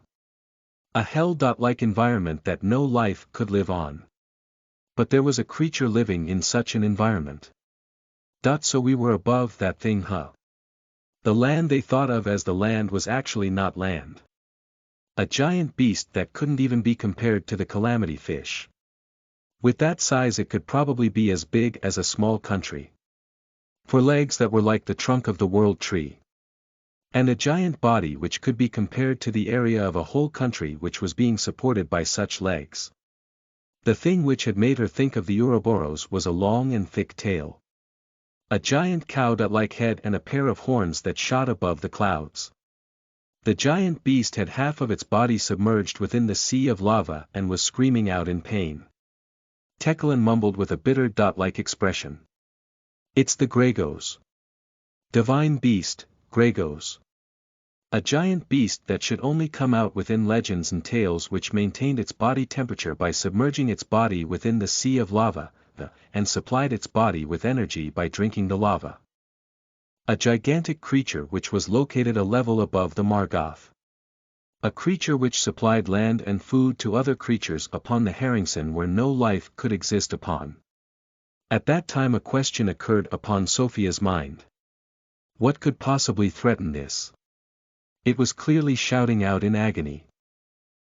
A hell-like environment that no life could live on. But there was a creature living in such an environment. So we were above that thing, huh? The land they thought of as the land was actually not land. A giant beast that couldn't even be compared to the calamity fish. With that size it could probably be as big as a small country. For legs that were like the trunk of the world tree. And a giant body which could be compared to the area of a whole country which was being supported by such legs. The thing which had made her think of the Ouroboros was a long and thick tail. A giant cow-like head and a pair of horns that shot above the clouds. The giant beast had half of its body submerged within the sea of lava and was screaming out in pain. Teclan mumbled with a bitter-like expression. It's the Gregos. Divine beast, Gregos. A giant beast that should only come out within legends and tales, which maintained its body temperature by submerging its body within the sea of lava, and supplied its body with energy by drinking the lava. A gigantic creature which was located a level above the Margoth. A creature which supplied land and food to other creatures upon the Harringson where no life could exist upon. At that time a question occurred upon Sophia's mind. What could possibly threaten this? It was clearly shouting out in agony.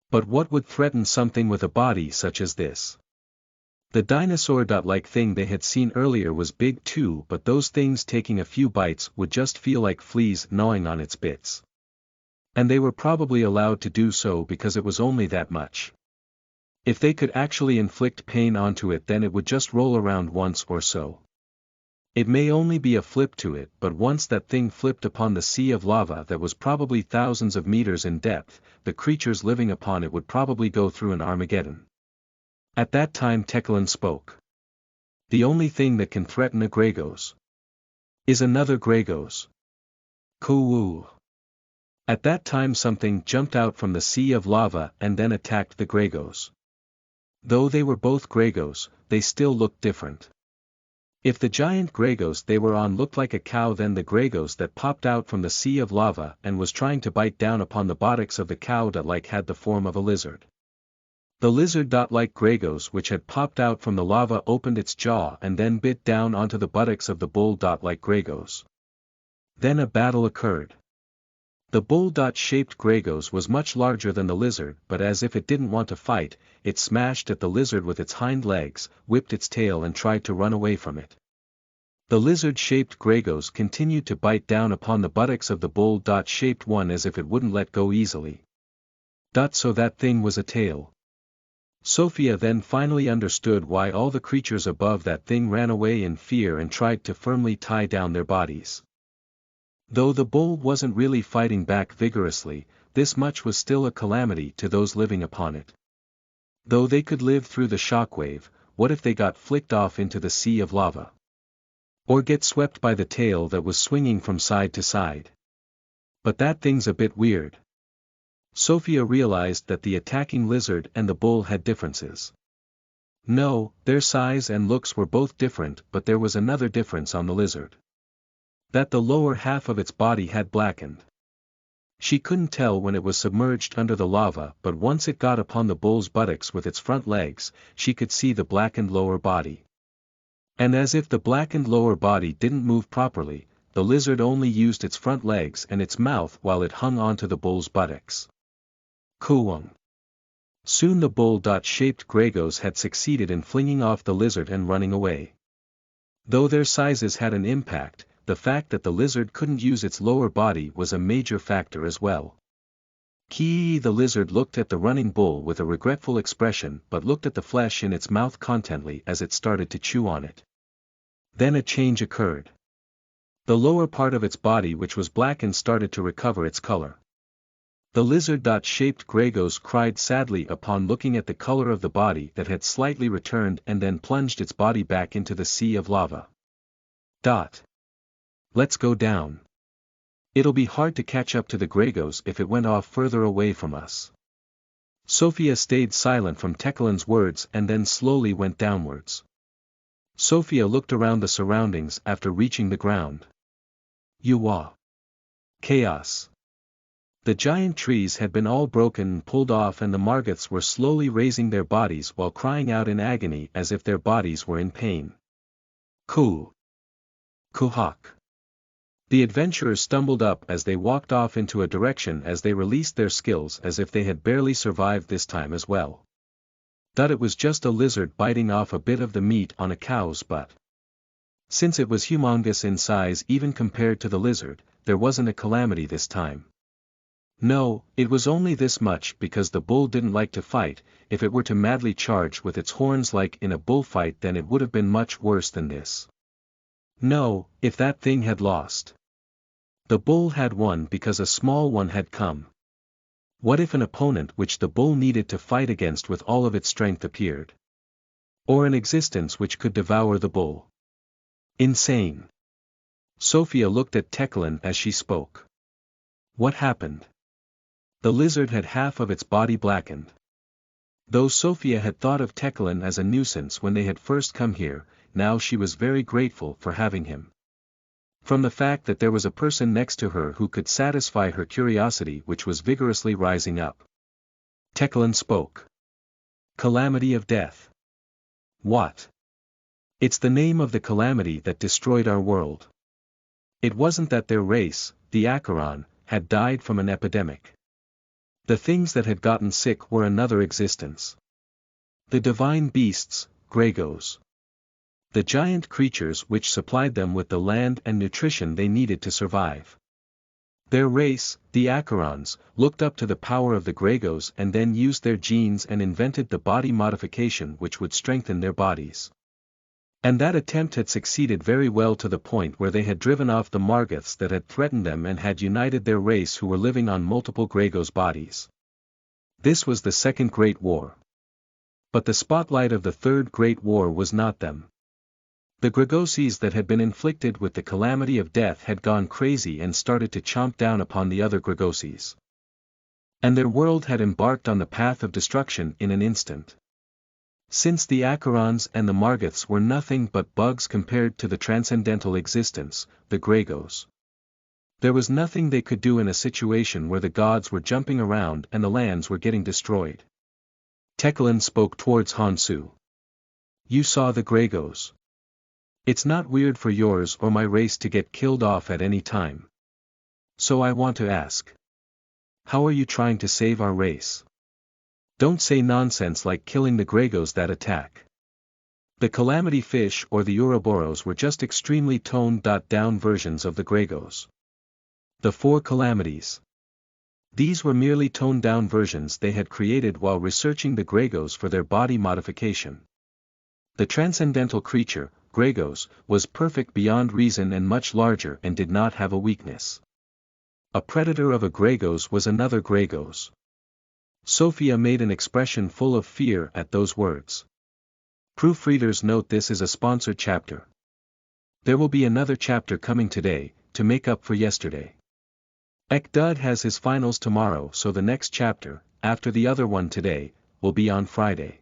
But what would threaten something with a body such as this? The dinosaur-like thing they had seen earlier was big too, but those things taking a few bites would just feel like fleas gnawing on its bits. And they were probably allowed to do so because it was only that much. If they could actually inflict pain onto it, then it would just roll around once or so. It may only be a flip to it, but once that thing flipped upon the sea of lava that was probably thousands of meters in depth, the creatures living upon it would probably go through an Armageddon. At that time Teclan spoke. The only thing that can threaten a Gregos is another Gregos. Cool. At that time something jumped out from the sea of lava and then attacked the Gregos. Though they were both Gregos, they still looked different. If the giant Gregos they were on looked like a cow, then the Gregos that popped out from the sea of lava and was trying to bite down upon the buttocks of the cow that had the form of a lizard. The lizard-like Gregos which had popped out from the lava opened its jaw and then bit down onto the buttocks of the bull-like Gregos. Then a battle occurred. The bull-shaped Gregos was much larger than the lizard, but as if it didn't want to fight, it smashed at the lizard with its hind legs, whipped its tail and tried to run away from it. The lizard-shaped Gregos continued to bite down upon the buttocks of the bull-shaped one as if it wouldn't let go easily. So that thing was a tail. Sophia then finally understood why all the creatures above that thing ran away in fear and tried to firmly tie down their bodies. Though the bull wasn't really fighting back vigorously, this much was still a calamity to those living upon it. Though they could live through the shockwave, what if they got flicked off into the sea of lava? Or get swept by the tail that was swinging from side to side? But that thing's a bit weird. Sophia realized that the attacking lizard and the bull had differences. No, their size and looks were both different, but there was another difference on the lizard. That the lower half of its body had blackened. She couldn't tell when it was submerged under the lava, but once it got upon the bull's buttocks with its front legs, she could see the blackened lower body. And as if the blackened lower body didn't move properly, the lizard only used its front legs and its mouth while it hung onto the bull's buttocks. Kuwang. Soon the bull-shaped Gregos had succeeded in flinging off the lizard and running away. Though their sizes had an impact, the fact that the lizard couldn't use its lower body was a major factor as well. The lizard looked at the running bull with a regretful expression but looked at the flesh in its mouth contently as it started to chew on it. Then a change occurred. The lower part of its body which was blackened started to recover its color. The lizard-shaped Gregos cried sadly upon looking at the color of the body that had slightly returned and then plunged its body back into the sea of lava. Let's go down. It'll be hard to catch up to the Gregos if it went off further away from us. Sophia stayed silent from Teclan's words and then slowly went downwards. Sophia looked around the surroundings after reaching the ground. Chaos. The giant trees had been all broken and pulled off and the Margoths were slowly raising their bodies while crying out in agony as if their bodies were in pain. Kuhak. The adventurers stumbled up as they walked off into a direction as they released their skills as if they had barely survived this time as well. It was just a lizard biting off a bit of the meat on a cow's butt. Since it was humongous in size even compared to the lizard, there wasn't a calamity this time. No, it was only this much because the bull didn't like to fight. If it were to madly charge with its horns like in a bullfight, then it would have been much worse than this. No, if that thing had lost. The bull had won because a small one had come. What if an opponent which the bull needed to fight against with all of its strength appeared? Or an existence which could devour the bull? Insane. Sophia looked at Teclan as she spoke. What happened? The lizard had half of its body blackened. Though Sophia had thought of Teclan as a nuisance when they had first come here, now she was very grateful for having him. From the fact that there was a person next to her who could satisfy her curiosity which was vigorously rising up. Teclan spoke. Calamity of death. What? It's the name of the calamity that destroyed our world. It wasn't that their race, the Acheron, had died from an epidemic. The things that had gotten sick were another existence. The divine beasts, Gregos. The giant creatures which supplied them with the land and nutrition they needed to survive. Their race, the Acherons, looked up to the power of the Gregos and then used their genes and invented the body modification which would strengthen their bodies. And that attempt had succeeded very well to the point where they had driven off the Margoths that had threatened them and had united their race who were living on multiple Gregos bodies. This was the Second Great War. But the spotlight of the Third Great War was not them. The Gregoses that had been inflicted with the calamity of death had gone crazy and started to chomp down upon the other Gregoses. And their world had embarked on the path of destruction in an instant. Since the Acherons and the Margoths were nothing but bugs compared to the transcendental existence, the Gregos. There was nothing they could do in a situation where the gods were jumping around and the lands were getting destroyed. Teclis spoke towards Hansu. You saw the Gregos. It's not weird for yours or my race to get killed off at any time. So I want to ask. How are you trying to save our race? Don't say nonsense like killing the Gregos that attack. The Calamity Fish or the Ouroboros were just extremely toned-down versions of the Gregos. The Four Calamities. These were merely toned-down versions they had created while researching the Gregos for their body modification. The transcendental creature, Gregos, was perfect beyond reason and much larger and did not have a weakness. A predator of a Gregos was another Gregos. Sophia made an expression full of fear at those words. Proofreaders note this is a sponsored chapter. There will be another chapter coming today, to make up for yesterday. Ekdud has his finals tomorrow, so the next chapter, after the other one today, will be on Friday.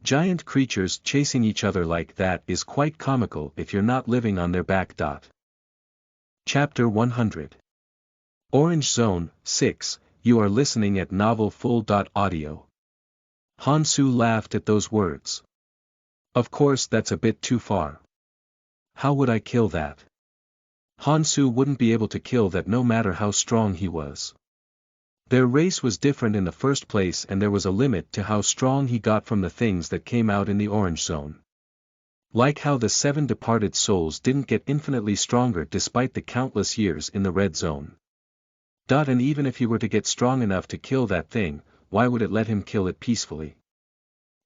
Giant creatures chasing each other like that is quite comical if you're not living on their back. Chapter 100. Orange Zone, 6, you are listening at novelfull.audio. Hansu laughed at those words. Of course that's a bit too far. How would I kill that? Hansu wouldn't be able to kill that no matter how strong he was. Their race was different in the first place and there was a limit to how strong he got from the things that came out in the Orange Zone. Like how the 7 departed souls didn't get infinitely stronger despite the countless years in the Red Zone. And even if he were to get strong enough to kill that thing, why would it let him kill it peacefully?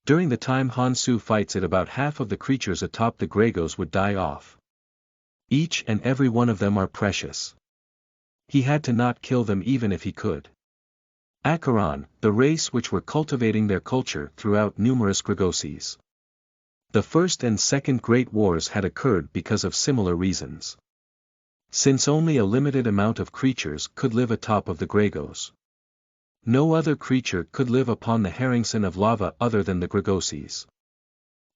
During the time Hansu fights it, about half of the creatures atop the Gregos would die off. Each and every one of them are precious. He had to not kill them even if he could. Acheron, the race which were cultivating their culture throughout numerous Gregoses. The First and Second Great Wars had occurred because of similar reasons. Since only a limited amount of creatures could live atop of the Gregos. No other creature could live upon the Harem of lava other than the Gregoses.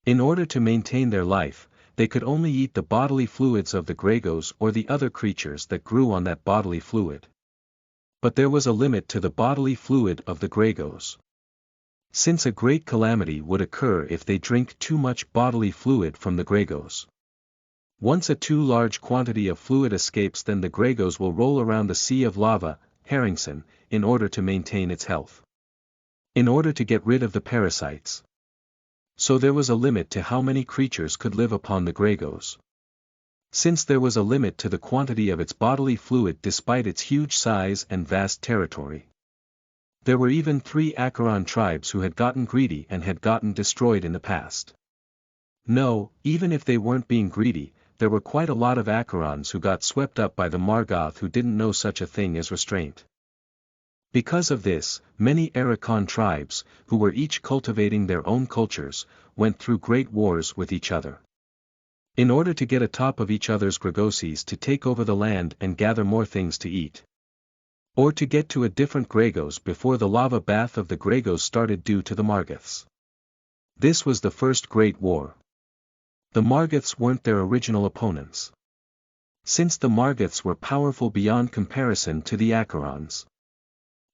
In order to maintain their life, they could only eat the bodily fluids of the Gregos or the other creatures that grew on that bodily fluid. But there was a limit to the bodily fluid of the Gregos. Since a great calamity would occur if they drink too much bodily fluid from the Gregos. Once a too large quantity of fluid escapes, then the Gregos will roll around the sea of lava, Harem, in order to maintain its health. In order to get rid of the parasites. So there was a limit to how many creatures could live upon the Gregos. Since there was a limit to the quantity of its bodily fluid despite its huge size and vast territory. There were even 3 Acheron tribes who had gotten greedy and had gotten destroyed in the past. No, even if they weren't being greedy, there were quite a lot of Acherons who got swept up by the Margoth who didn't know such a thing as restraint. Because of this, many Arachon tribes, who were each cultivating their own cultures, went through great wars with each other. In order to get atop of each other's Gregoses to take over the land and gather more things to eat. Or to get to a different Gregos before the lava bath of the Gregos started due to the Margoths. This was the First Great War. The Margoths weren't their original opponents. Since the Margoths were powerful beyond comparison to the Acherons.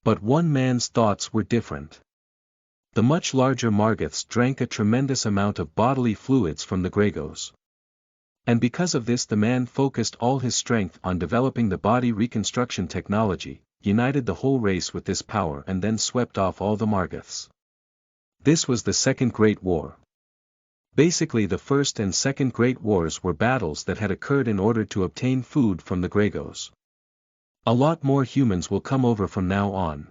But one man's thoughts were different. The much larger Margoths drank a tremendous amount of bodily fluids from the Gregos. And because of this the man focused all his strength on developing the body reconstruction technology, united the whole race with this power and then swept off all the Margoths. This was the Second Great War. Basically, the First and Second Great Wars were battles that had occurred in order to obtain food from the Gregos. A lot more humans will come over from now on.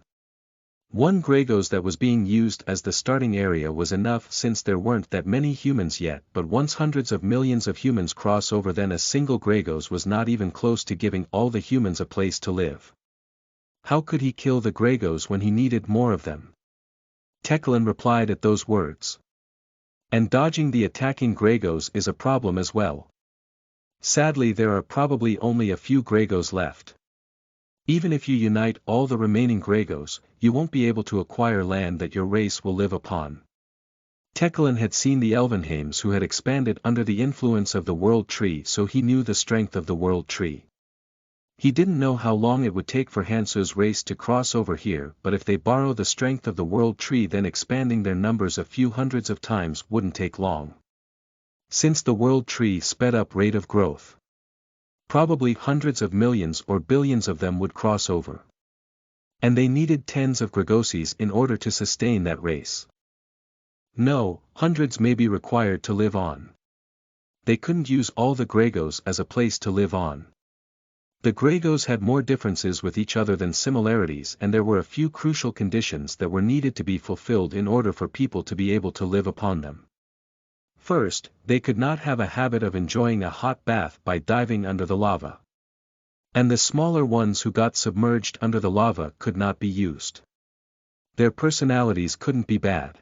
One Gregos that was being used as the starting area was enough since there weren't that many humans yet, but once hundreds of millions of humans cross over, then a single Gregos was not even close to giving all the humans a place to live. How could he kill the Gregos when he needed more of them? Teklan replied at those words. And dodging the attacking Gregos is a problem as well. Sadly, there are probably only a few Gregos left. Even if you unite all the remaining Gregos, you won't be able to acquire land that your race will live upon. Teklan had seen the Elvenheims who had expanded under the influence of the World Tree, so he knew the strength of the World Tree. He didn't know how long it would take for Hansu's race to cross over here, but if they borrow the strength of the World Tree, then expanding their numbers a few hundreds of times wouldn't take long. Since the World Tree sped up rate of growth, probably hundreds of millions or billions of them would cross over. And they needed tens of Gregoses in order to sustain that race. No, hundreds may be required to live on. They couldn't use all the Gregos as a place to live on. The Gregos had more differences with each other than similarities, and there were a few crucial conditions that were needed to be fulfilled in order for people to be able to live upon them. First, they could not have a habit of enjoying a hot bath by diving under the lava. And the smaller ones who got submerged under the lava could not be used. Their personalities couldn't be bad.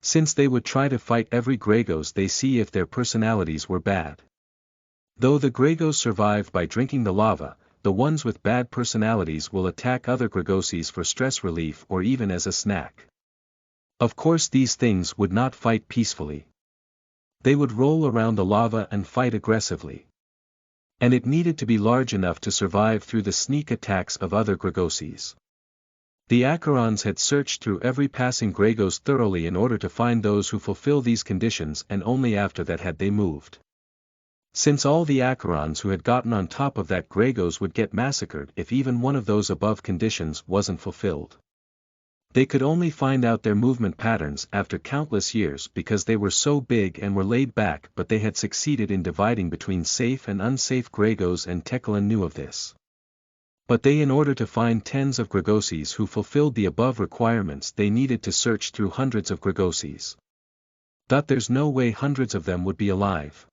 Since they would try to fight every Gregos they see if their personalities were bad. Though the Gregos survive by drinking the lava, the ones with bad personalities will attack other Gregoses for stress relief or even as a snack. Of course, these things would not fight peacefully. They would roll around the lava and fight aggressively. And it needed to be large enough to survive through the sneak attacks of other Gregoses. The Acherons had searched through every passing Gregos thoroughly in order to find those who fulfill these conditions, and only after that had they moved. Since all the Acherons who had gotten on top of that Gregos would get massacred if even one of those above conditions wasn't fulfilled. They could only find out their movement patterns after countless years because they were so big and were laid back, but they had succeeded in dividing between safe and unsafe Gregos, and Teklan knew of this. But in order to find tens of Gregoses who fulfilled the above requirements, they needed to search through hundreds of Gregoses. There's no way hundreds of them would be alive.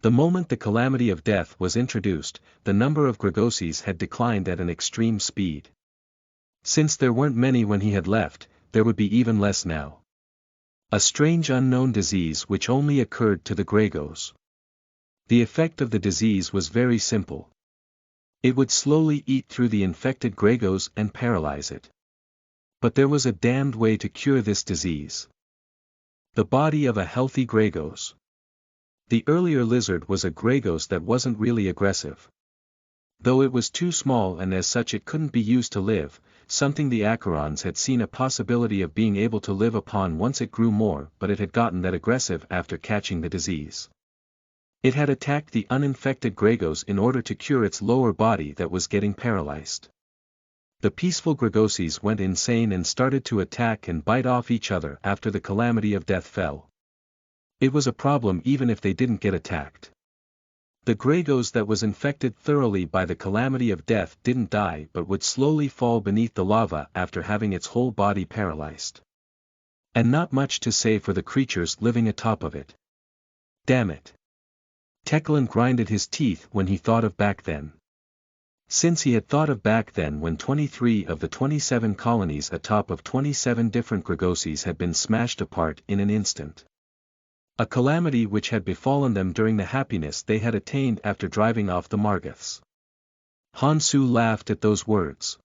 The moment the calamity of death was introduced, the number of Gregoses had declined at an extreme speed. Since there weren't many when he had left, there would be even less now. A strange unknown disease which only occurred to the Gregos. The effect of the disease was very simple. It would slowly eat through the infected Gregos and paralyze it. But there was a damned way to cure this disease. The body of a healthy Gregos. The earlier lizard was a Gregos that wasn't really aggressive. Though it was too small and as such it couldn't be used to live, something the Acherons had seen a possibility of being able to live upon once it grew more, but it had gotten that aggressive after catching the disease. It had attacked the uninfected Gregos in order to cure its lower body that was getting paralyzed. The peaceful Gregoses went insane and started to attack and bite off each other after the calamity of death fell. It was a problem even if they didn't get attacked. The Gregos that was infected thoroughly by the calamity of death didn't die but would slowly fall beneath the lava after having its whole body paralyzed. And not much to say for the creatures living atop of it. Damn it. Teklan grinded his teeth when he thought of back then. Since he had thought of back then when 23 of the 27 colonies atop of 27 different Gregoses had been smashed apart in an instant. A calamity which had befallen them during the happiness they had attained after driving off the Margoths. Hansu laughed at those words.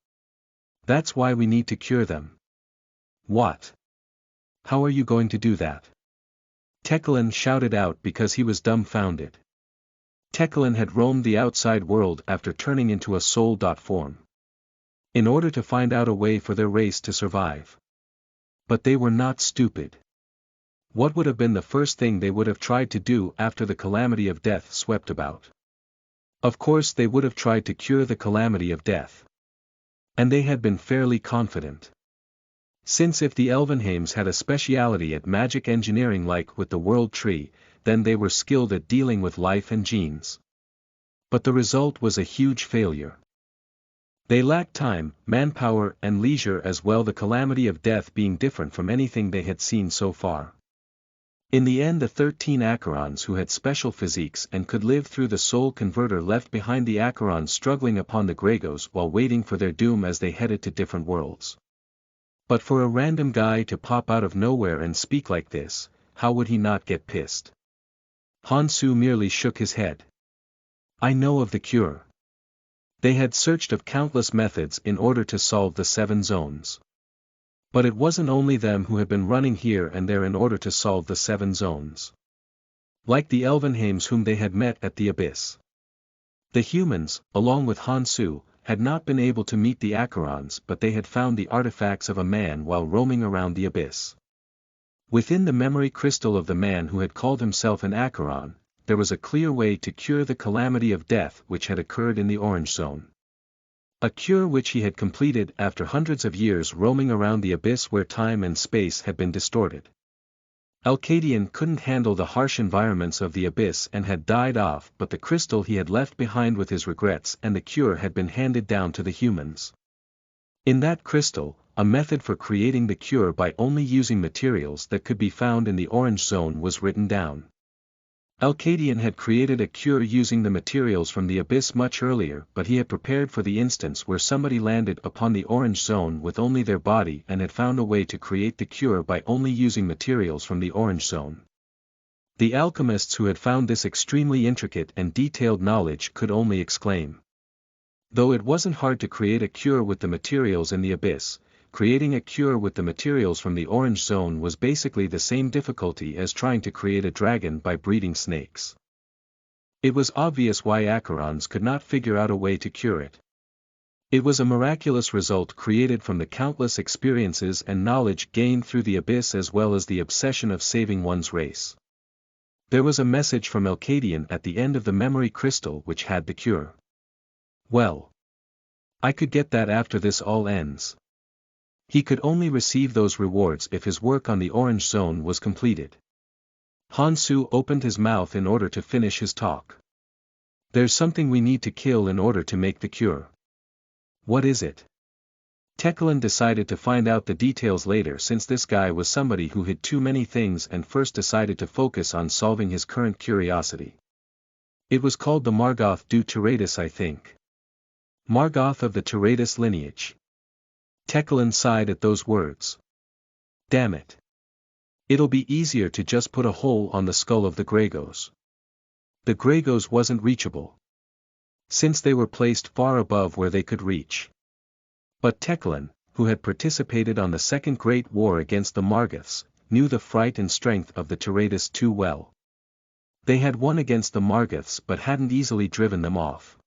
That's why we need to cure them. What? How are you going to do that? Teklan shouted out because he was dumbfounded. Teklan had roamed the outside world after turning into a soul form. In order to find out a way for their race to survive. But they were not stupid. What would have been the first thing they would have tried to do after the calamity of death swept about? Of course they would have tried to cure the calamity of death. And they had been fairly confident. Since if the Elvenheims had a speciality at magic engineering like with the World Tree, then they were skilled at dealing with life and genes. But the result was a huge failure. They lacked time, manpower and leisure, as well, the calamity of death being different from anything they had seen so far. In the end, the 13 Acherons who had special physiques and could live through the soul converter left behind the Acherons struggling upon the Gregos while waiting for their doom as they headed to different worlds. But for a random guy to pop out of nowhere and speak like this, how would he not get pissed? Hansu merely shook his head. I know of the cure. They had searched of countless methods in order to solve the 7 zones. But it wasn't only them who had been running here and there in order to solve the 7 zones. Like the Elvenheims whom they had met at the Abyss. The humans, along with Hansu, had not been able to meet the Acherons, but they had found the artifacts of a man while roaming around the Abyss. Within the memory crystal of the man who had called himself an Acheron, there was a clear way to cure the calamity of death which had occurred in the Orange Zone. A cure which he had completed after hundreds of years roaming around the Abyss where time and space had been distorted. Alcadian couldn't handle the harsh environments of the Abyss and had died off, but the crystal he had left behind with his regrets and the cure had been handed down to the humans. In that crystal, a method for creating the cure by only using materials that could be found in the Orange Zone was written down. Alcadian had created a cure using the materials from the Abyss much earlier, but he had prepared for the instance where somebody landed upon the Orange Zone with only their body and had found a way to create the cure by only using materials from the Orange Zone. The alchemists who had found this extremely intricate and detailed knowledge could only exclaim. Though it wasn't hard to create a cure with the materials in the Abyss, creating a cure with the materials from the Orange Zone was basically the same difficulty as trying to create a dragon by breeding snakes. It was obvious why Acherons could not figure out a way to cure it. It was a miraculous result created from the countless experiences and knowledge gained through the Abyss as well as the obsession of saving one's race. There was a message from Alcadian at the end of the memory crystal which had the cure. Well, I could get that after this all ends. He could only receive those rewards if his work on the Orange Zone was completed. Hansu opened his mouth in order to finish his talk. There's something we need to kill in order to make the cure. What is it? Teclan decided to find out the details later since this guy was somebody who hid too many things and first decided to focus on solving his current curiosity. It was called the Margoth du Turatus, I think. Margoth of the Turatus lineage. Teclan sighed at those words. Damn it. It'll be easier to just put a hole on the skull of the Gregos. The Gregos wasn't reachable. Since they were placed far above where they could reach. But Teclan, who had participated on the Second Great War against the Margoths, knew the fright and strength of the Turatus too well. They had won against the Margoths but hadn't easily driven them off.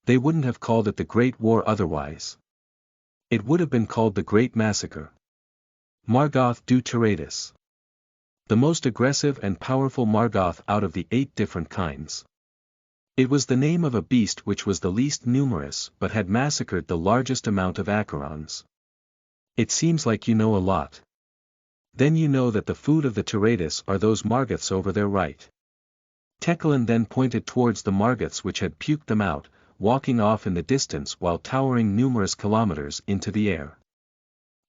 They wouldn't have called it the Great War otherwise. It would have been called the Great Massacre. Margoth du Turatus. The most aggressive and powerful Margoth out of the 8 different kinds. It was the name of a beast which was the least numerous but had massacred the largest amount of Acherons. It seems like you know a lot. Then you know that the food of the Turatus are those Margoths over there, right? Teclan then pointed towards the Margoths which had puked them out, walking off in the distance while towering numerous kilometers into the air.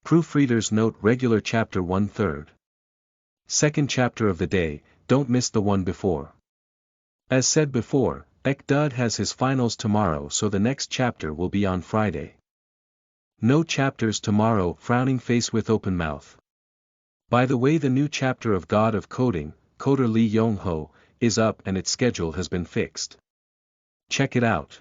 Proofreader's note: regular chapter 1/3. Second chapter of the day, don't miss the one before. As said before, Ekdud has his finals tomorrow, so the next chapter will be on Friday. No chapters tomorrow, frowning face with open mouth. By the way, the new chapter of God of Coding, Coder Lee Yong Ho, is up and its schedule has been fixed. Check it out.